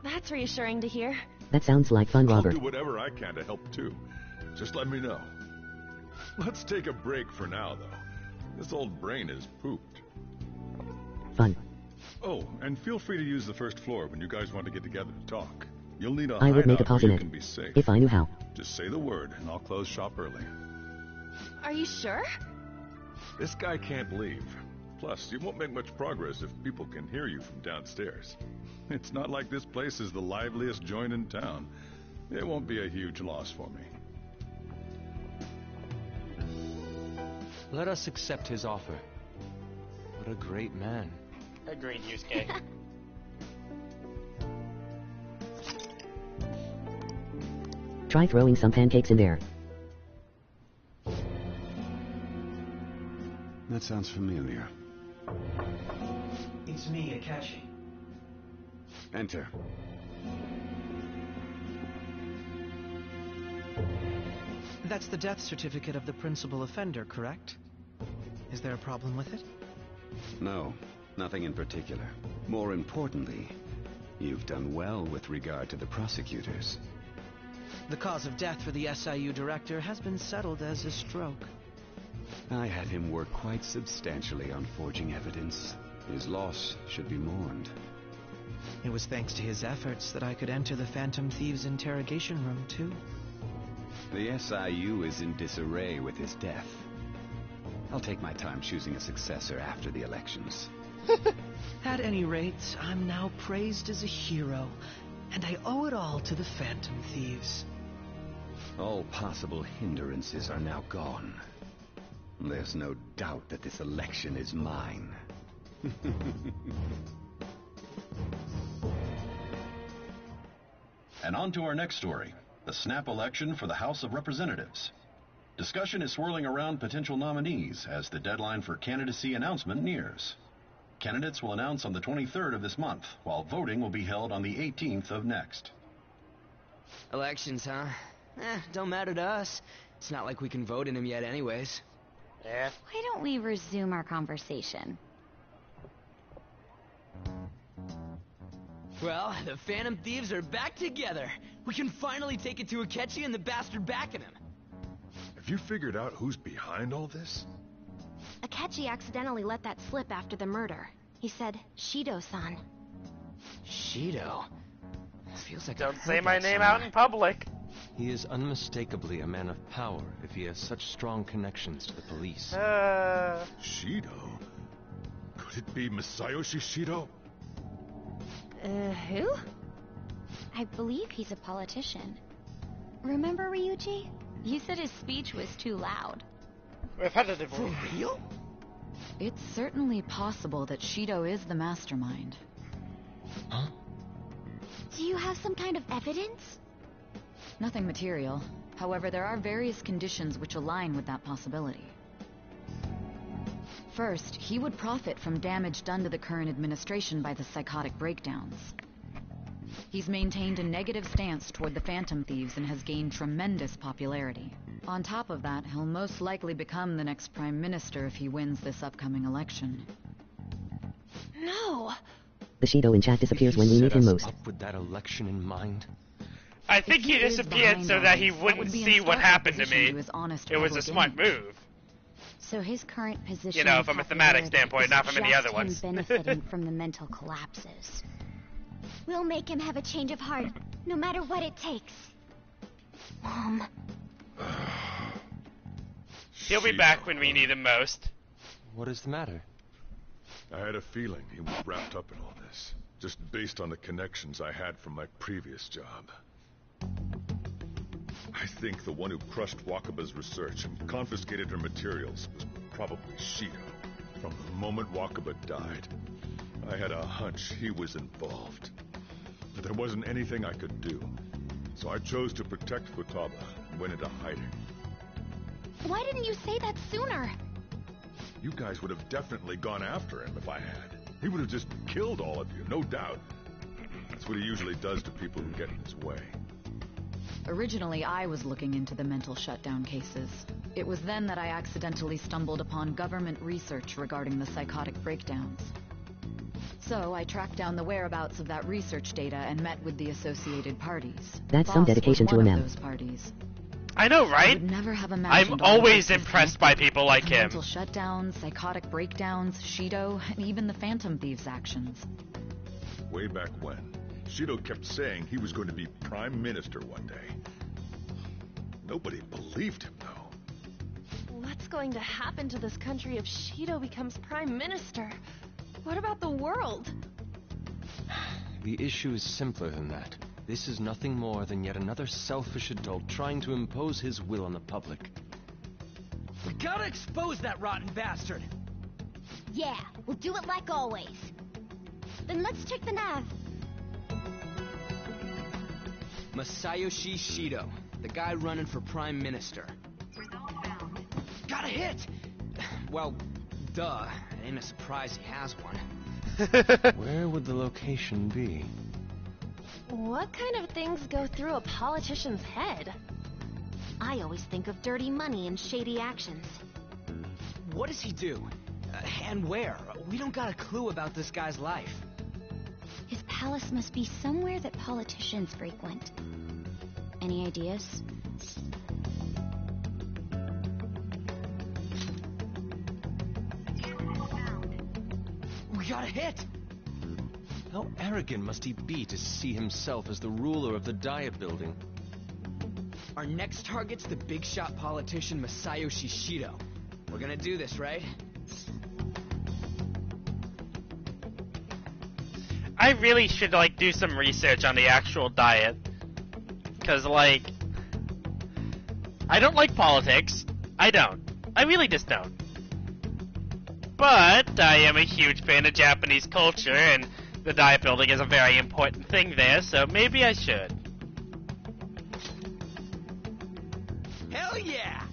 That's reassuring to hear. That sounds like fun, Robert. I'll do whatever I can to help, too. Just let me know. Let's take a break for now, though. This old brain is pooped. Fun. Oh, and feel free to use the first floor when you guys want to get together to talk. You'll need a I would make a pause in it, be safe. if I knew how. Just say the word, and I'll close shop early. Are you sure? This guy can't leave. Plus, you won't make much progress if people can hear you from downstairs. It's not like this place is the liveliest joint in town. It won't be a huge loss for me. Let us accept his offer. What a great man. Agreed, Yusuke. Try throwing some pancakes in there. That sounds familiar. It's me, Akechi. Enter. That's the death certificate of the principal offender, correct? Is there a problem with it? No, nothing in particular. More importantly, you've done well with regard to the prosecutors. The cause of death for the SIU director has been settled as a stroke. I had him work quite substantially on forging evidence. His loss should be mourned. It was thanks to his efforts that I could enter the Phantom Thieves' interrogation room, too. The SIU is in disarray with his death. I'll take my time choosing a successor after the elections. At any rate, I'm now praised as a hero, and I owe it all to the Phantom Thieves. All possible hindrances are now gone. There's no doubt that this election is mine. And on to our next story, the snap election for the House of Representatives. Discussion is swirling around potential nominees as the deadline for candidacy announcement nears. Candidates will announce on the 23rd of this month, while voting will be held on the 18th of next. Elections, huh? Don't matter to us. It's not like we can vote in them yet anyways. Yeah. Why don't we resume our conversation? Well, the Phantom Thieves are back together. We can finally take it to Akechi and the bastard backing him. Have you figured out who's behind all this? Akechi accidentally let that slip after the murder. He said, Shido-san. Shido? Feels like Don't say my name out in public. He is unmistakably a man of power if he has such strong connections to the police. Shido? Could it be Masayoshi Shido? Who? I believe he's a politician. Remember, Ryuji? You said his speech was too loud. Repetitive. For real? It's certainly possible that Shido is the mastermind. Huh? Do you have some kind of evidence? Nothing material. However, there are various conditions which align with that possibility. First, he would profit from damage done to the current administration by the psychotic breakdowns. He's maintained a negative stance toward the Phantom Thieves and has gained tremendous popularity. On top of that, he'll most likely become the next Prime Minister if he wins this upcoming election. No! The Shido in chat disappears when we need him most. Up with that election in mind? I think he disappeared so that he wouldn't see what happened to me. It was a smart move. So his current position, you know, from a thematic standpoint, not from any other ones. Benefiting from the mental collapses. We'll make him have a change of heart, no matter what it takes. Mom. He'll be back when we need him most. What is the matter? I had a feeling he was wrapped up in all this, just based on the connections I had from my previous job. I think the one who crushed Wakaba's research and confiscated her materials was probably Shido. From the moment Wakaba died, I had a hunch he was involved. But there wasn't anything I could do. So I chose to protect Futaba and went into hiding. Why didn't you say that sooner? You guys would have definitely gone after him if I had. He would have just killed all of you, no doubt. That's what he usually does to people who get in his way. Originally, I was looking into the mental shutdown cases. It was then that I accidentally stumbled upon government research regarding the psychotic breakdowns. So I tracked down the whereabouts of that research data and met with the associated parties. That's some dedication to a man. Those parties. I know, right? I would never have imagined. I'm always impressed by people like him. Mental shutdowns, psychotic breakdowns, Shido, and even the Phantom Thieves' actions. Way back when, Shido kept saying he was going to be Prime Minister one day. Nobody believed him, though. What's going to happen to this country if Shido becomes Prime Minister? What about the world? The issue is simpler than that. This is nothing more than yet another selfish adult trying to impose his will on the public. We gotta expose that rotten bastard! Yeah, we'll do it like always. Then let's check the nav. Masayoshi Shido, the guy running for Prime Minister. Got a hit! Well, duh. It ain't a surprise he has one. Where would the location be? What kind of things go through a politician's head? I always think of dirty money and shady actions. What does he do? And where? We don't got a clue about this guy's life. His palace must be somewhere that politicians frequent. Any ideas? We got a hit! How arrogant must he be to see himself as the ruler of the Diet Building? Our next target's the big shot politician Masayoshi Shido. We're gonna do this, right? I really should, like, do some research on the actual Diet. Because, like, I don't like politics. I don't. I really just don't. But I am a huge fan of Japanese culture, and the Diet Building is a very important thing there, so maybe I should. Hell yeah!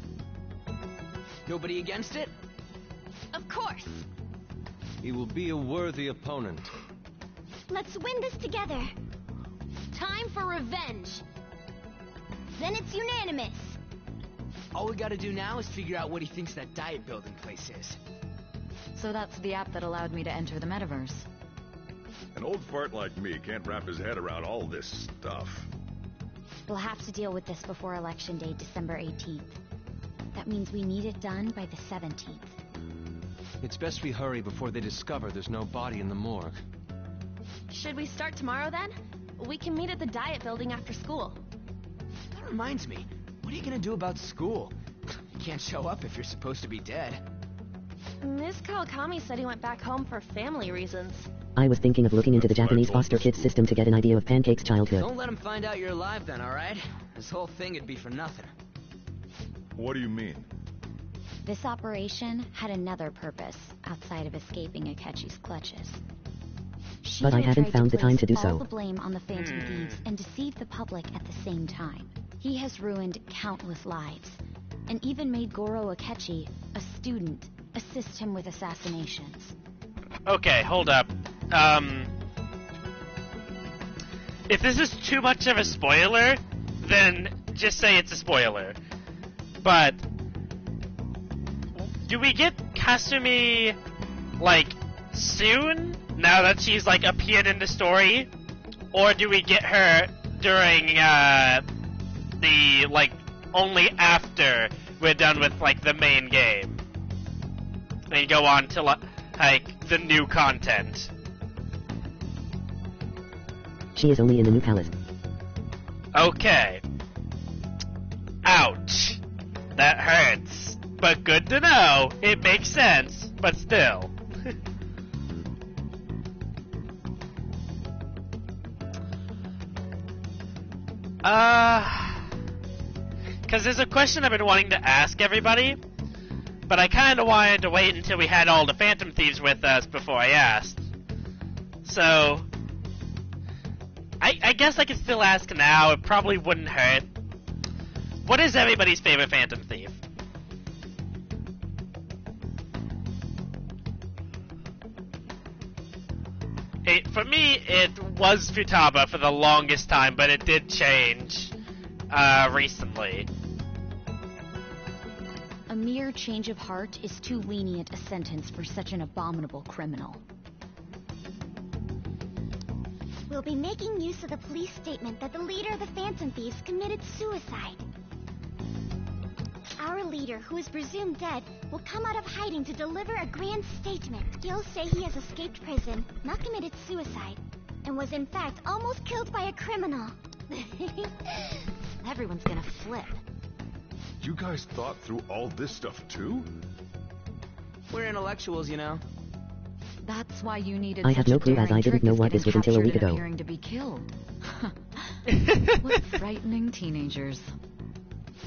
Nobody against it? Of course! He will be a worthy opponent. Let's win this together. Time for revenge. Then it's unanimous. All we gotta do now is figure out what he thinks that Diet Building place is. So that's the app that allowed me to enter the metaverse. An old fart like me can't wrap his head around all this stuff. We'll have to deal with this before Election Day, December 18th. That means we need it done by the 17th. It's best we hurry before they discover there's no body in the morgue. Should we start tomorrow then? We can meet at the Diet Building after school. That reminds me, what are you gonna do about school? You can't show up if you're supposed to be dead. Miss Kawakami said he went back home for family reasons. I was thinking of looking into the Japanese foster kids system to get an idea of Pancake's childhood. Don't let him find out you're alive then, alright? This whole thing would be for nothing. What do you mean? This operation had another purpose outside of escaping Akechi's clutches. But I haven't found the time to do so. All the blame on the Phantom Thieves and deceive the public at the same time. He has ruined countless lives, and even made Goro Akechi, a student, assist him with assassinations. Okay, hold up. If this is too much of a spoiler, then just say it's a spoiler. But do we get Kasumi, like, soon? Now that she's, like, appeared in the story? Or do we get her during, the, like, only after we're done with, like, the main game? And go on to, like, the new content? She is only in the new palace. Okay. Ouch. That hurts. But good to know. It makes sense, but still. Because there's a question I've been wanting to ask everybody, but I kind of wanted to wait until we had all the Phantom Thieves with us before I asked. So, I guess I could still ask now. It probably wouldn't hurt. What is everybody's favorite Phantom Thief? For me, it was Futaba for the longest time, but it did change recently. A mere change of heart is too lenient a sentence for such an abominable criminal. We'll be making use of the police statement that the leader of the Phantom Thieves committed suicide. Our leader, who is presumed dead, will come out of hiding to deliver a grand statement. He'll say he has escaped prison, not committed suicide, and was in fact almost killed by a criminal. Everyone's gonna flip. You guys thought through all this stuff too? We're intellectuals, you know. That's why you needed I have no clue, as I didn't know what this was until a week ago. Appearing to be killed. What frightening teenagers.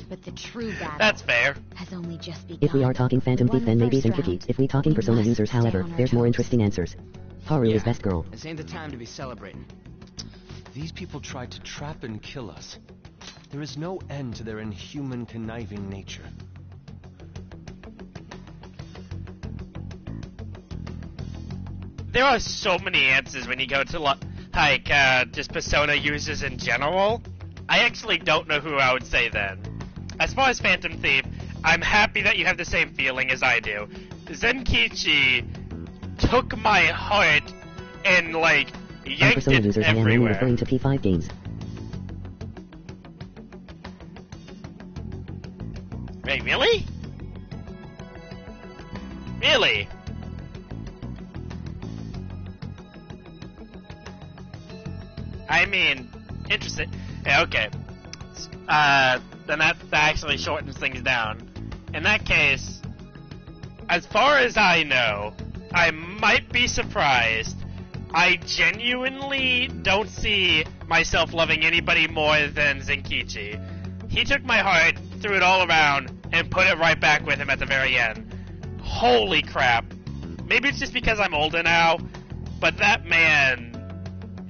But the true battle That's fair. has only just begun. If we are talking Phantom Thief, then maybe think tricky. If we talking Persona users, however, there's more interesting answers. Haru is best girl. This ain't the time to be celebrating. These people tried to trap and kill us. There is no end to their inhuman, conniving nature. There are so many answers when you go to, like, just Persona users in general. I actually don't know who I would say then. As far as Phantom Thief, I'm happy that you have the same feeling as I do. Zenkichi took my heart and, like, yanked Persona it users, I am only everywhere. referring to P5 games. Wait, really? Really? I mean, interesting. Yeah, okay. Then that actually shortens things down. In that case, as far as I know, I might be surprised. I genuinely don't see myself loving anybody more than Zenkichi. He took my heart, threw it all around, and put it right back with him at the very end. Holy crap. Maybe it's just because I'm older now, but that man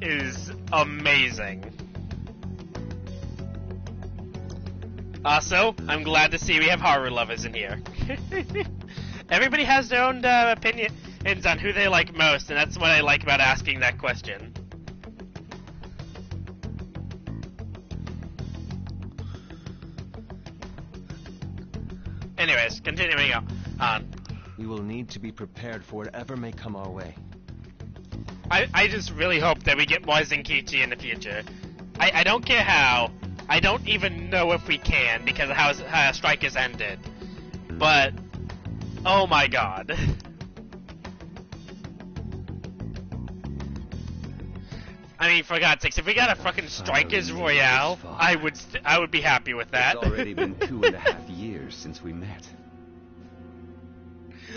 is amazing. Also, I'm glad to see we have Haru lovers in here. Everybody has their own opinions on who they like most, and that's what I like about asking that question. Anyways, continuing on. We will need to be prepared for whatever may come our way. I just really hope that we get more Zenkichi in the future. I don't care how. I don't even know if we can because of how Strike has ended. But, oh my god. I mean, for God's sakes, if we got a fucking Strikers Royale, I would be happy with that. It's already been 2.5 years since we met.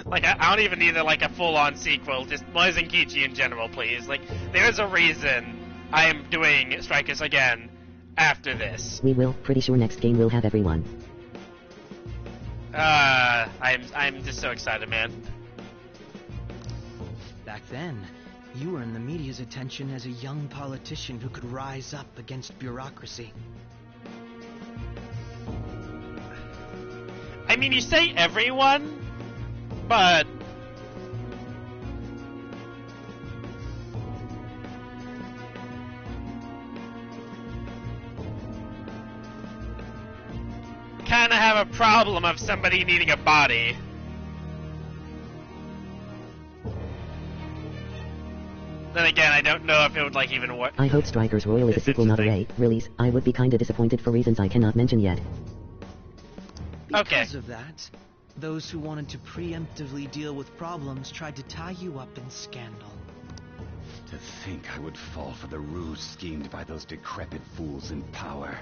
Like, I don't even need like a full-on sequel, just more Zenkichi in general, please. Like, there's a reason I am doing Strikers again after this. We will. Pretty sure next game will have everyone. I'm just so excited, man. Back then, you were in the media's attention as a young politician who could rise up against bureaucracy. I mean, you say everyone, but kind of have a problem of somebody needing a body. Then again, I don't know if it would like even work. I hope Strikers Royal is a sequel, not a re-release. I would be kinda disappointed for reasons I cannot mention yet. Because of that, those who wanted to preemptively deal with problems tried to tie you up in scandal. To think I would fall for the ruse schemed by those decrepit fools in power.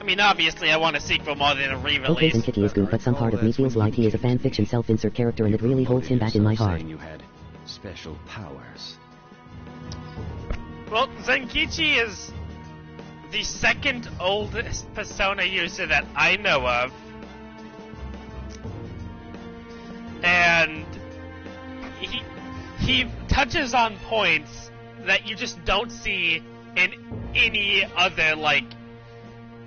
I mean, obviously, I want a sequel more than a re-release. Okay, Zenkichi is good, but some part of me feels like he is a fan-fiction self-insert character and it really holds him back in my heart. You had special powers. Well, Zenkichi is the second oldest Persona user that I know of. And he touches on points that you just don't see in any other, like...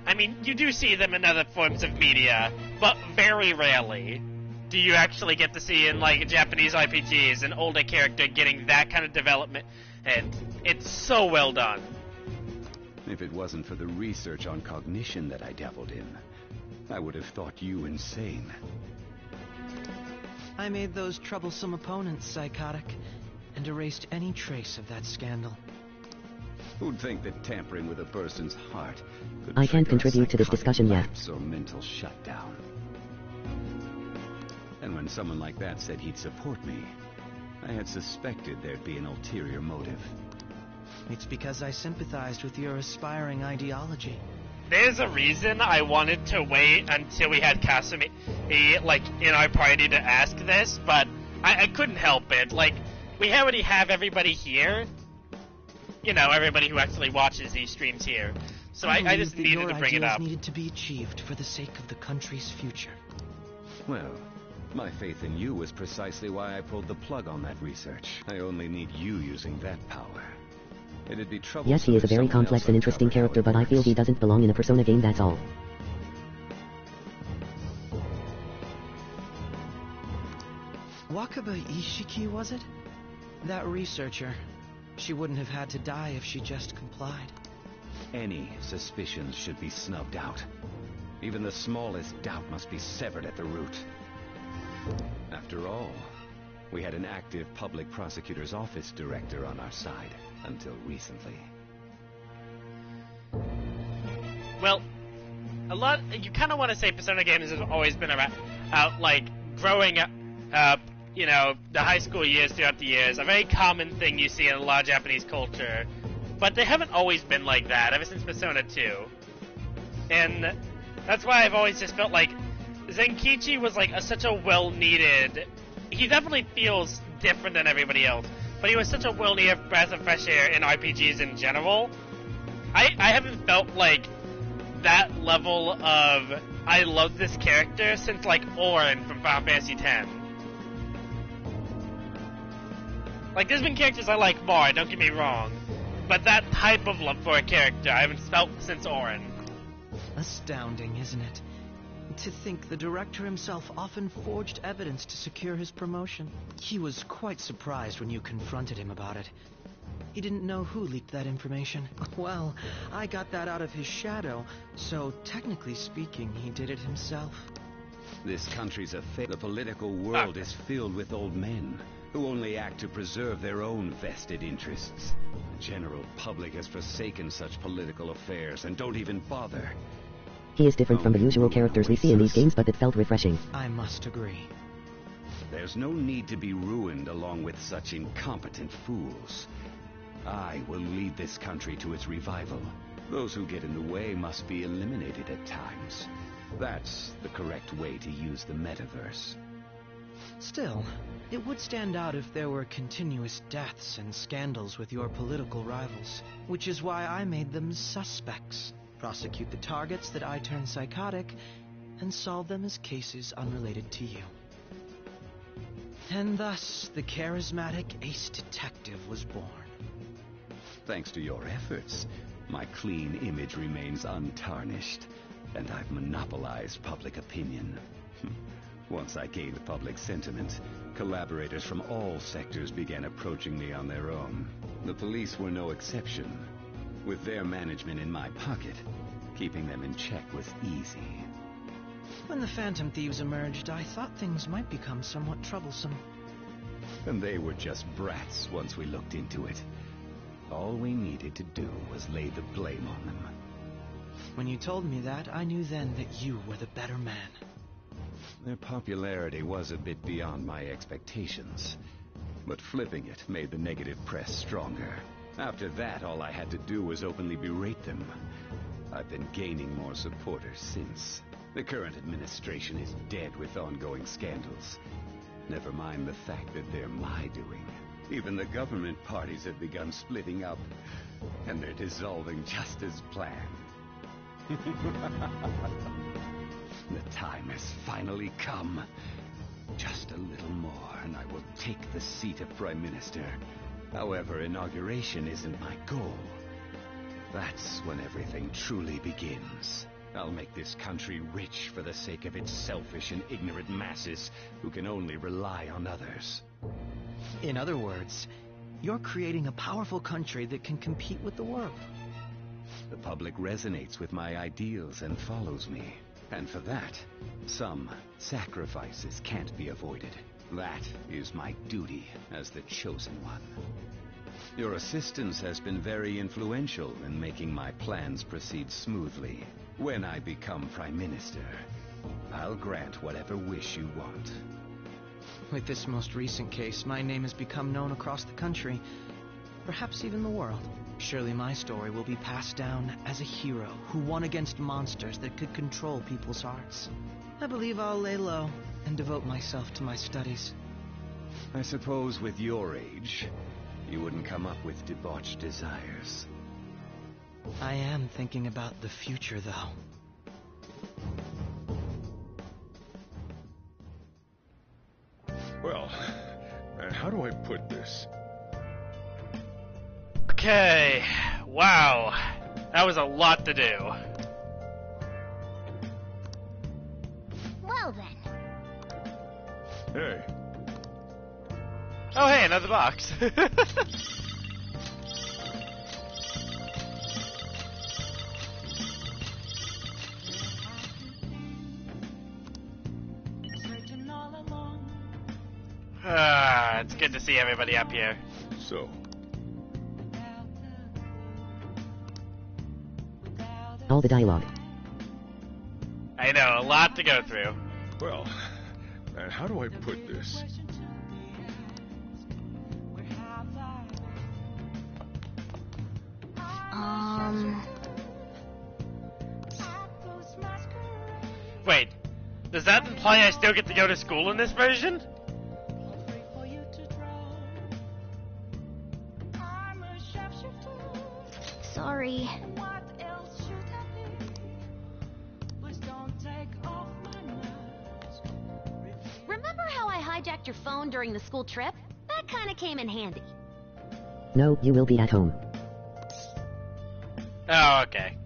I mean, you do see them in other forms of media, but very rarely do you actually get to see in, like, Japanese RPGs an older character getting that kind of development, and it's so well done. If it wasn't for the research on cognition that I dabbled in, I would have thought you insane. I made those troublesome opponents psychotic, and erased any trace of that scandal. Who'd think that tampering with a person's heart could I can't contribute to this discussion yet. Or mental shutdown. And when someone like that said he'd support me, I had suspected there'd be an ulterior motive. It's because I sympathized with your aspiring ideology. There's a reason I wanted to wait until we had Kasumi, like, in our party to ask this, but I couldn't help it. Like, we already have everybody here. You know, everybody who actually watches these streams here. So I just needed to bring it up. Needed to be achieved for the sake of the country's future. Well, my faith in you was precisely why I pulled the plug on that research. I only need you using that power. It'd be troublesome. Yes, he is a very complex and interesting character, but I feel he doesn't belong in a Persona game, that's all. Wakaba Ishiki, was it? That researcher. She wouldn't have had to die if she just complied. Any suspicions should be snubbed out. Even the smallest doubt must be severed at the root. After all, we had an active public prosecutor's office director on our side until recently. Well, you kind of want to say Persona games have always been about, like, growing up, you know, the high school years throughout the years, a very common thing you see in a lot of Japanese culture. But they haven't always been like that, ever since Persona 2. And that's why I've always just felt like Zenkichi was like such a well-needed... He definitely feels different than everybody else, but he was such a well-needed breath of fresh air in RPGs in general. I haven't felt like that level of I love this character since like Auron from Final Fantasy X. Like, there's been characters I like more, don't get me wrong, but that type of love for a character I haven't felt since Auron. Astounding, isn't it? To think the director himself often forged evidence to secure his promotion. He was quite surprised when you confronted him about it. He didn't know who leaked that information. Well, I got that out of his shadow, so technically speaking, he did it himself. This country's affair. The political world is filled with old men who only act to preserve their own vested interests. The general public has forsaken such political affairs and don't even bother. He is different from the usual characters we see in these games, but it felt refreshing. I must agree. There's no need to be ruined along with such incompetent fools. I will lead this country to its revival. Those who get in the way must be eliminated at times. That's the correct way to use the metaverse. Still, it would stand out if there were continuous deaths and scandals with your political rivals, which is why I made them suspects. Prosecute the targets that I turn psychotic, and solve them as cases unrelated to you. And thus, the charismatic ace detective was born. Thanks to your efforts, my clean image remains untarnished, and I've monopolized public opinion. Once I gained public sentiment, collaborators from all sectors began approaching me on their own. The police were no exception. With their management in my pocket, keeping them in check was easy. When the Phantom Thieves emerged, I thought things might become somewhat troublesome. And they were just brats once we looked into it. All we needed to do was lay the blame on them. When you told me that, I knew then that you were the better man. Their popularity was a bit beyond my expectations, but flipping it made the negative press stronger. After that, all I had to do was openly berate them. I've been gaining more supporters since. The current administration is dead with ongoing scandals. Never mind the fact that they're my doing. Even the government parties have begun splitting up, and they're dissolving just as planned. The time has finally come. Just a little more, and I will take the seat of Prime Minister. However, inauguration isn't my goal. That's when everything truly begins. I'll make this country rich for the sake of its selfish and ignorant masses who can only rely on others. In other words, you're creating a powerful country that can compete with the world. The public resonates with my ideals and follows me. And for that, some sacrifices can't be avoided. That is my duty as the chosen one. Your assistance has been very influential in making my plans proceed smoothly. When I become Prime Minister, I'll grant whatever wish you want. With this most recent case, my name has become known across the country, perhaps even the world. Surely my story will be passed down as a hero who won against monsters that could control people's hearts. I believe I'll lay low and devote myself to my studies. I suppose with your age, you wouldn't come up with debauched desires. I am thinking about the future, though. Well, how do I put this? Okay, wow, that was a lot to do. Well then. Hey. Oh hey, another box. It's good to see everybody up here. So. All the dialogue. I know, a lot to go through. Well, how do I put this? Wait, does that imply I still get to go to school in this version? Sorry. Remember how I hijacked your phone during the school trip? That kinda came in handy. No, you will be at home. Oh, okay.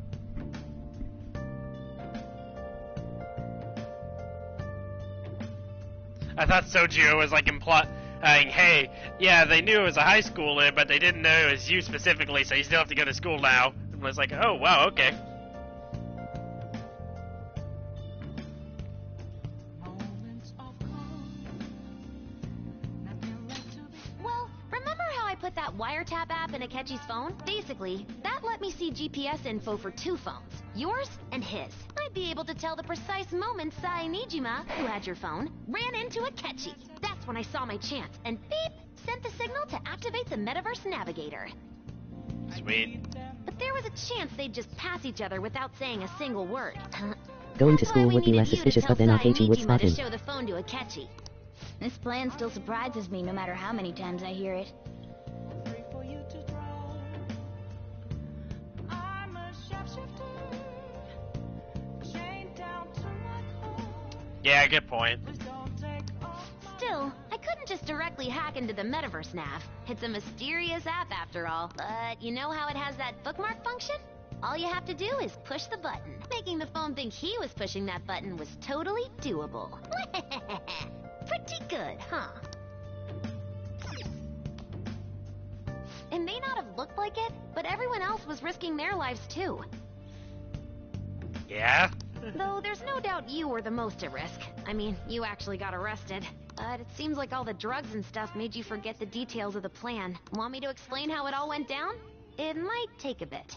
I thought Sojiro was like implying, hey, yeah, they knew it was a high schooler, but they didn't know it was you specifically, so you still have to go to school now. And I was like, oh, wow, okay. Well, remember how I put that wiretap app in Akechi's phone? Basically, that let me see GPS info for 2 phones, yours and his. I'd be able to tell the precise moment Sae Nijima, who had your phone, ran into Akechi. That's when I saw my chance, and beep, sent the signal to activate the Metaverse Navigator. Sweet. But there was a chance they'd just pass each other without saying a single word. Going to school would be less suspicious, but then Akechi would spot him. To show the phone to Akechi. This plan still surprises me no matter how many times I hear it. Yeah, good point. Still, I couldn't just directly hack into the Metaverse Nav. It's a mysterious app after all. But you know how it has that bookmark function? All you have to do is push the button. Making the phone think he was pushing that button was totally doable. Pretty good, huh? It may not have looked like it, but everyone else was risking their lives too. Yeah? Though there's no doubt you were the most at risk. I mean, you actually got arrested. But it seems like all the drugs and stuff made you forget the details of the plan. Want me to explain how it all went down? It might take a bit.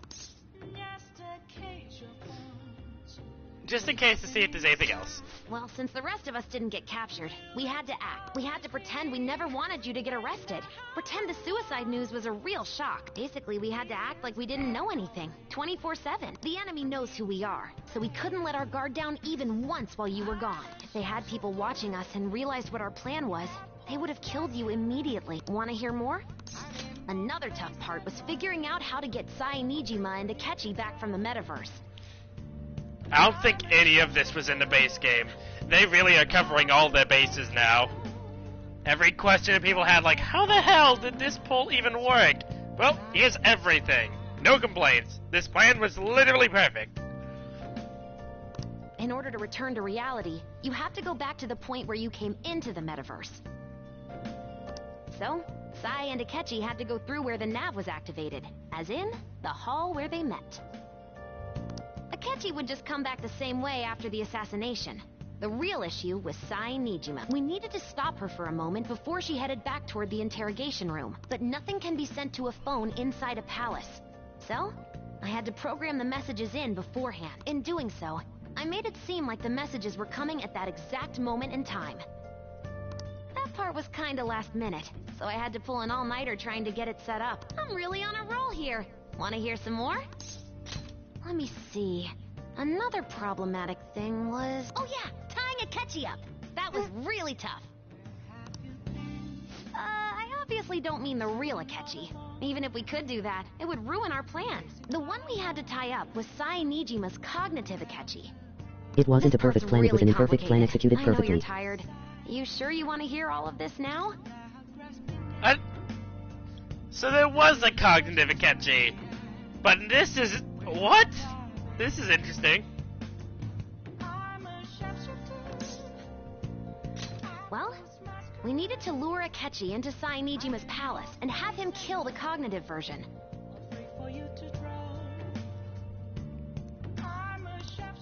Just in case to see if there's anything else. Well, since the rest of us didn't get captured, we had to act. We had to pretend we never wanted you to get arrested. Pretend the suicide news was a real shock. Basically, we had to act like we didn't know anything. 24/7. The enemy knows who we are, so we couldn't let our guard down even once while you were gone. If they had people watching us and realized what our plan was, they would have killed you immediately. Want to hear more? Another tough part was figuring out how to get Sae Nijima and Akechi back from the metaverse. I don't think any of this was in the base game. They really are covering all their bases now. Every question that people had, like, how the hell did this pull even work? Well, here's everything. No complaints. This plan was literally perfect. In order to return to reality, you have to go back to the point where you came into the metaverse. So, Sae and Akechi had to go through where the nav was activated, as in, the hall where they met. Akechi would just come back the same way after the assassination. The real issue was Sae Nijima. We needed to stop her for a moment before she headed back toward the interrogation room, but nothing can be sent to a phone inside a palace. So, I had to program the messages in beforehand. In doing so, I made it seem like the messages were coming at that exact moment in time. That part was kinda last minute, so I had to pull an all-nighter trying to get it set up. I'm really on a roll here. Wanna hear some more? Let me see. Another problematic thing was... Oh yeah, tying Akechi up. That was really tough. I obviously don't mean the real Akechi. Even if we could do that, it would ruin our plan. The one we had to tie up was Sae Nijima's cognitive Akechi. It wasn't a perfect plan, it was an imperfect plan executed perfectly. I know you're tired. You sure you want to hear all of this now? So there was a cognitive Akechi, but this is... What? This is interesting. Well, we needed to lure Akechi into Sae Nijima's palace and have him kill the cognitive version.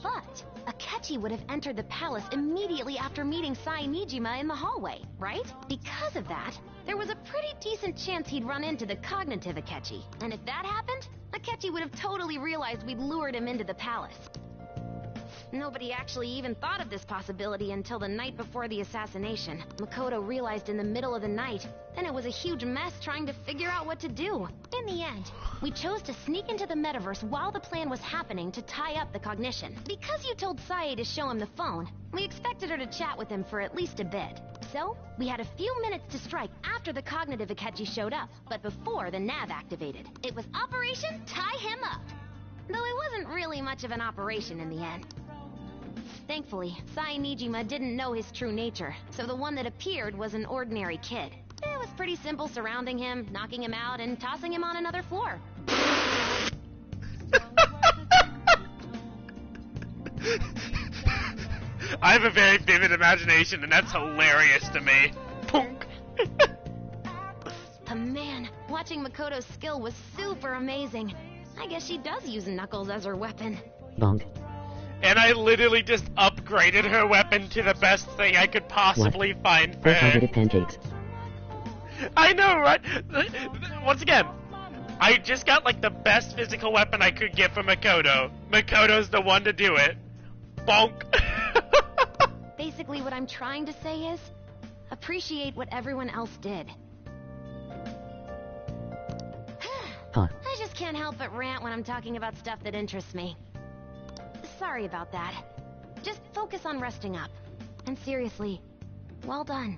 But Akechi would have entered the palace immediately after meeting Sae Nijima in the hallway, right? Because of that, there was a pretty decent chance he'd run into the cognitive Akechi. And if that happened, Akechi would have totally realized we'd lured him into the palace. Nobody actually even thought of this possibility until the night before the assassination. Makoto realized in the middle of the night. Then it was a huge mess trying to figure out what to do. In the end, we chose to sneak into the metaverse while the plan was happening to tie up the cognition. Because you told Sae to show him the phone, we expected her to chat with him for at least a bit. So, we had a few minutes to strike after the cognitive Akechi showed up, but before the nav activated. It was Operation Tie Him Up. Though it wasn't really much of an operation in the end. Thankfully, Sae Nijima didn't know his true nature, so the one that appeared was an ordinary kid. It was pretty simple surrounding him, knocking him out, and tossing him on another floor. I have a very vivid imagination, and that's hilarious to me. Punk. But man, watching Makoto's skill was super amazing. I guess she does use Knuckles as her weapon. Bonk. And I literally just upgraded her weapon to the best thing I could possibly find for her. Cognitive pancakes. I know, right? Once again, I just got like the best physical weapon I could get from Makoto. Makoto's the one to do it. Bonk. Basically, what I'm trying to say is, appreciate what everyone else did. Huh. I just can't help but rant when I'm talking about stuff that interests me. Sorry about that. Just focus on resting up. And seriously, well done.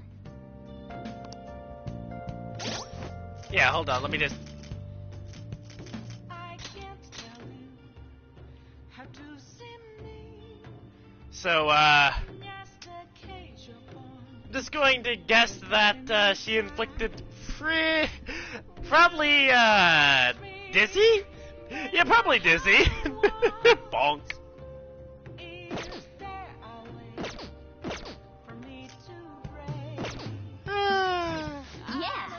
Yeah, hold on, let me just... So, just going to guess that, she inflicted probably, Dizzy? Yeah, probably Dizzy. Bonk. Yeah.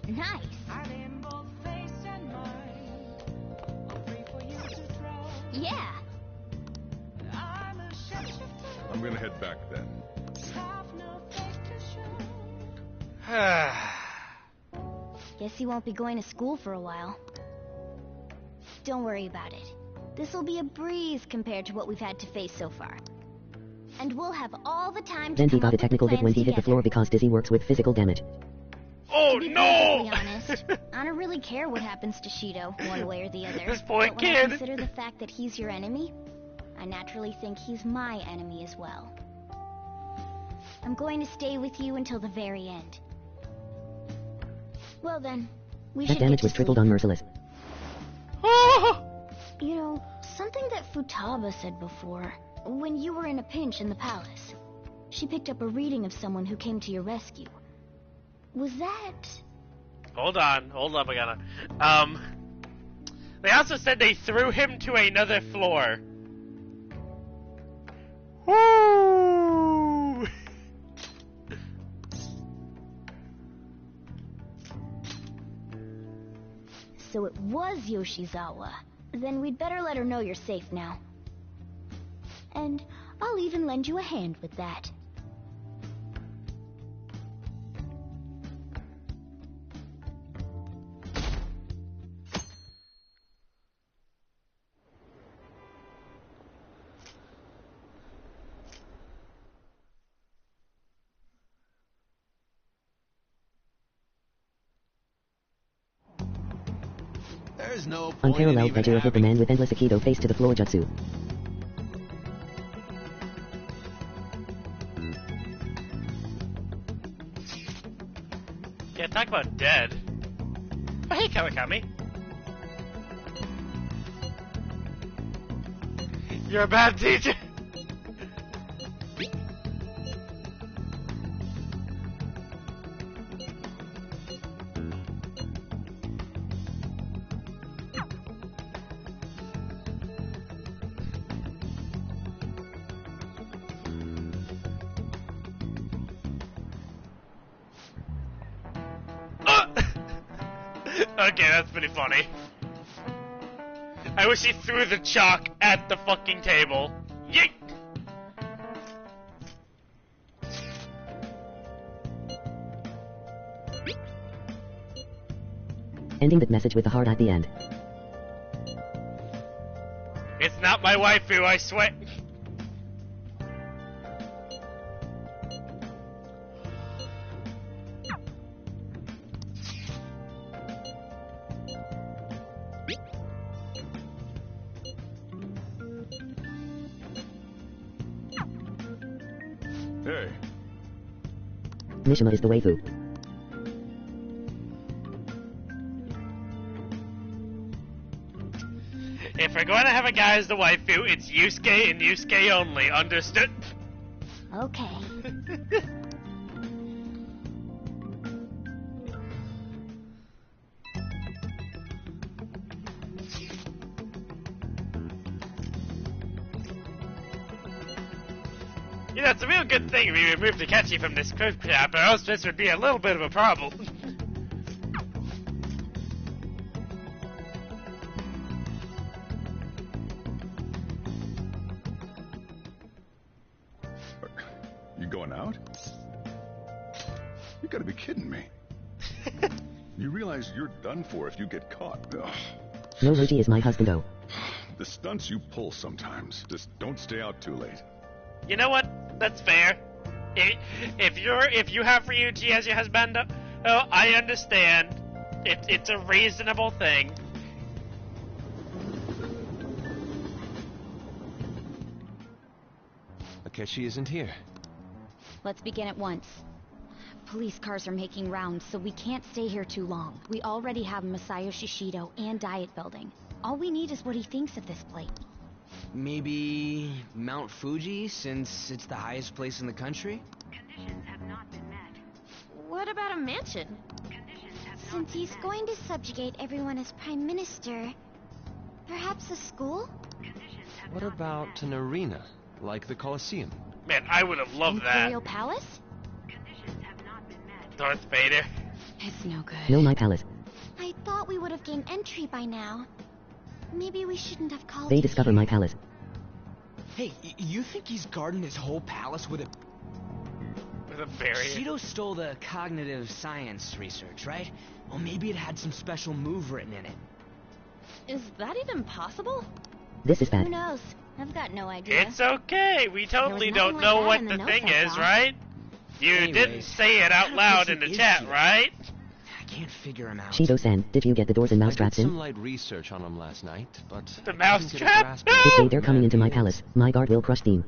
Nice. Yeah. I'm gonna head back then. Guess you won't be going to school for a while. Don't worry about it. This'll be a breeze compared to what we've had to face so far. And we'll have all the time to Then he come got up a with technical hit plans when he hit the together. floor because Dizzy works with physical damage. Oh To be no! perfectly honest, I don't really care what happens to Shido, one way or the other. This poor but when I kid. consider the fact that he's your enemy, I naturally think he's my enemy as well. I'm going to stay with you until the very end. Well then, we That should damage get was to tripled sleep. on Merciless. You know, something that Futaba said before, when you were in a pinch in the palace. She picked up a reading of someone who came to your rescue. Was that... Hold on, we gotta... They also said they threw him to another floor. Woo! So it was Yoshizawa. Then we'd better let her know you're safe now. And I'll even lend you a hand with that. There's no point Unparalleled in even Vegeta hit the man with endless Aikido face to the floor jutsu. Yeah, talk about dead. Oh, hey, Kawakami. You're a bad teacher. Okay, that's pretty funny. I wish he threw the chalk at the fucking table. Yeet! Ending that message with the heart at the end. It's not my waifu, I swear. Hey. Mishima is the waifu. If we're going to have a guy as the waifu, it's Yusuke and Yusuke only, understood? Okay. You know, it's a real good thing we removed Akechi from this crypt trap, or else this would be a little bit of a problem. You going out? You gotta be kidding me. You realize you're done for if you get caught. Ugh. No, Roji is my husbando. The stunts you pull sometimes. Just don't stay out too late. You know what? That's fair. If you have Ryuji as your husband, I understand. It's a reasonable thing. Akechi isn't here. Let's begin at once. Police cars are making rounds, so we can't stay here too long. We already have Masayoshi Shido and Diet Building. All we need is what he thinks of this place. Maybe Mount Fuji, since it's the highest place in the country? Conditions have not been met. What about a mansion? Since he's going to subjugate everyone as Prime Minister, perhaps a school? What about an arena, like the Colosseum? Man, I would have loved Imperial that. Palace? Conditions have not been met. Darth Vader. It's no good. No, my palace. I thought we would have gained entry by now. Maybe we shouldn't have called They you discover here. my palace. Hey, you think he's guarding his whole palace with a... With a barrier. Shido stole the cognitive science research, right? Well, maybe it had some special move written in it. Is that even possible? This is Who bad. knows? I've got no idea. It's okay. We totally There was don't nothing know like what that the in the thing notes I is, saw. right? You didn't Anyways, say it out what loud kind in of the person chat, is he? right? I can't figure him out. Shido-san, did you get the doors and I did mousetraps some in? light research on him last night, but The I couldn't get a mousetrap? grasp of If they what dare the coming man into my is. palace, my guard will crush them.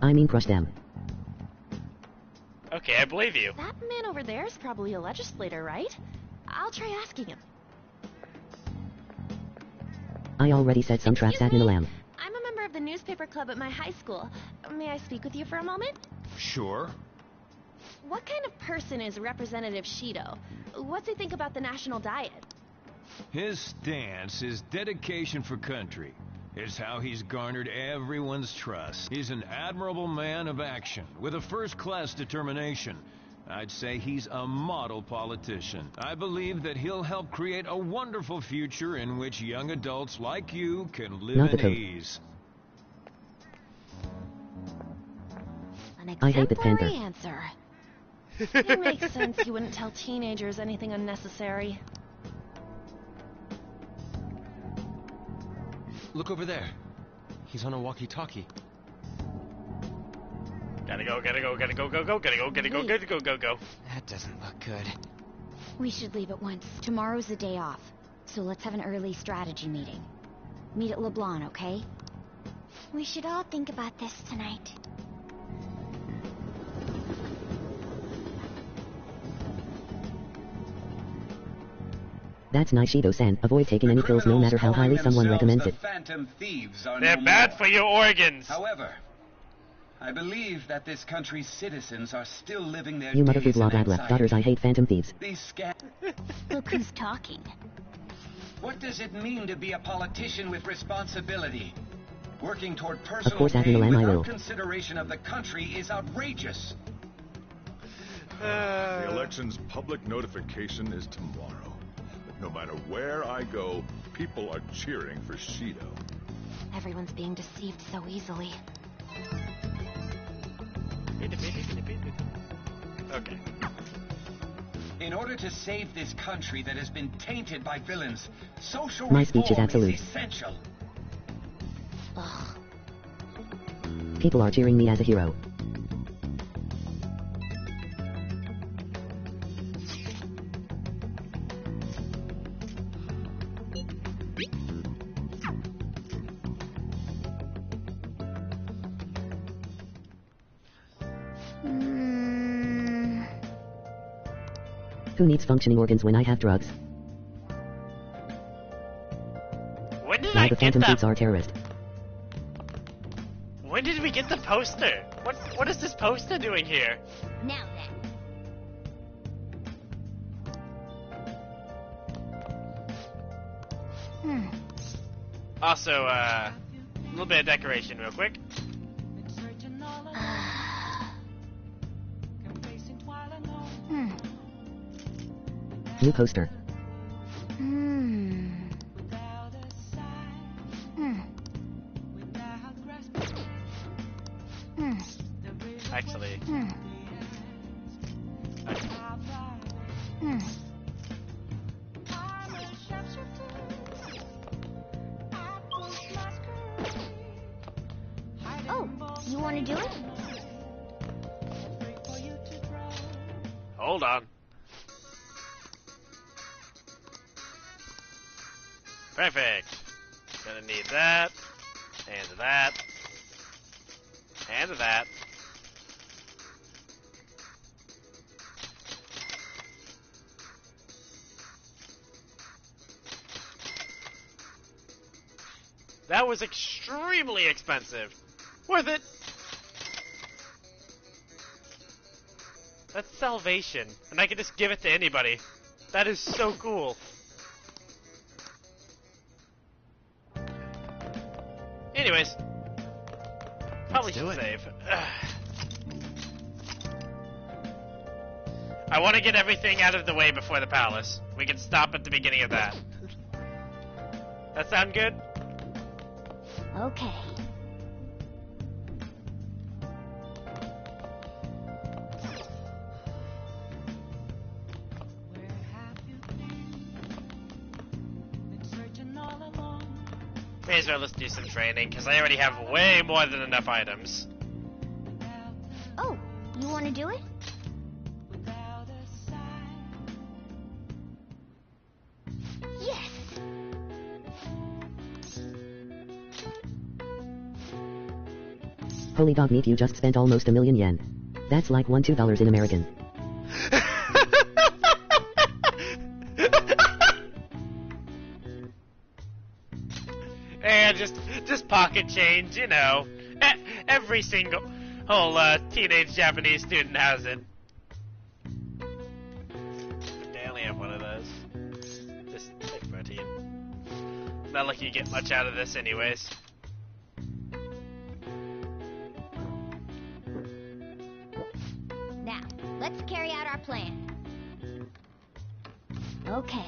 I mean crush them. Okay, I believe you. That man over there is probably a legislator, right? I'll try asking him. I already set some traps at Ninalam. I'm a member of the newspaper club at my high school. May I speak with you for a moment? Sure. What kind of person is Representative Shido? What's he think about the national diet? His stance is dedication for country. It's how he's garnered everyone's trust. He's an admirable man of action, with a first-class determination. I'd say he's a model politician. I believe that he'll help create a wonderful future in which young adults like you can live Not the in code. ease. An I hate that exemplary panther. answer. It makes sense you wouldn't tell teenagers anything unnecessary. Look over there. He's on a walkie-talkie. Gotta go, gotta go, gotta go, go, go, gotta go, gotta go, gotta go, go, go. That doesn't look good. We should leave at once. Tomorrow's the day off, so let's have an early strategy meeting. Meet at LeBlanc, okay? We should all think about this tonight. That's nice, Shido-san. Avoid taking any pills no matter how highly someone recommends it. Phantom thieves are They're no bad more. for your organs. However, I believe that this country's citizens are still living their You days motherfucker blah in blah blah. anxiety. Daughters, I hate phantom thieves. These Look who's talking. What does it mean to be a politician with responsibility? Working toward personal course, at gain Milan I without will. consideration of the country is outrageous. The election's public notification is tomorrow. But no matter where I go, people are cheering for Shido. Everyone's being deceived so easily. Okay. In order to save this country that has been tainted by villains, social My speech is reform absolute. is essential. Ugh. People are cheering me as a hero. Who needs functioning organs when I have drugs? When did Now I the get Phantom that? Thieves are terrorists. When did we get the poster? What is this poster doing here? Now then. Also, a little bit of decoration real quick. New poster. Actually. Oh, you want to do it? Hold on. Perfect. Gonna need that, and that, and that. That was extremely expensive. Worth it. That's salvation, and I can just give it to anybody. That is so cool. Anyways, probably should save. I want to get everything out of the way before the palace. We can stop at the beginning of that. That sound good? Okay. May as well let's do some training, because I already have way more than enough items. Oh, you want to do it? Yes! Holy dog meat, you just spent almost $1 million yen. That's like $2 in American. And just pocket change, you know. Every single whole teenage Japanese student has it. I only have one of those. Just take protein. Not like you get much out of this anyways. Now, let's carry out our plan. Okay.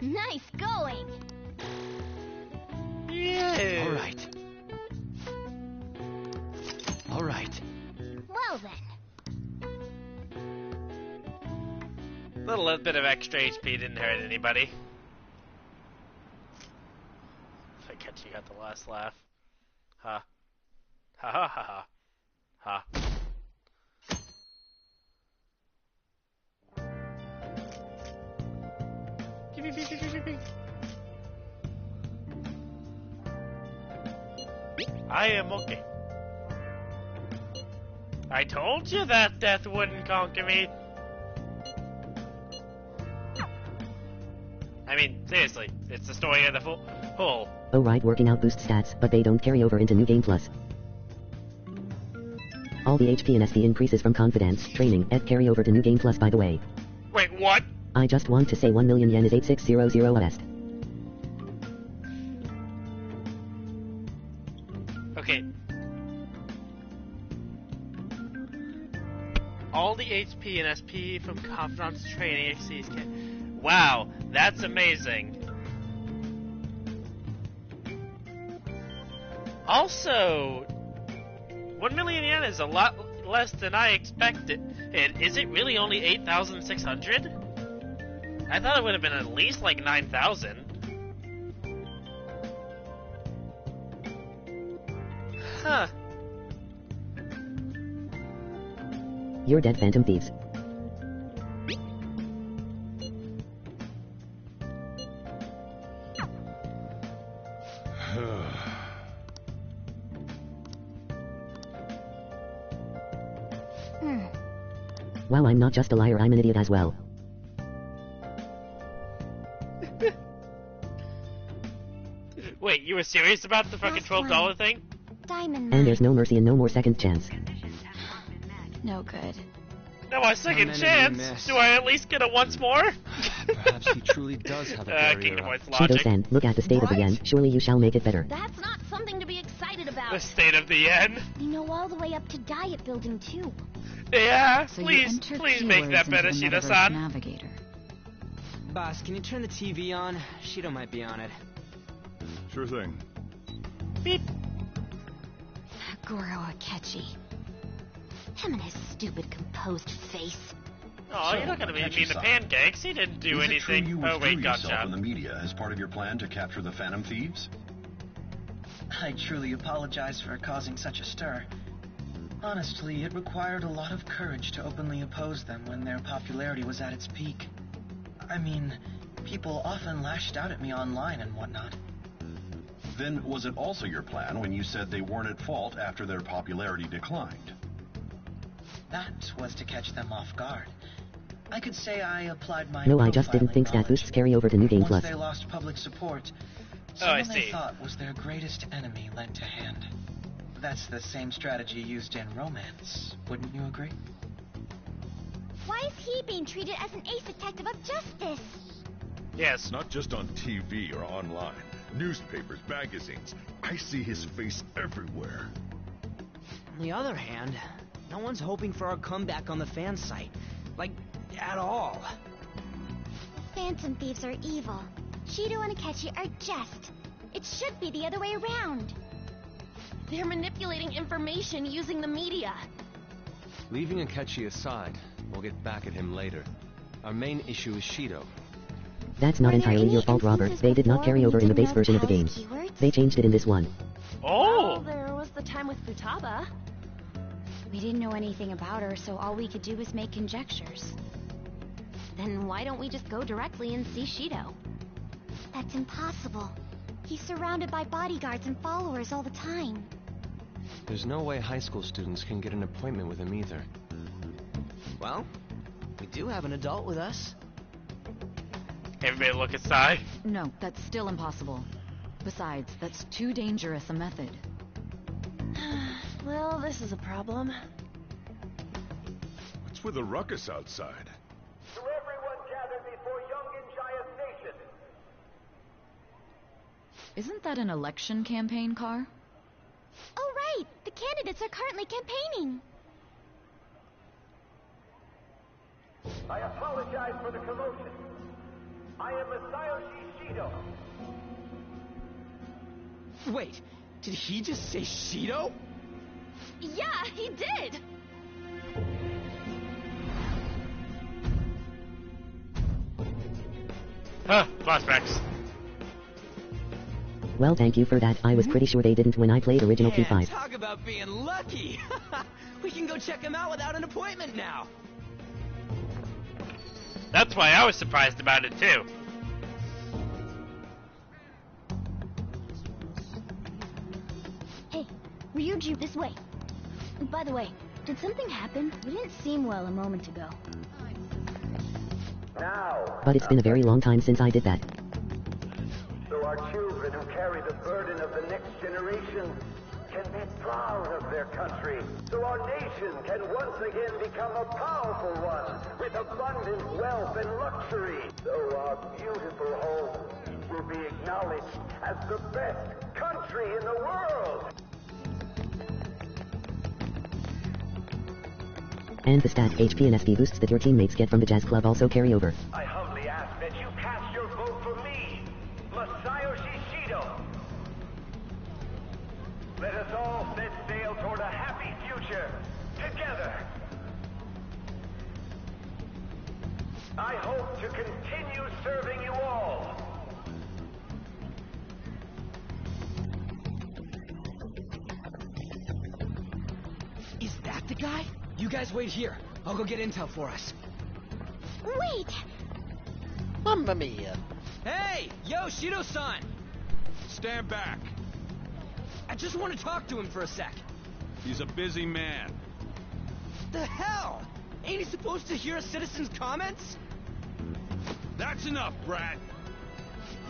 Nice going. Yeah. All right. Well then. Little bit of extra HP didn't hurt anybody. I guess you got the last laugh. Ha. Ha ha ha ha. Ha. I am okay. I told you that death wouldn't conquer me. I mean, seriously, it's the story of the whole. Oh right, working out boosts stats, but they don't carry over into New Game Plus. All the HP and SP increases from confidence, training, and carry over to New Game Plus by the way. Wait, what? I just want to say 1 million yen is 8600 best. Okay. All the HP and SP from confidence training exceeds. Wow, that's amazing. Also, 1 million yen is a lot less than I expected. And is it really only 8,600? I thought it would have been at least like 9,000. Huh. You're dead, Phantom Thieves. Wow, I'm not just a liar, I'm an idiot as well. Wait, you were serious about the fucking $12 thing? Diamond. And there's no mercy and no more second chance. No good. No, a second chance? Do I at least get a once more? Perhaps he truly does have a barrier. Kingdom Hearts logic. Shido-san, look at the state of the yen. Surely you shall make it better. That's not something to be excited about. The state of the yen? We know all the way up to Diet Building, too. Yeah, So please make that better, Shido-san. Navigator. Boss, can you turn the TV on? Shido might be on it. Sure thing. Beep. Goro Akechi. Him and his stupid composed face. Oh, you're not gonna be mean to Pancakes. He didn't do anything. You Oh wait, yourself gotcha. in the media as part of your plan to capture the Phantom Thieves? I truly apologize for causing such a stir. Honestly, it required a lot of courage to openly oppose them when their popularity was at its peak. I mean, people often lashed out at me online and whatnot. Then was it also your plan when you said they weren't at fault after their popularity declined? That was to catch them off guard. I could say I applied my No, I just didn't think stat boosts carry over to New Game Once Plus. they lost public support, I someone they see. thought was their greatest enemy lent a hand. That's the same strategy used in romance, wouldn't you agree? Why is he being treated as an ace detective of justice? Yes. Not just on TV or online. Newspapers, magazines. I see his face everywhere. On the other hand, no one's hoping for our comeback on the fan site. Like, at all. Phantom Thieves are evil. Shido and Akechi are just. It should be the other way around. They're manipulating information using the media. Leaving Akechi aside, we'll get back at him later. Our main issue is Shido. That's not entirely your fault, Robert. They did not carry over in the base version of the game. They changed it in this one. Oh! Well, there was the time with Futaba. We didn't know anything about her, so all we could do was make conjectures. Then why don't we just go directly and see Shido? That's impossible. He's surrounded by bodyguards and followers all the time. There's no way high school students can get an appointment with him either. Well, we do have an adult with us. Everybody look aside. No, that's still impossible. Besides, that's too dangerous a method. Well, this is a problem. What's with the ruckus outside? To everyone gathered before Yongen-Jaya Station. Isn't that an election campaign car? Oh, right! The candidates are currently campaigning. I apologize for the commotion. I am Masayoshi Shido. Wait, did he just say Shido? Yeah, he did! Huh, flashbacks. Well, thank you for that. I was pretty sure they didn't when I played original P5. Talk about being lucky! We can go check him out without an appointment now! That's why I was surprised about it too. Hey, Ryuji, this way. By the way, did something happen? You didn't seem well a moment ago. Now, But it's been a very long time since I did that. so our children who carry the burden of the next generation can be proud of their country. So our nation can once again become a powerful one with abundant wealth and luxury. So our beautiful home will be acknowledged as the best country in the world. And the stat, HP and SP boosts that your teammates get from the Jazz Club also carry over. I humbly ask that you cast your vote for me, Masayoshi Shido. Let us all set sail toward a happy I hope to continue serving you all. Is that the guy? You guys wait here. I'll go get intel for us. Wait! Mamma mia. Hey! Yo, Shido-san! Stand back. I just want to talk to him for a sec. He's a busy man. The hell? Ain't he supposed to hear a citizen's comments? That's enough, Brat.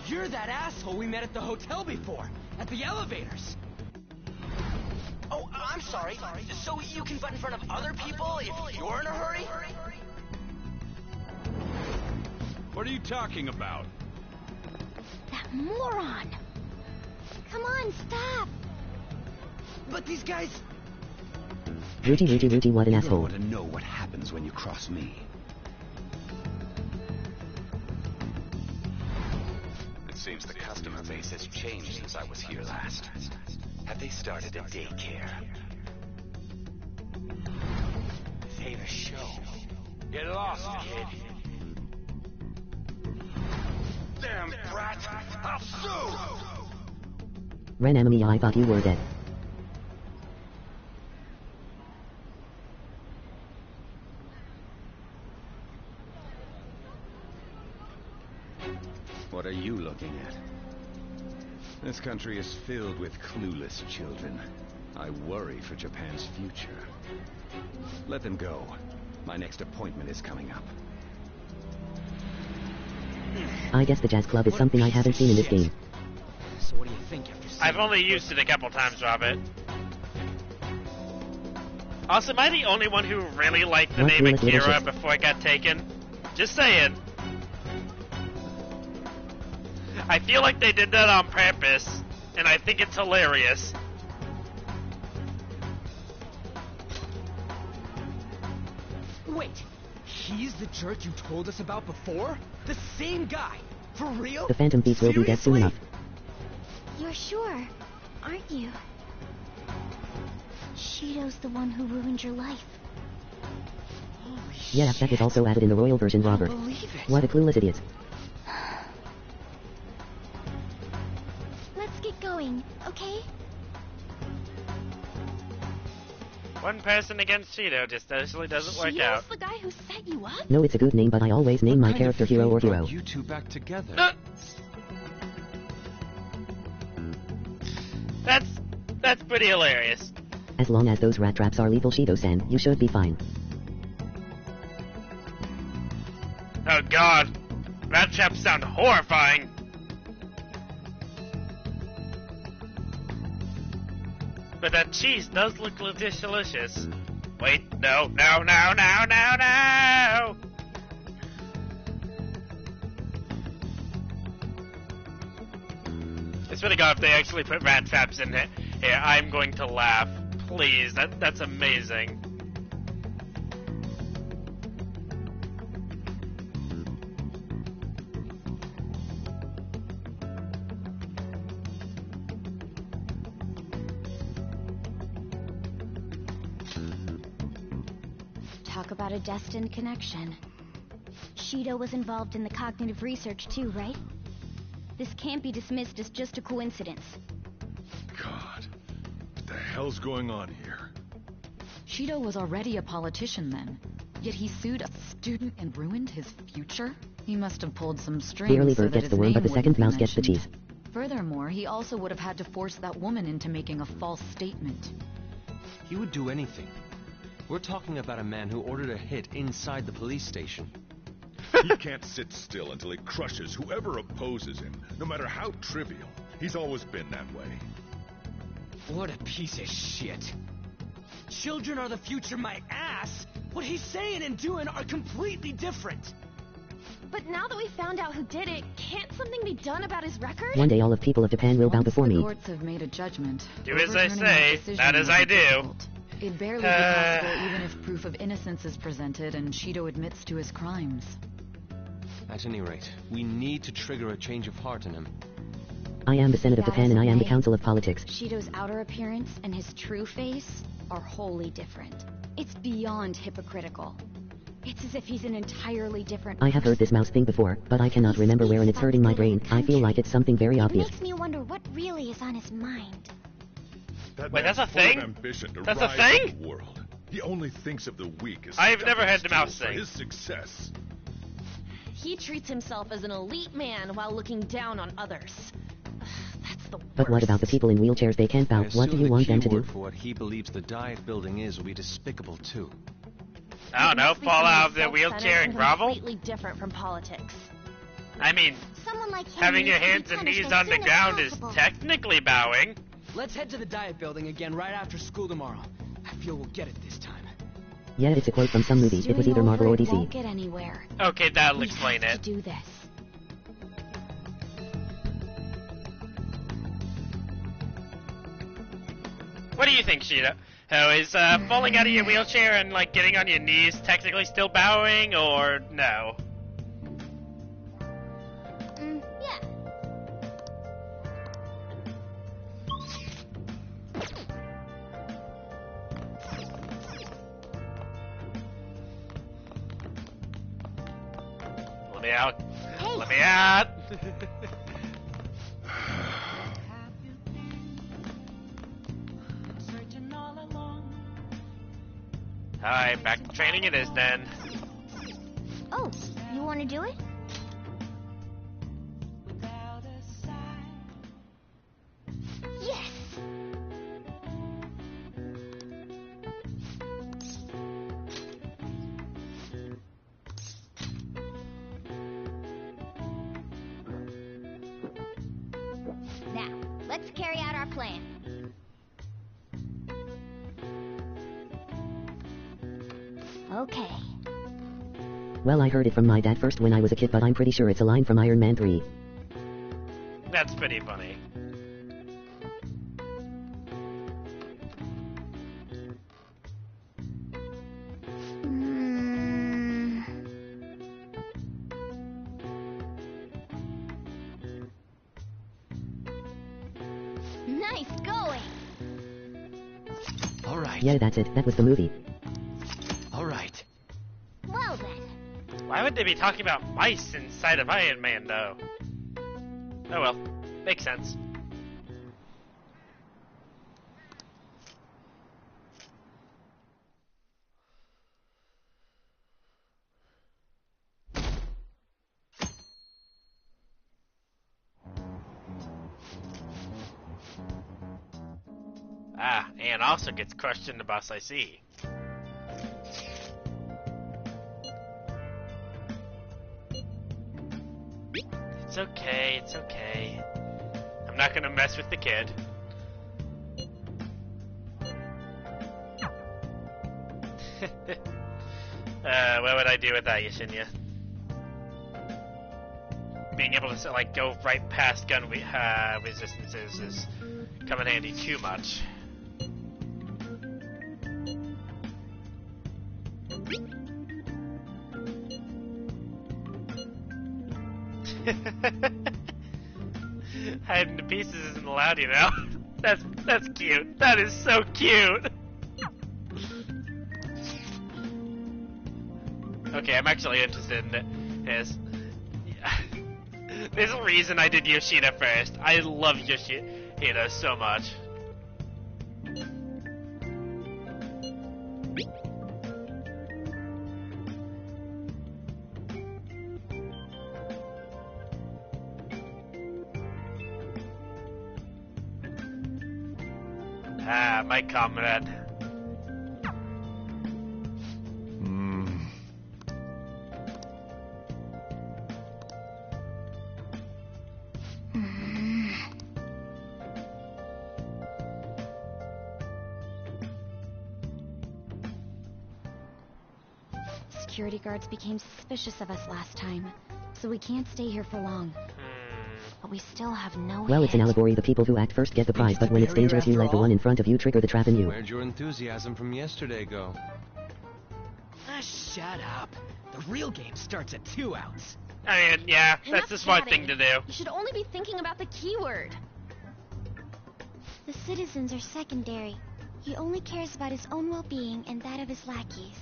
You're that asshole we met at the hotel before, at the elevators. Oh, I'm sorry. So you can butt in front of other people if you're in a hurry? What are you talking about? That moron! Come on, stop! But these guys... Rudy, what an asshole. You want to know what happens when you cross me. It seems the customer base has changed since I was here last. Have they started a daycare? This ain't a show. Get lost, kid. Damn brat! I'll sue! Ren Amami, I thought you were dead. What are you looking at? This country is filled with clueless children. I worry for Japan's future. Let them go. My next appointment is coming up. I guess the jazz club is something I haven't seen in this game. So what do you think after seeing I've only used it a couple times, Robert. Also, am I the only one who really liked the name Akira before I got taken? Just saying. I feel like they did that on purpose, and I think it's hilarious. Wait, he's the jerk you told us about before? The same guy? For real? The Phantom Thief will be dead soon enough. You're sure, aren't you? Shido's the one who ruined your life. Yeah, that is also added in the royal version, Robert. What a clueless idiot. Let's get going, okay? One person against Shido just usually doesn't work out. Shido's the guy who set you up? No, it's a good name, but I always name my character hero or hero. You two back together. That's pretty hilarious. As long as those rat traps are lethal, Shido-san, you should be fine. Oh god, rat traps sound horrifying. But that cheese does look delicious. Wait, no. I swear to God, if they actually put rat traps in it, here, I'm going to laugh. Please, that's amazing. Talk about a destined connection. Shido was involved in the cognitive research too, right? This can't be dismissed as just a coincidence. God, what the hell's going on here? Shido was already a politician then, yet he sued a student and ruined his future? He must have pulled some strings. The early bird gets the worm, but the second mouse gets the cheese. Furthermore, he also would have had to force that woman into making a false statement. He would do anything. We're talking about a man who ordered a hit inside the police station. He can't sit still until he crushes whoever opposes him, no matter how trivial. He's always been that way. What a piece of shit. Children are the future, my ass! What he's saying and doing are completely different. But now that we found out who did it, can't something be done about his record? One day all of people of Japan will bow before me. The courts have made a judgment. Do as I say, not as I do. It'd barely be possible even if proof of innocence is presented and Shido admits to his crimes. At any rate, we need to trigger a change of heart in him. I am the Senate of Japan and I am the Council of Politics. Shido's outer appearance and his true face are wholly different. It's beyond hypocritical. It's as if he's an entirely different I have heard this mouse thing before, but I cannot remember where and it's hurting my brain. I feel like it's something very obvious. It makes me wonder what really is on his mind. Wait, that's a thing? That's a thing? The world. He only thinks of the weak as I've never heard the mouse thing. His success. He treats himself as an elite man while looking down on others. That's the worst. But what about the people in wheelchairs? They can't bow. What do you want them to do? For what he believes the diet building is will be despicable too. I don't know, fall out of the wheelchair and grovel? Completely different from politics. I mean, like having your hands and knees on the ground is technically bowing. Let's head to the diet building again right after school tomorrow. I feel we'll get it this time. Yeah, it's a quote from some movie. It was either Marvel or DC. Won't get anywhere. Okay, that'll explain we have it. To do this. What do you think, Sheeta? Oh, is falling out of your wheelchair and like getting on your knees technically still bowing, or no? Yeah. Let me out. Hey. Let me out. Alright, back to training it is then. Oh, you want to do it? Yes! Now, let's carry out our plan. Okay. Well, I heard it from my dad first when I was a kid, but I'm pretty sure it's a line from Iron Man 3. That's pretty funny. Nice going! Alright. Yeah, that's it. That was the movie. Alright. Well then. Why would they be talking about mice inside of Iron Man, though? Oh well. Makes sense. Ah, Anne also gets crushed in the bus, I see. It's okay, it's okay. I'm not gonna mess with the kid. What would I do without you, Shinya? Being able to, like, go right past gun resistances is come in handy too much. Hiding the pieces isn't allowed, you know? That's cute. That is so cute! Okay, I'm actually interested in this. There's a reason I did Yoshida first. I love Yoshida so much. Ah, my comrade. Security guards became suspicious of us last time, so we can't stay here for long. But we still have no Well, it's an allegory. The people who act first get the prize, but when it's dangerous, you let the one in front of you trigger the trap in you. Where'd your enthusiasm from yesterday go? Ah, shut up. The real game starts at 2 outs. I mean, yeah, that's the smart thing to do. You should only be thinking about the keyword. The citizens are secondary. He only cares about his own well-being and that of his lackeys.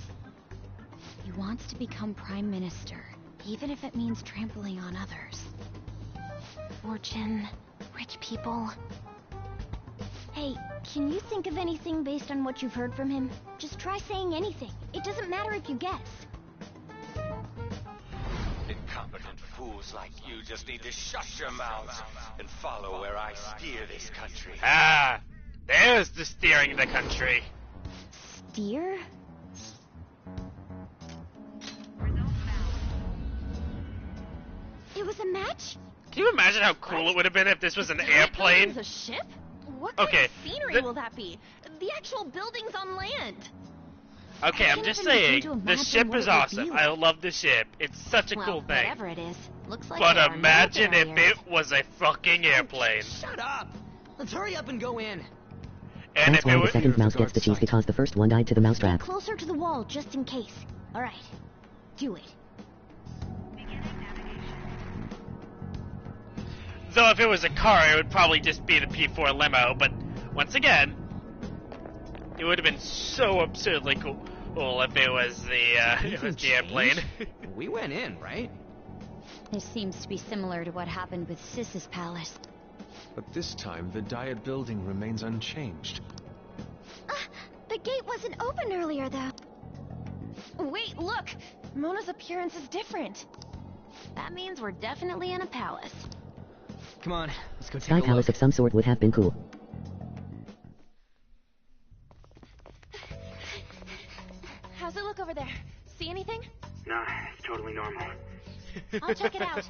He wants to become Prime Minister, even if it means trampling on others. Fortune, rich people. Hey, can you think of anything based on what you've heard from him? Just try saying anything. It doesn't matter if you guess. Incompetent fools like you just need to shut your mouths and follow where I steer this country. Ah, there's the steering the country. Steer? It was a match? Can you imagine how cool it would have been if this was an airplane? It was a ship? What kind of scenery will that be? The actual buildings on land. Okay, I'm just saying, the ship is awesome. I love the ship. It's such a cool thing. Whatever it is, looks like but imagine if it was a fucking airplane. Shut up! Let's hurry up and go in. And that's why the second mouse gets the cheese because the first one died to the mousetrap. Stay closer to the wall, just in case. Alright, do it. Though if it was a car, it would probably just be the P4 limo, but once again, it would have been so absurdly cool if it was the airplane. We went in, right? This seems to be similar to what happened with Sis's palace. But this time, the Diet building remains unchanged. The gate wasn't open earlier, though. Wait, look! Mona's appearance is different. That means we're definitely in a palace. Come on, let's go take Sky a look. Palace of some sort would have been cool. How's it look over there? See anything? No, it's totally normal. I'll check it out.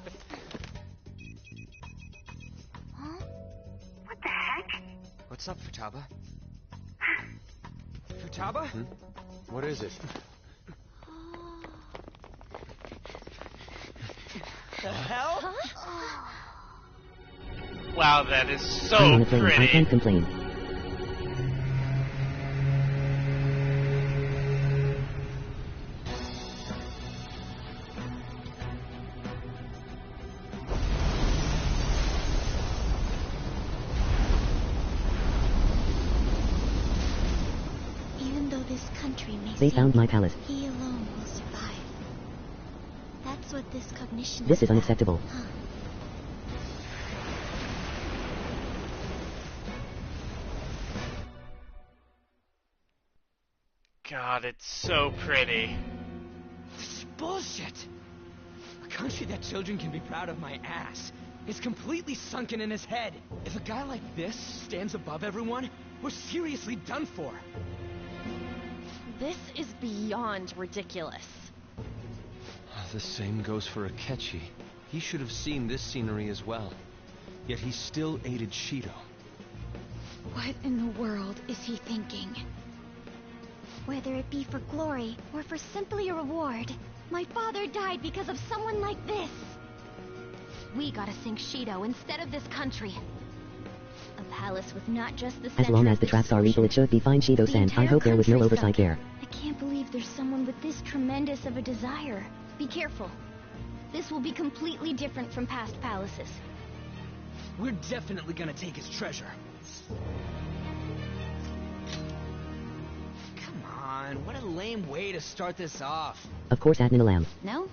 Huh? What the heck? What's up, Futaba? Futaba? What is it? The hell? Huh? Wow, that is so I'm on a plane. pretty. I can't complain. Even though this country may They found my palace. he alone will survive. That's what this cognition This is unacceptable. Huh. God, it's so pretty. This is bullshit! A country that children can be proud of my ass is completely sunken in his head. If a guy like this stands above everyone, we're seriously done for. This is beyond ridiculous. The same goes for Akechi. He should have seen this scenery as well. Yet he still aided Shido. What in the world is he thinking? Whether it be for glory or for simply a reward, my father died because of someone like this. We gotta sink Shido instead of this country. A palace with not just the As long as the traps are legal, it should be fine, Shido-san. I hope there was no oversight there. I can't believe there's someone with this tremendous of a desire. Be careful. This will be completely different from past palaces. We're definitely gonna take his treasure. Come on, what a lame way to start this off. Of course, Admin No?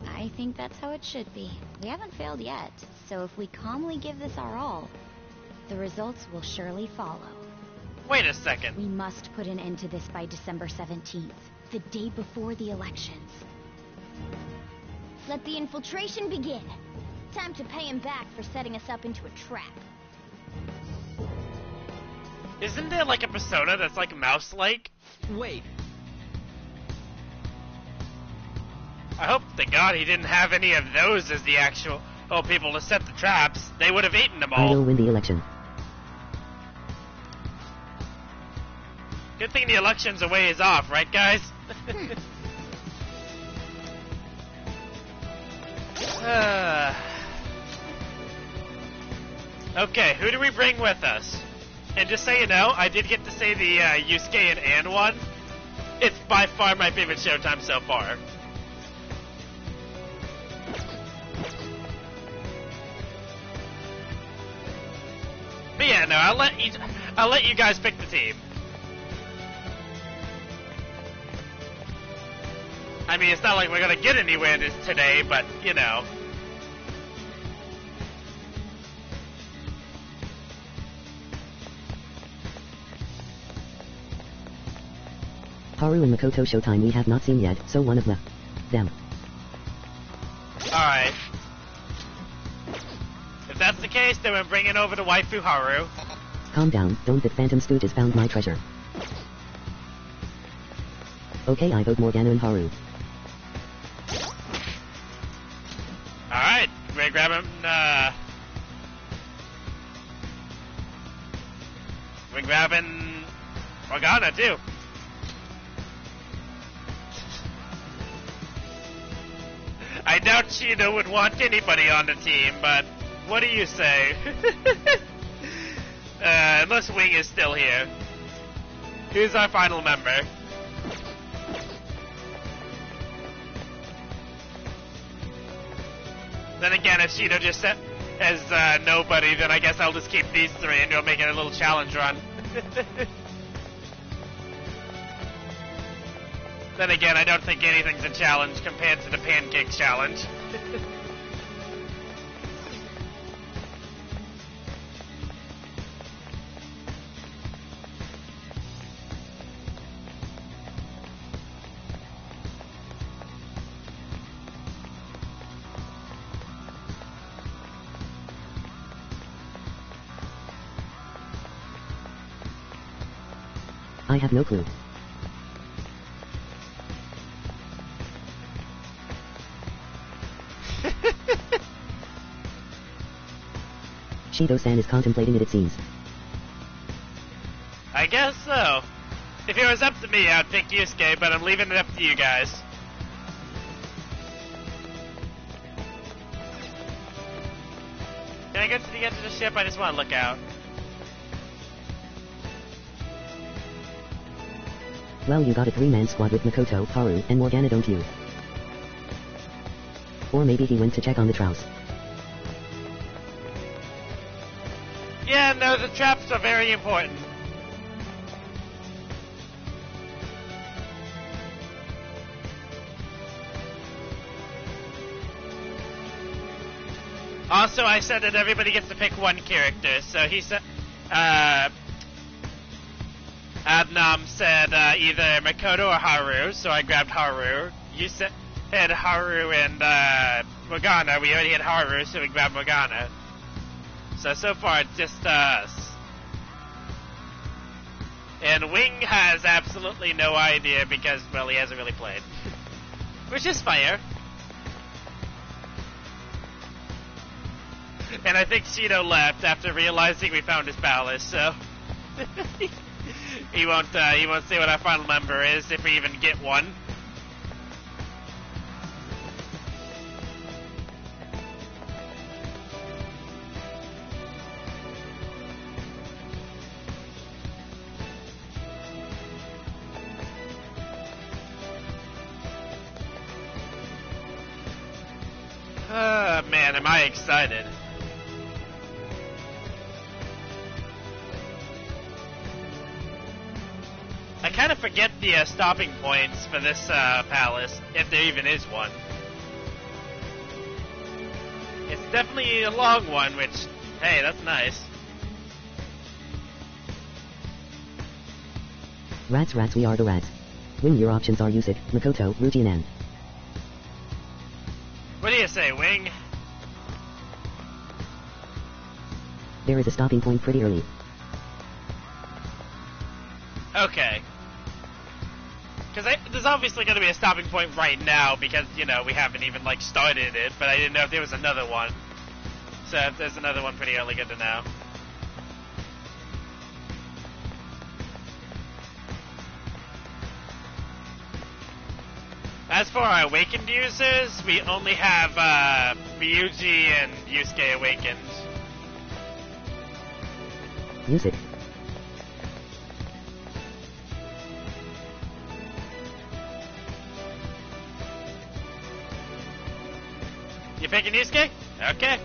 I think that's how it should be. We haven't failed yet, so if we calmly give this our all, the results will surely follow. Wait a second. We must put an end to this by December 17th, the day before the elections. Let the infiltration begin. Time to pay him back for setting us up into a trap. Isn't there like a persona that's like mouse-like? Wait. I hope to God he didn't have any of those as the actual people to set the traps. They would have eaten them I all. will win the election. Good thing the election's a ways off, right, guys? Okay, who do we bring with us? And just so you know, I did get to say the Yusuke and Anne one. It's by far my favorite Showtime so far. But yeah, no, I'll let you guys pick the team. I mean, it's not like we're gonna get anywhere today, but, you know. Haru and Makoto showtime we have not seen yet, so one of them. Alright. If that's the case, then we're bringing over the waifu Haru. Calm down, don't that phantom stooges found my treasure. Okay, I vote Morgana and Haru. Alright, we're grabbing, we're grabbing Morgana, too. I doubt Shido would want anybody on the team, but what do you say? Unless Wing is still here. Who's our final member? Then again, if Shido just has nobody, then I guess I'll just keep these three and we'll make it a little challenge run. Then again, I don't think anything's a challenge compared to the pancake challenge. I have no clue. Shido-san is contemplating it seems. I guess so. If it was up to me, I'd pick Yusuke, but I'm leaving it up to you guys. Can I get to the edge of the ship? I just want to look out. Well, you got a 3-man squad with Makoto, Haru, and Morgana, don't you? Or maybe he went to check on the Trouse. Yeah, no, the traps are very important. Also, I said that everybody gets to pick one character, so he said, Adnam said either Makoto or Haru, so I grabbed Haru. You said Haru and Morgana. We already had Haru, so we grabbed Morgana. So far it's just us. And Wing has absolutely no idea because, well, he hasn't really played. Which is fair. And I think Shido left after realizing we found his palace, so... he won't say what our final member is, if we even get one. Man, am I excited. I kind of forget the stopping points for this palace, if there even is one. It's definitely a long one, which, hey, that's nice. Rats, we are the rats. Wing, your options are Yusuke, Makoto, Ruji, and Ann. What do you say, Wing? There is a stopping point pretty early. Okay. Because there's obviously going to be a stopping point right now because, you know, we haven't even, like, started it, but I didn't know if there was another one. So if there's another one, pretty early, good to know. As for our awakened users, we only have Ryuji and Yusuke awakened. Yusuke. You picking Yusuke? Okay.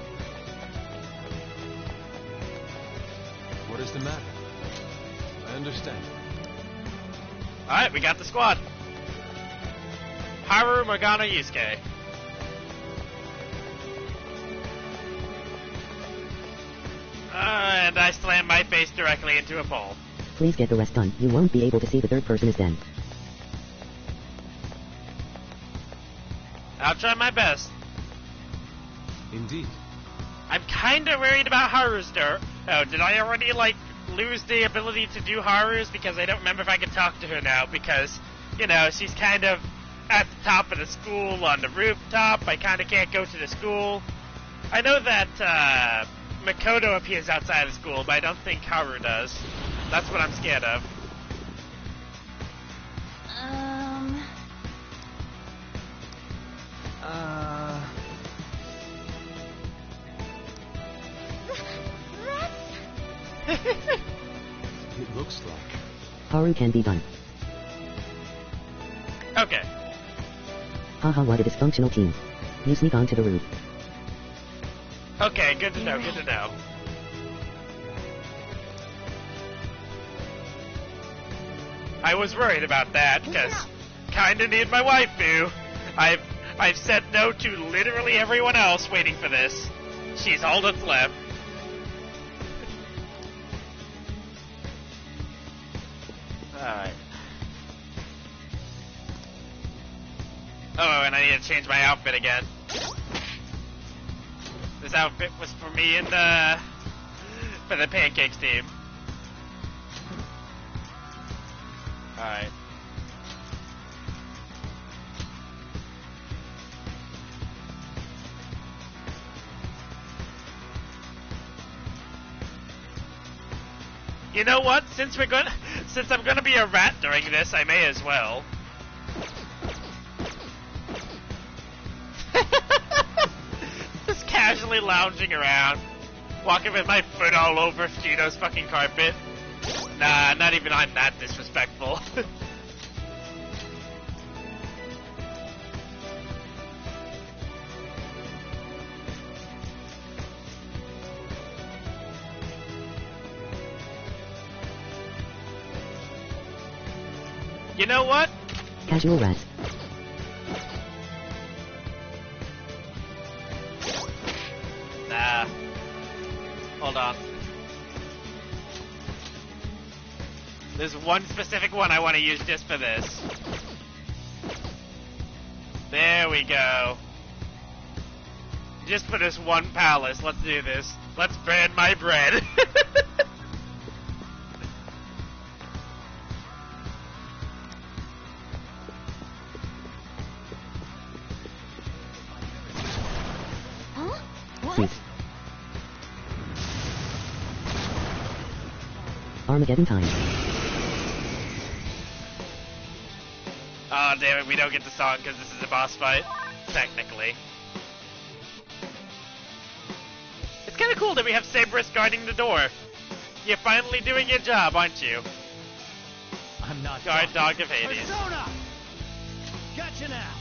What is the matter? I understand. Alright, we got the squad. Haru, Morgana, Yusuke. And I slam my face directly into a pole. Please get the rest done. You won't be able to see the third person is dead. I'll try my best. Indeed. I'm kinda worried about Haru's door. Oh, did I already, like, lose the ability to do Haru's? Because I don't remember if I can talk to her now, because, you know, she's kind of at the top of the school on the rooftop. I kinda can't go to the school. I know that, Makoto appears outside of school, but I don't think Haru does. That's what I'm scared of. It looks like Haru can be done. Okay. Haha, what a dysfunctional team. You sneak onto the roof. Okay, good to know, good to know. I was worried about that, because kinda need my waifu. I've said no to literally everyone else waiting for this. She's all that's left. Alright. Oh, and I need to change my outfit again. This outfit was for me and for the Pancakes team. Alright. You know what? Since I'm gonna be a rat during this, I may as well. Just casually lounging around, walking with my foot all over Shido's fucking carpet. Nah, not even I'm that disrespectful. You know what? Casual rat. Nah. Hold on. There's one specific one I want to use just for this. There we go. Just for this one palace, let's do this. Let's burn my bread. Armageddon time. Oh, damn it, we don't get the song because this is a boss fight. Technically. It's kind of cool that we have Cerberus guarding the door. You're finally doing your job, aren't you? I'm not Guard dog of Hades. Persona! Gotcha now!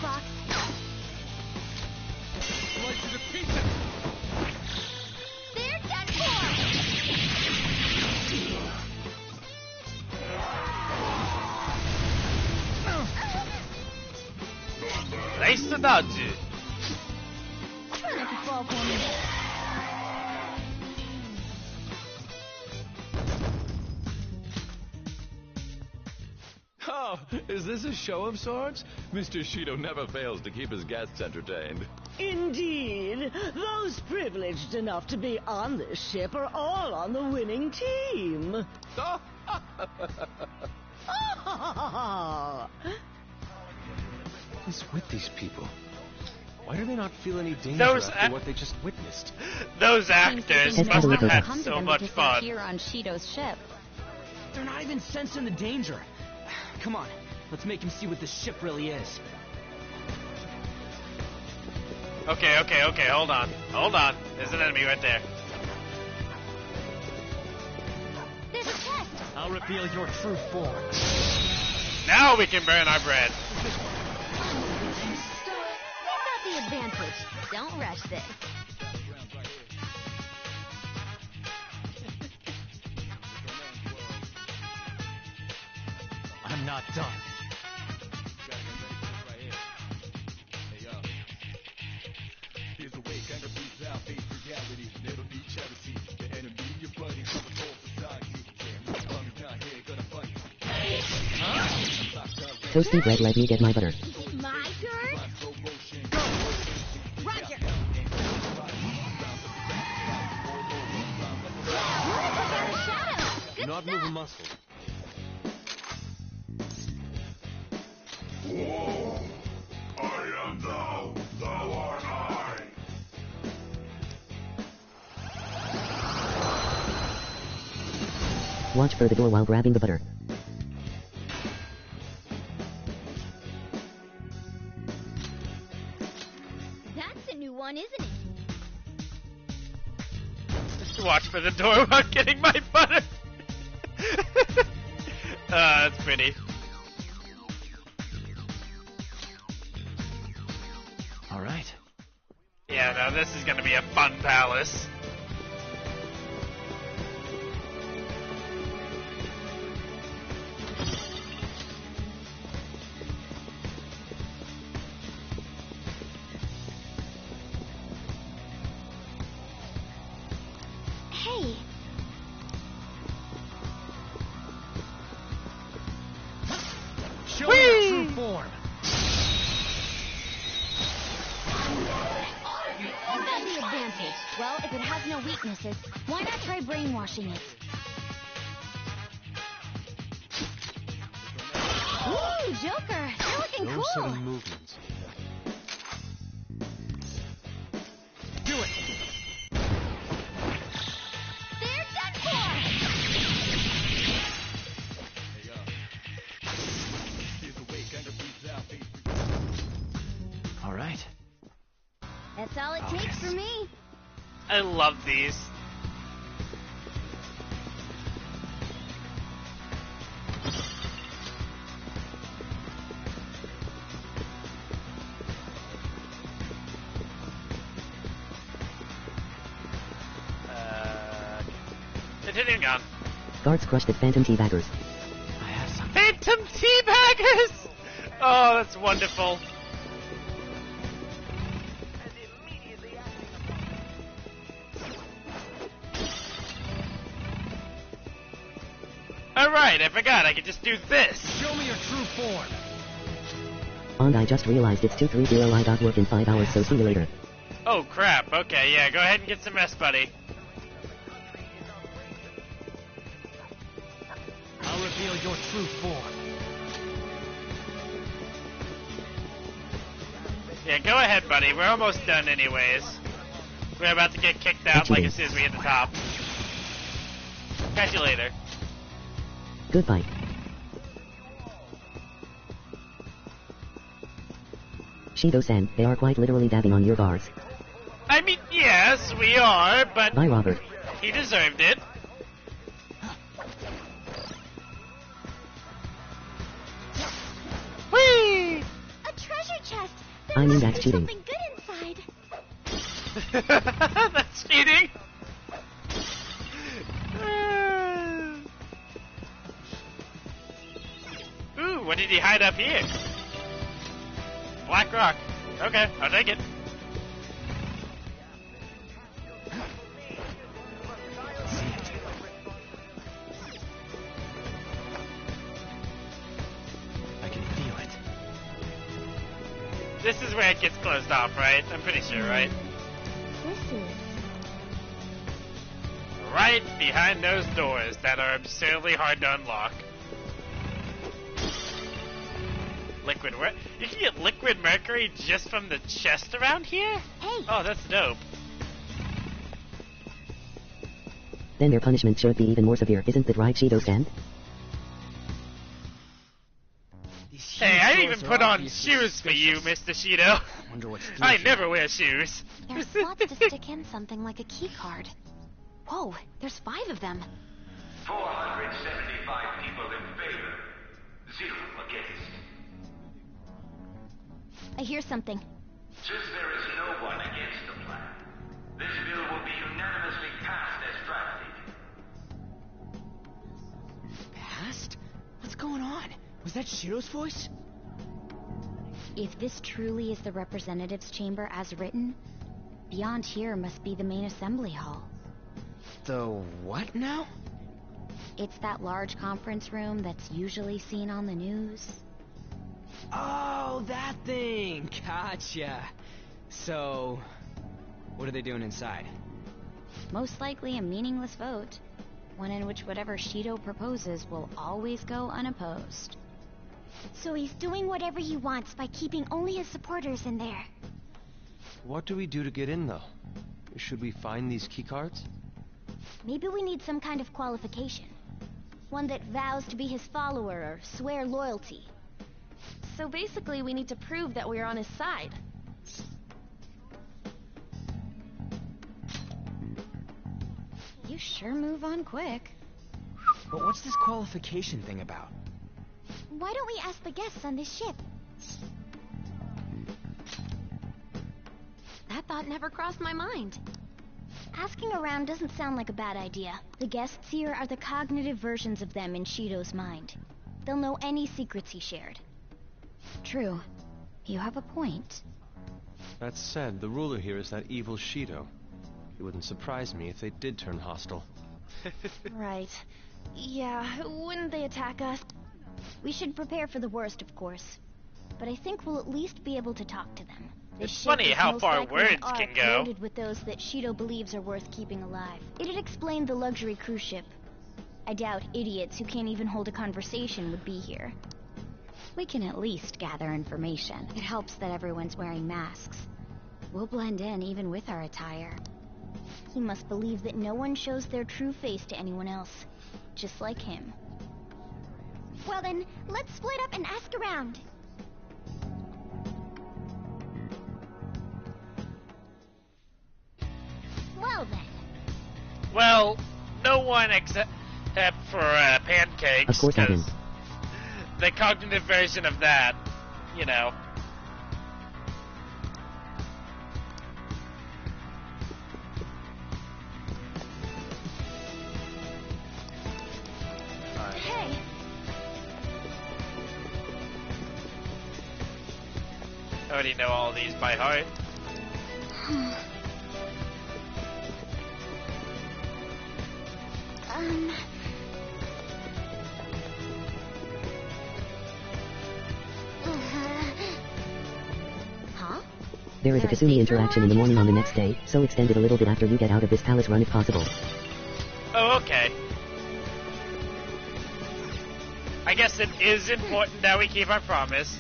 Fox. Slice it to pieces! They're done for! Nice to dodge you. Try not to fall for me. Oh, is this a show of sorts? Mr. Shido never fails to keep his guests entertained. Indeed. Those privileged enough to be on this ship are all on the winning team. What's with these people? Why do they not feel any danger after what they just witnessed? Those actors must have had so much fun. Here on Shido's ship. They're not even sensing the danger. Come on, let's make him see what this ship really is. Okay, hold on. There's an enemy right there. There's a chest! I'll reveal your true form. Now we can burn our bread. We've got the advantage. Don't refresh this. I'm not done. Toasty bread, let me get my butter. My turn? Roger. Do not move a muscle. Whoa! I am thou, thou art I. Watch for the door while grabbing the butter. That's a new one, isn't it? Just watch for the door while getting my butter. That's pretty. All right. Yeah, no, this is gonna be a fun palace. Hey. Show me your true form. What's the advantage? Well, if it has no weaknesses, why not try brainwashing it? Ooh, Joker, you're looking No cool. sudden movements. Do it. They're done for. All right. That's all it takes for me. I love these. Continuing on. Guards crushed at Phantom Teabaggers. Phantom Teabaggers! Oh, that's wonderful. Alright, I forgot I could just do this. Show me your true form. And I just realized it's 2:30. I got work in 5 hours, so see you later. Oh crap, okay, yeah, go ahead and get some rest, buddy. I'll reveal your true form. Yeah, go ahead, buddy, we're almost done anyways. We're about to get kicked out like as soon as we hit the top. Catch you later. Goodbye. Shido-san, they are quite literally dabbing on your guards. I mean, yes, we are, but... Bye, Robert. He deserved it. Whee! A treasure chest. I mean, that's cheating. Something good inside. That's cheating. Ooh, what did he hide up here? Black rock. Okay, I'll take it. I can feel it. This is where it gets closed off, right? I'm pretty sure, right? This is... Right behind those doors that are absurdly hard to unlock. Liquid you can get liquid mercury just from the chest around here? Hey! Oh, that's dope. Then their punishment should be even more severe, isn't that right, Shido-san? Hey, I didn't even put on shoes for you, Mr. Shido. Wonder what's I never wear shoes. There's slots to stick in something like a key card. Whoa, there's 5 of them. 475 people in favor. 0 against. I hear something. Since there is no one against the Was that Shiro's voice? If this truly is the representatives' chamber as written, beyond here must be the main assembly hall. The what now? It's that large conference room that's usually seen on the news. Oh, that thing! Gotcha. So, what are they doing inside? Most likely a meaningless vote. One in which whatever Shido proposes will always go unopposed. So he's doing whatever he wants by keeping only his supporters in there. What do we do to get in, though? Should we find these keycards? Maybe we need some kind of qualification. One that vows to be his follower or swear loyalty. So basically, we need to prove that we're on his side. You sure move on quick. But what's this qualification thing about? Why don't we ask the guests on this ship? That thought never crossed my mind. Asking around doesn't sound like a bad idea. The guests here are the cognitive versions of them in Shido's mind. They'll know any secrets he shared. True. You have a point. That said, the ruler here is that evil Shido. It wouldn't surprise me if they did turn hostile. Right. Yeah, wouldn't they attack us? We should prepare for the worst, of course. But I think we'll at least be able to talk to them. It's funny how far words can go. Loaded with those that Shido believes are worth keeping alive. It'd explain the luxury cruise ship. I doubt idiots who can't even hold a conversation would be here. We can at least gather information. It helps that everyone's wearing masks. We'll blend in even with our attire. He must believe that no one shows their true face to anyone else. Just like him. Well then, let's split up and ask around. Well then. Well, no one except for Pancakes. Of course I can. The cognitive version of that, you know. Hey. I already know all these by heart. Huh? There is a Kasumi interaction in the morning on the next day, so extend it a little bit after you get out of this palace run if possible. Oh, okay. I guess it is important that we keep our promise.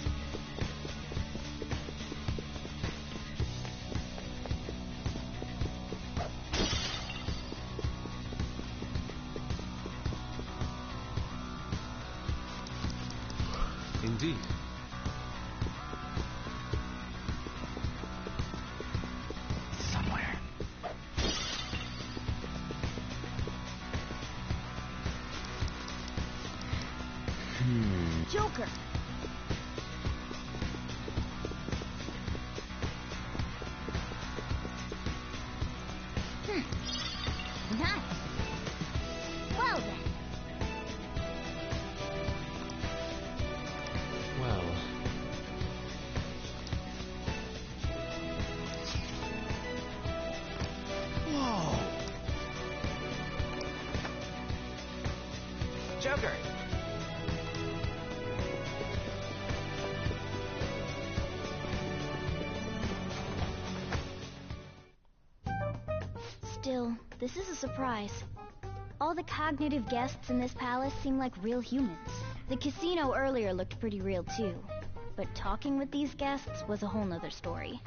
Indeed. Somewhere. Joker. Nice. Well then. Well. Whoa. Joker. Still, this is a surprise. All the cognitive guests in this palace seem like real humans. The casino earlier looked pretty real too. But talking with these guests was a whole nother story.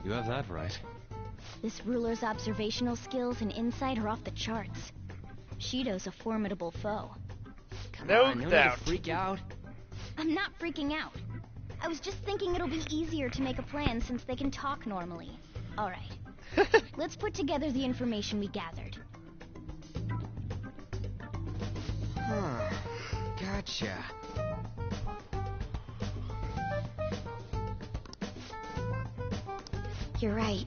You have that right. This ruler's observational skills and insight are off the charts. Shido's a formidable foe. Come No on, no need doubt. to freak out. I'm not freaking out. I was just thinking it'll be easier to make a plan since they can talk normally. Alright. Let's put together the information we gathered. Huh. Gotcha. You're right.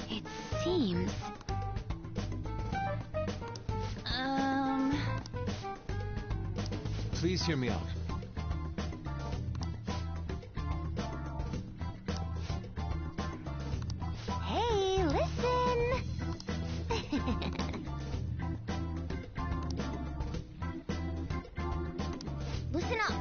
It seems... Please hear me out. Hey, listen! Listen up!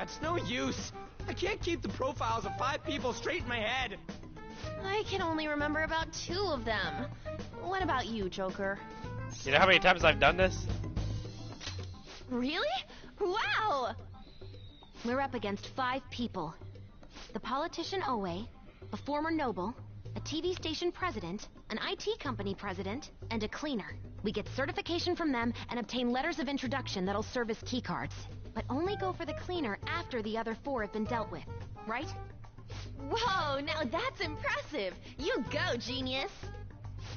It's no use. I can't keep the profiles of 5 people straight in my head. I can only remember about 2 of them. What about you, Joker? You know how many times I've done this? Really? Wow! We're up against 5 people. The politician Owe, a former noble, a TV station president, an IT company president, and a cleaner. We get certification from them and obtain letters of introduction that'll serve as keycards. But only go for the cleaner after the other 4 have been dealt with, right? Whoa, now that's impressive! You go, genius!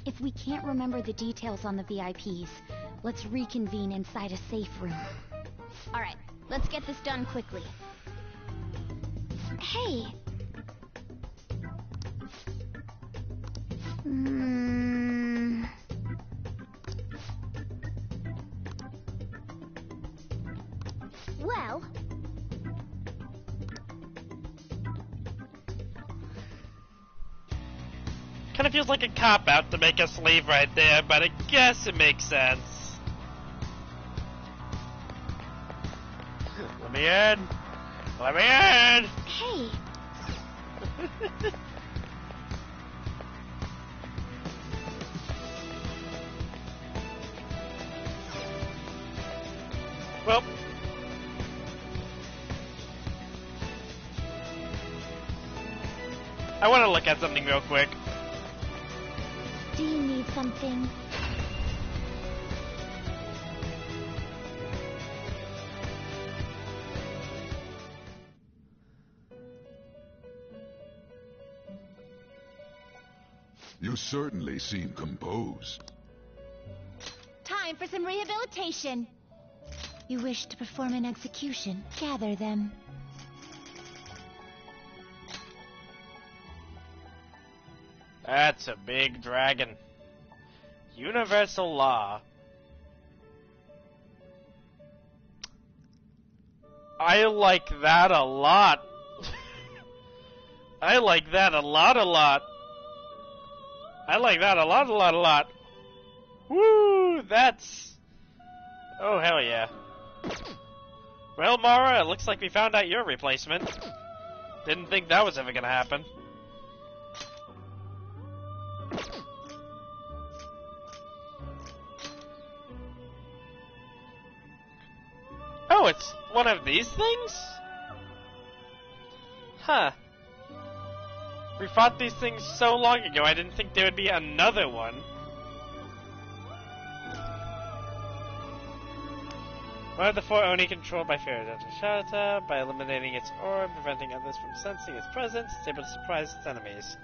If we can't remember the details on the VIPs, let's reconvene inside a safe room. Alright, let's get this done quickly. Hey! Well... Kind of feels like a cop-out to make us leave right there, but I guess it makes sense. Let me in! Let me in! Hey! Well... I want to look at something real quick. Do you need something? You certainly seem composed. Time for some rehabilitation. You wish to perform an execution. Gather them. That's a big dragon. Universal law. I like that a lot. I like that a lot. I like that a lot. Woo, that's... Oh, hell yeah. Well, Mara, it looks like we found out your replacement. Didn't think that was ever gonna happen. Oh, it's one of these things? Huh. We fought these things so long ago, I didn't think there would be another one. One of the 4 Oni controlled by Fairy Shata. By eliminating its orb, preventing others from sensing its presence, it's able to surprise its enemies.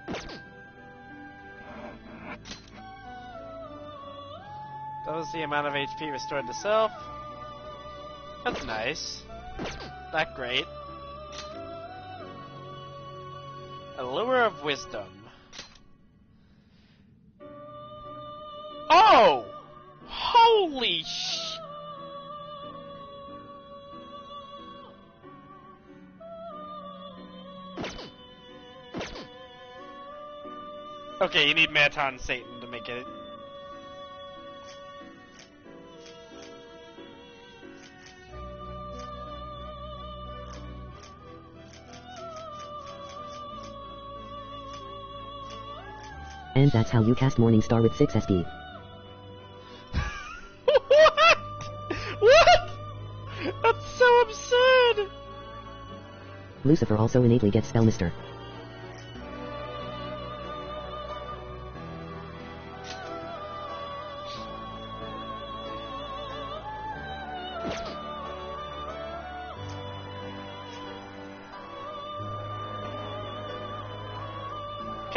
Doubles the amount of HP restored to self. That's nice. Not great. Allure of Wisdom. Oh! Holy sh... Okay, you need Maton Satan to make it. And that's how you cast Morningstar with 6 SP. What? What? That's so absurd! Lucifer also innately gets Spellmister.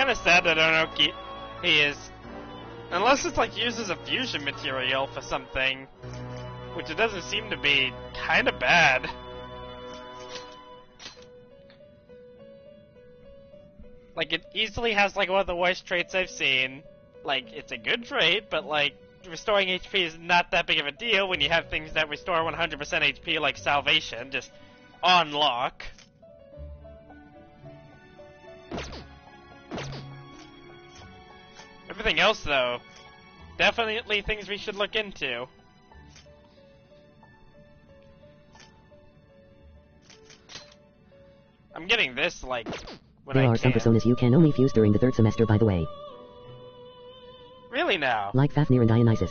kind of sad that Onoki, he is, unless it's like used as a fusion material for something, which it doesn't seem to be, kind of bad. Like, it easily has like one of the worst traits I've seen. Like, it's a good trait, but like, restoring HP is not that big of a deal when you have things that restore 100% HP like Salvation, just on lock. Everything else, though, definitely things we should look into. I'm getting this, like, when there I are some personas you can only fuse during the 3rd semester, by the way. Really now? Like Fafnir and Dionysus.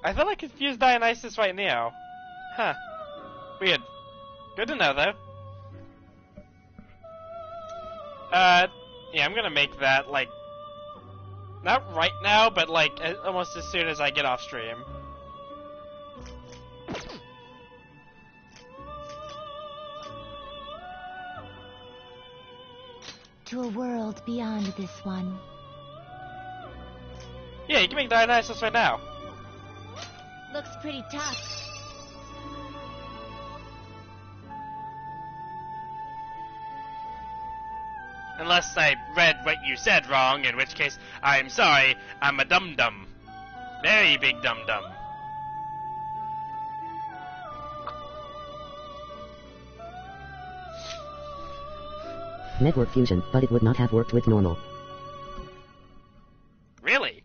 I thought I could fuse Dionysus right now. Huh. Weird. Good to know, though. Yeah, I'm gonna make that, like, not right now, but, like, almost as soon as I get off stream. To a world beyond this one. Yeah, you can make Dionysus right now. Looks pretty tough. Unless I read what you said wrong, in which case, I'm sorry, I'm a dum-dum. Very big dum-dum. Network fusion, but it would not have worked with normal. Really?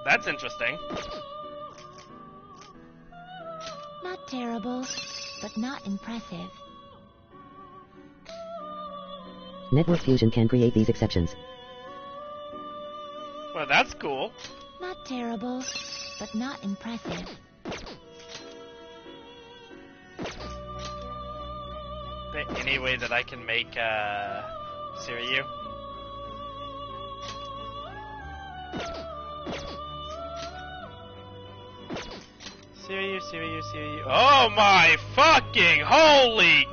That's interesting. Not terrible, but not impressive. Network fusion can create these exceptions. Well, that's cool. Not terrible, but not impressive. Any way that I can make, Siriu? Siriu. Oh my fucking holy!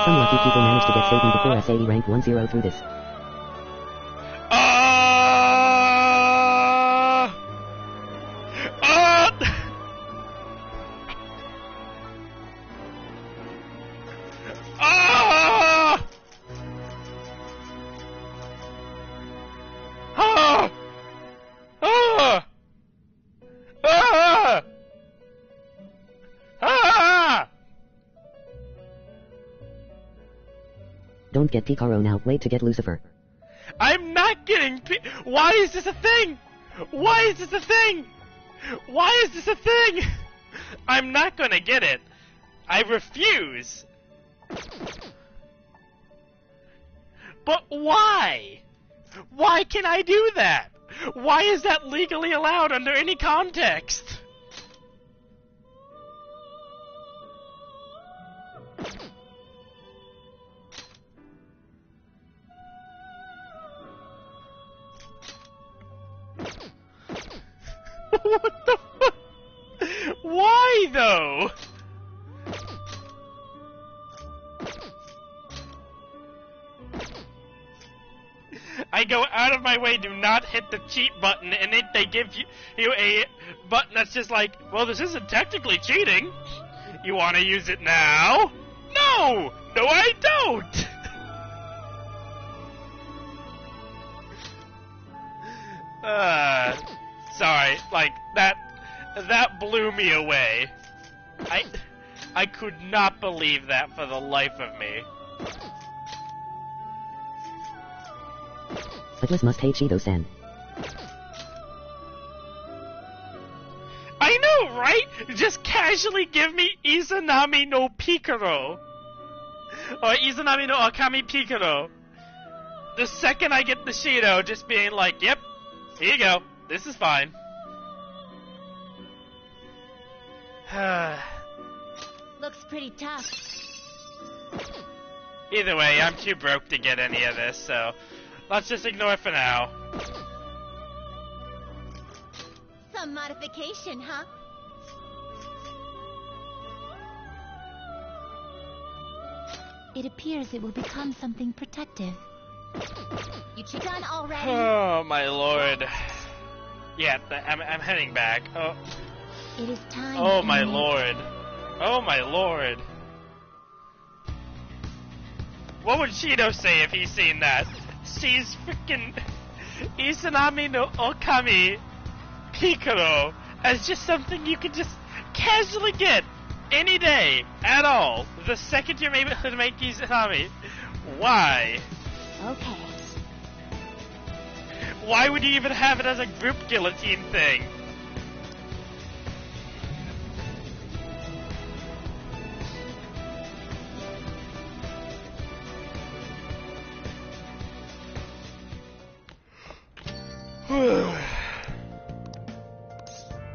Some lucky people managed to get Satan before SAE rank 10 through this. Don't get Picaro now, wait to get Lucifer. I'm not getting Why is this a thing? Why is this a thing? Why is this a thing? I'm not gonna get it. I refuse. But why? Why can I do that? Why is that legally allowed under any context? What the fuck? Why, though? I go out of my way to not hit the cheat button, and they give you a button that's just like, well, this isn't technically cheating. You want to use it now? No! No, I don't! Sorry, like, that blew me away. I could not believe that for the life of me. Atlas must hate Shido-san. I know, right? Just casually give me Izanami no Picaro. Or Izanami no Akami Picaro. The second I get the Shido, just being like, yep, here you go. This is fine. Looks pretty tough. Either way, I'm too broke to get any of this, so let's just ignore it for now. A modification, huh? It appears it will become something protective. You done already? Oh my lord. Yeah, I'm heading back. Oh. It is time. Oh my lord. Oh my lord. What would Shido say if he's seen that? She's freaking Izanami no Okami Piccolo as just something you can just casually get any day at all. The second you're able to make Izanami. Why? Okay. Why would you even have it as a group guillotine thing?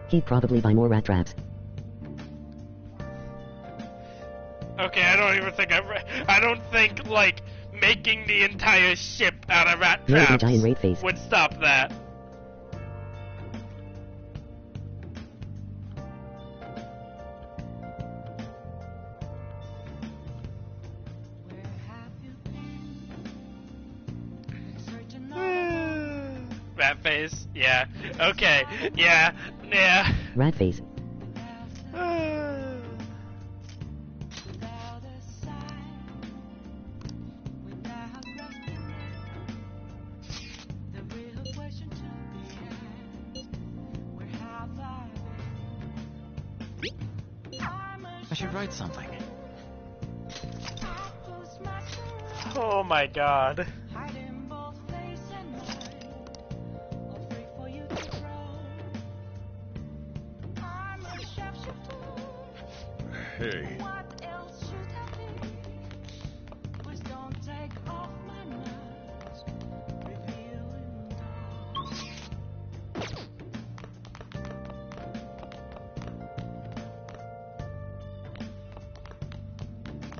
He'd probably buy more rat traps. Okay, I don't think like making the entire ship out of rat traps would stop that. Rat face, yeah. Okay, yeah. Rat face. I should write something. Oh my god. Hey.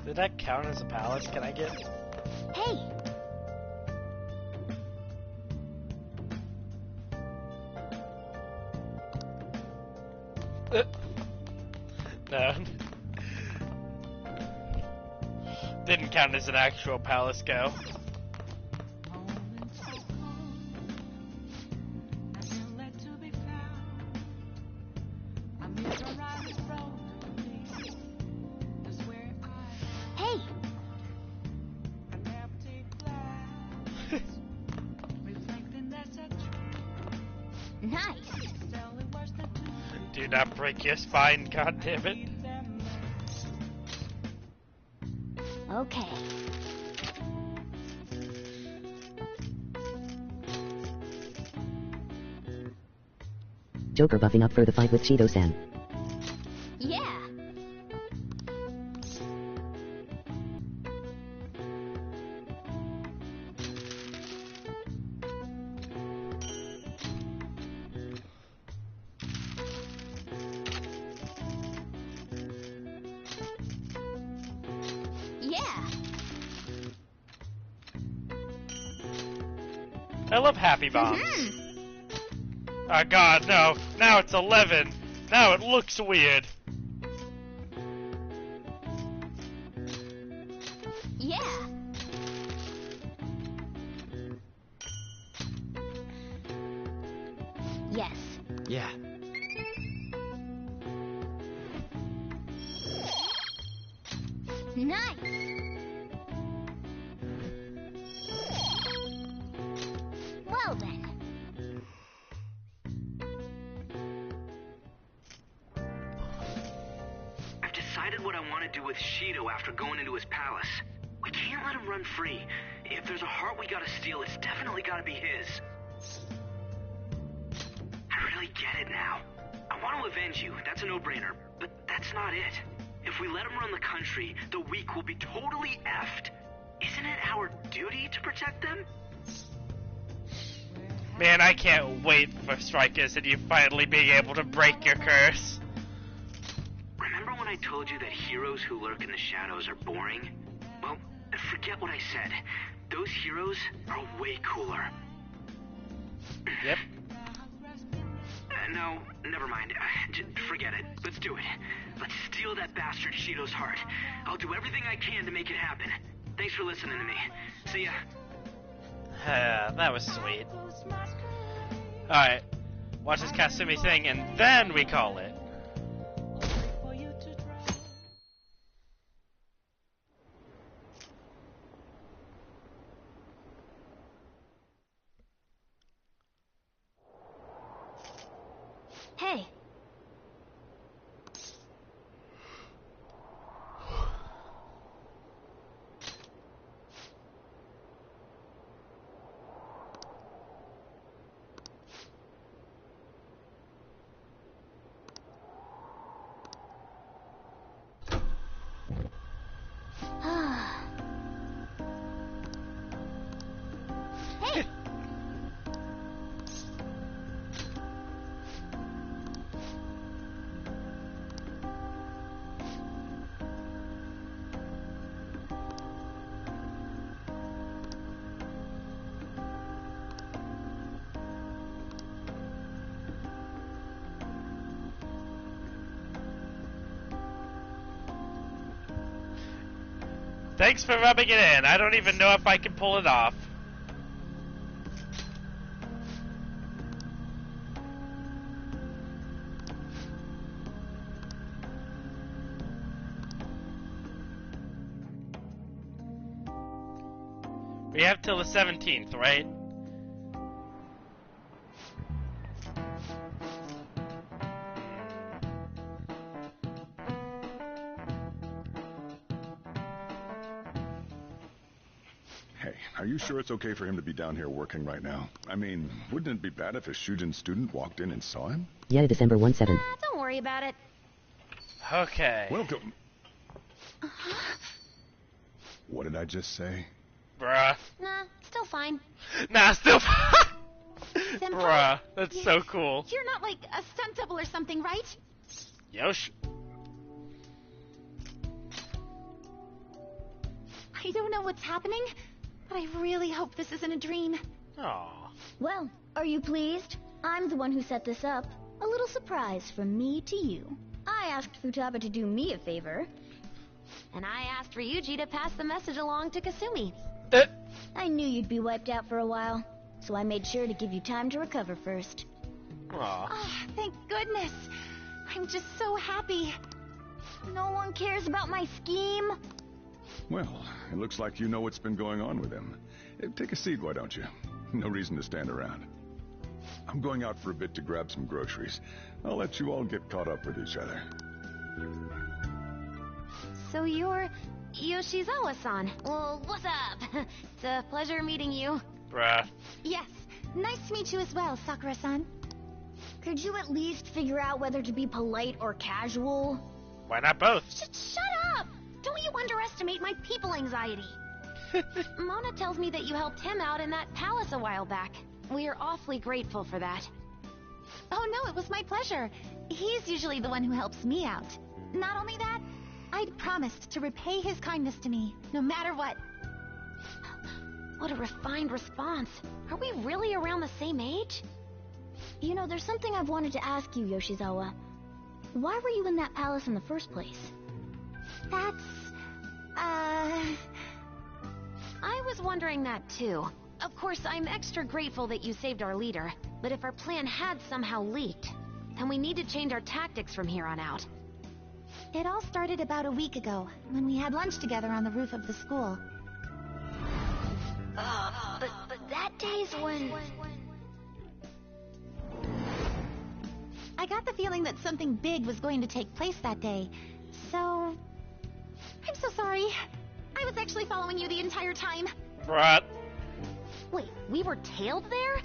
Did that count as a palace? Can I get... Hey! No. Didn't count as an actual palace go. Do not break your spine, goddammit. Okay. Joker buffing up for the fight with Shido-san. Yeah. I love happy bombs. Oh god, no. Now it's 11. Now it looks weird. Yeah. Yes. Yeah. Nice. Well then. I've decided what I want to do with Shido after going into his palace. We can't let him run free. If there's a heart we gotta steal, it's definitely gotta be his. I really get it now. I want to avenge you, that's a no-brainer, but that's not it. If we let him run the country, the weak will be totally effed. Isn't it our duty to protect them? Man, I can't wait for Strikers and you finally being able to break your curse. Remember when I told you that heroes who lurk in the shadows are boring? Well, forget what I said. Those heroes are way cooler. Yep. No, never mind. Forget it. Let's do it. Let's steal that bastard Shido's heart. I'll do everything I can to make it happen. Thanks for listening to me. See ya. That was sweet. Alright. Watch this Kasumi thing, and then we call it. Hey. Hey. Thanks for rubbing it in. I don't even know if I can pull it off. We have till the 17th, right? Hey, are you sure it's okay for him to be down here working right now? I mean, wouldn't it be bad if a Shujin student walked in and saw him? Yeah, December 17. Don't worry about it. Okay. Welcome. What did I just say? Bruh. Nah, still fine. Nah, still fine. Senpai? Bruh, that's so cool. You're not like a stunt double or something, right? Yosh. I don't know what's happening, but I really hope this isn't a dream. Aww. Well, are you pleased? I'm the one who set this up. A little surprise from me to you. I asked Futaba to do me a favor. And I asked Ryuji to pass the message along to Kasumi. I knew you'd be wiped out for a while, so I made sure to give you time to recover first. Aww. Oh, thank goodness. I'm just so happy. No one cares about my scheme. Well, it looks like you know what's been going on with him. Take a seat, why don't you? No reason to stand around. I'm going out for a bit to grab some groceries. I'll let you all get caught up with each other. So you're Yoshizawa-san. Well, what's up? It's a pleasure meeting you. Bruh. Yes, nice to meet you as well, Sakura-san. Could you at least figure out whether to be polite or casual? Why not both? Shut up! Don't you underestimate my people anxiety. Mona tells me that you helped him out in that palace a while back. We're awfully grateful for that. Oh no, it was my pleasure. He's usually the one who helps me out. Not only that, I'd promised to repay his kindness to me, no matter what. What a refined response. Are we really around the same age? You know, there's something I've wanted to ask you, Yoshizawa. Why were you in that palace in the first place? That's... I was wondering that too. Of course, I'm extra grateful that you saved our leader, but if our plan had somehow leaked, then we need to change our tactics from here on out. It all started about a week ago, when we had lunch together on the roof of the school. But that day's when... I got the feeling that something big was going to take place that day, so... I'm so sorry. I was actually following you the entire time. Right. Wait, we were tailed there?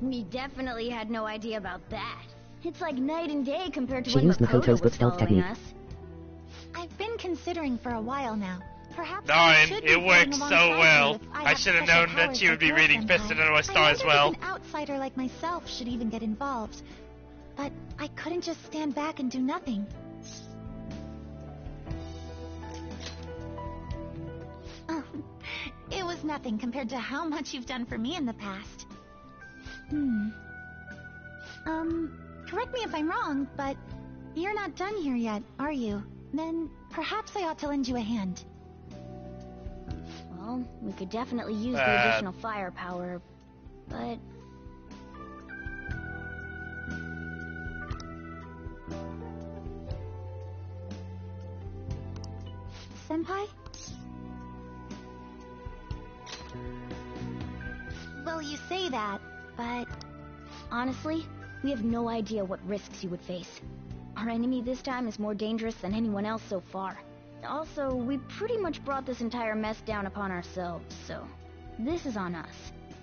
We definitely had no idea about that. It's like night and day compared to She when used Makoto's book stealth following technique. us. I've been considering for a while now. Perhaps Darn, should it be worked playing so alongside well. you if I have should have special known that powers you would be like reading yours, Fisted Senpai. into a Star I as wondered well. if an outsider like myself should even get involved. But I couldn't just stand back and do nothing. Oh, it was nothing compared to how much you've done for me in the past. Correct me if I'm wrong, but you're not done here yet, are you? Then perhaps I ought to lend you a hand. Well, we could definitely use the additional firepower, but... Senpai? Well, you say that, but... Honestly, we have no idea what risks you would face. Our enemy this time is more dangerous than anyone else so far. Also, we pretty much brought this entire mess down upon ourselves, so... This is on us.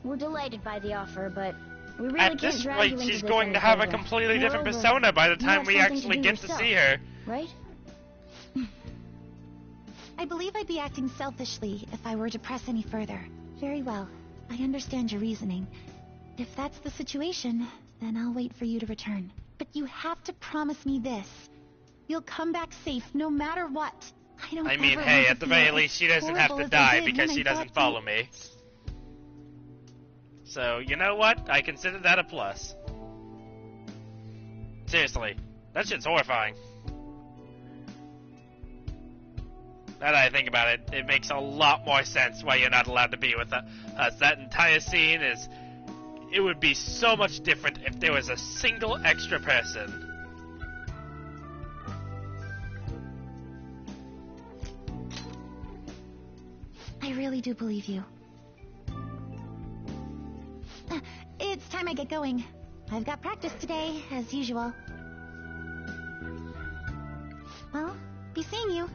We're delighted by the offer, but we really can't drag you into this. At this rate, she's going to have a completely different persona by the time we actually get to see her. Right? I believe I'd be acting selfishly if I were to press any further. Very well. I understand your reasoning. If that's the situation, then I'll wait for you to return. But you have to promise me this. You'll come back safe no matter what. I mean, hey, at the very least, she doesn't have to die because she doesn't follow me. So, you know what? I consider that a plus. Seriously, that shit's horrifying. Now that I think about it, it makes a lot more sense why you're not allowed to be with us. That entire scene is... It would be so much different if there was a single extra person. I really do believe you. It's time I get going. I've got practice today, as usual. Well, be seeing you.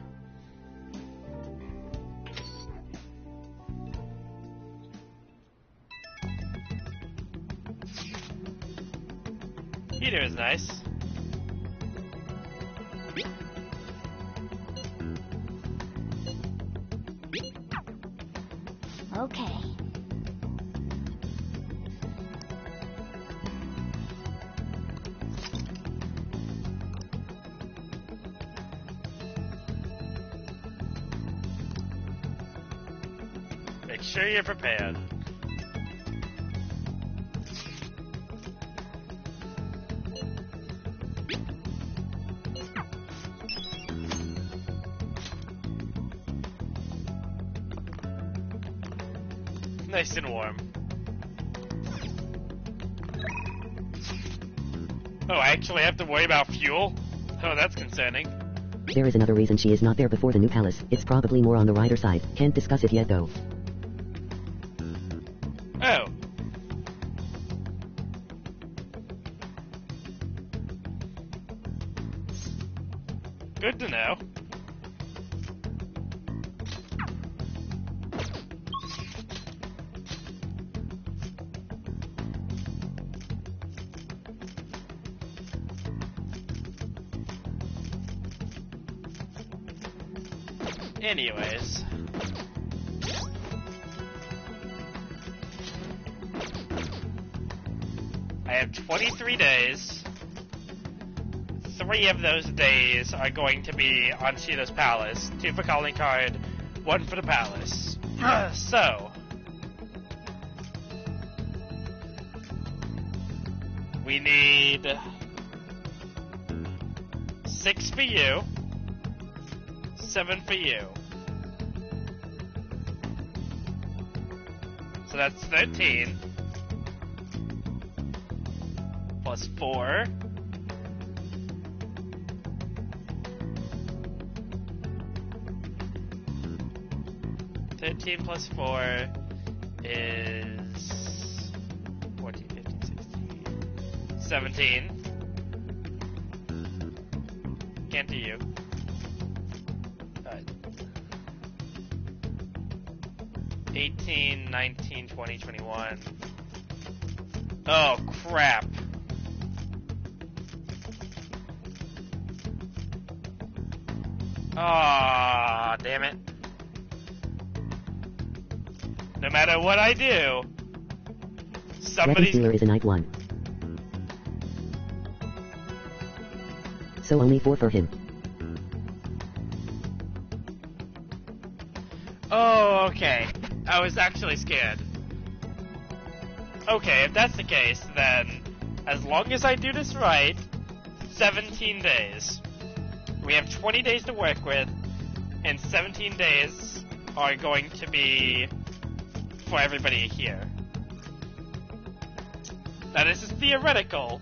Peter is nice. Okay. Make sure you're prepared. Nice and warm. Oh, I actually have to worry about fuel? Oh, that's concerning. There is another reason she is not there before the new palace. It's probably more on the Ryder side. Can't discuss it yet though. Oh. Good to know. Anyways. I have 23 days. 3 of those days are going to be on Shido's Palace. 2 for calling card, 1 for the palace. So. We need 6 for you. 7 for you. So that's 13. Plus 4. Plus 4 is 14, 15, 16, 17. Can't do you. 18, 19, 20, 21. Oh, crap. Ah, damn it. No matter what I do, somebody's... Dragon Stealer is a Knight 1. So only 4 for him. Oh, okay. I was actually scared. Okay, if that's the case, then as long as I do this right, 17 days. We have 20 days to work with, and 17 days are going to be for everybody here. Now this is theoretical.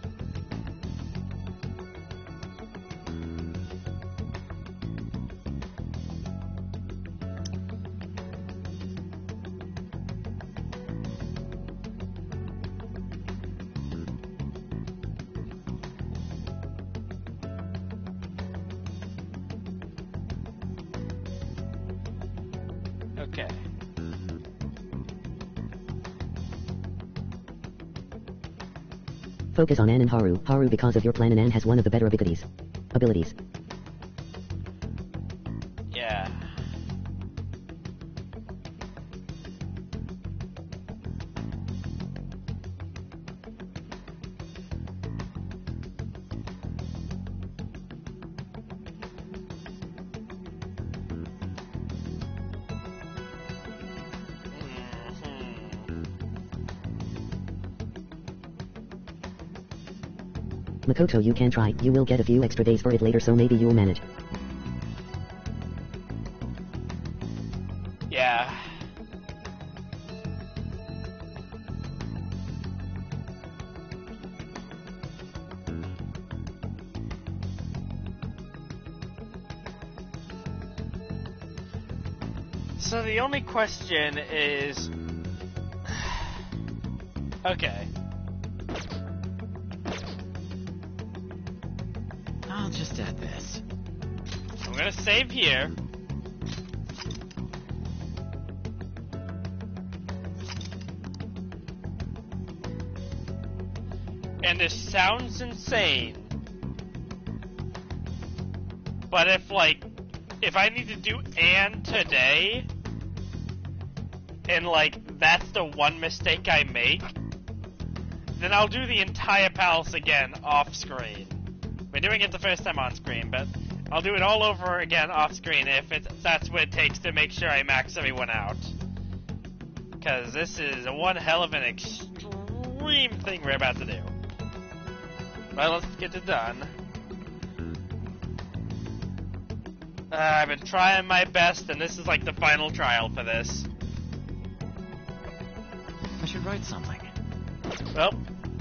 Okay. Focus on Anne and Haru. Haru, because of your plan, and Anne has one of the better abilities. Yeah. Makoto, you can try. You will get a few extra days for it later, so maybe you'll manage. Yeah. So the only question is... Okay. I'll just add this. I'm gonna save here. And this sounds insane. But if I need to do Anne today, and that's the one mistake I make, then I'll do the entire palace again off screen. We're doing it the first time on screen, but I'll do it all over again off screen if that's what it takes to make sure I max everyone out. Because this is one hell of an extreme thing we're about to do. Well, let's get it done. I've been trying my best, and this is the final trial for this. I should write something. Well,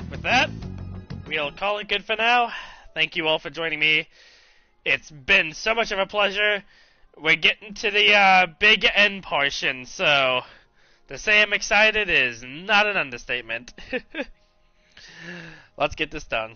with that, we'll call it good for now. Thank you all for joining me. It's been so much of a pleasure. We're getting to the big end portion, so to say I'm excited is not an understatement. Let's get this done.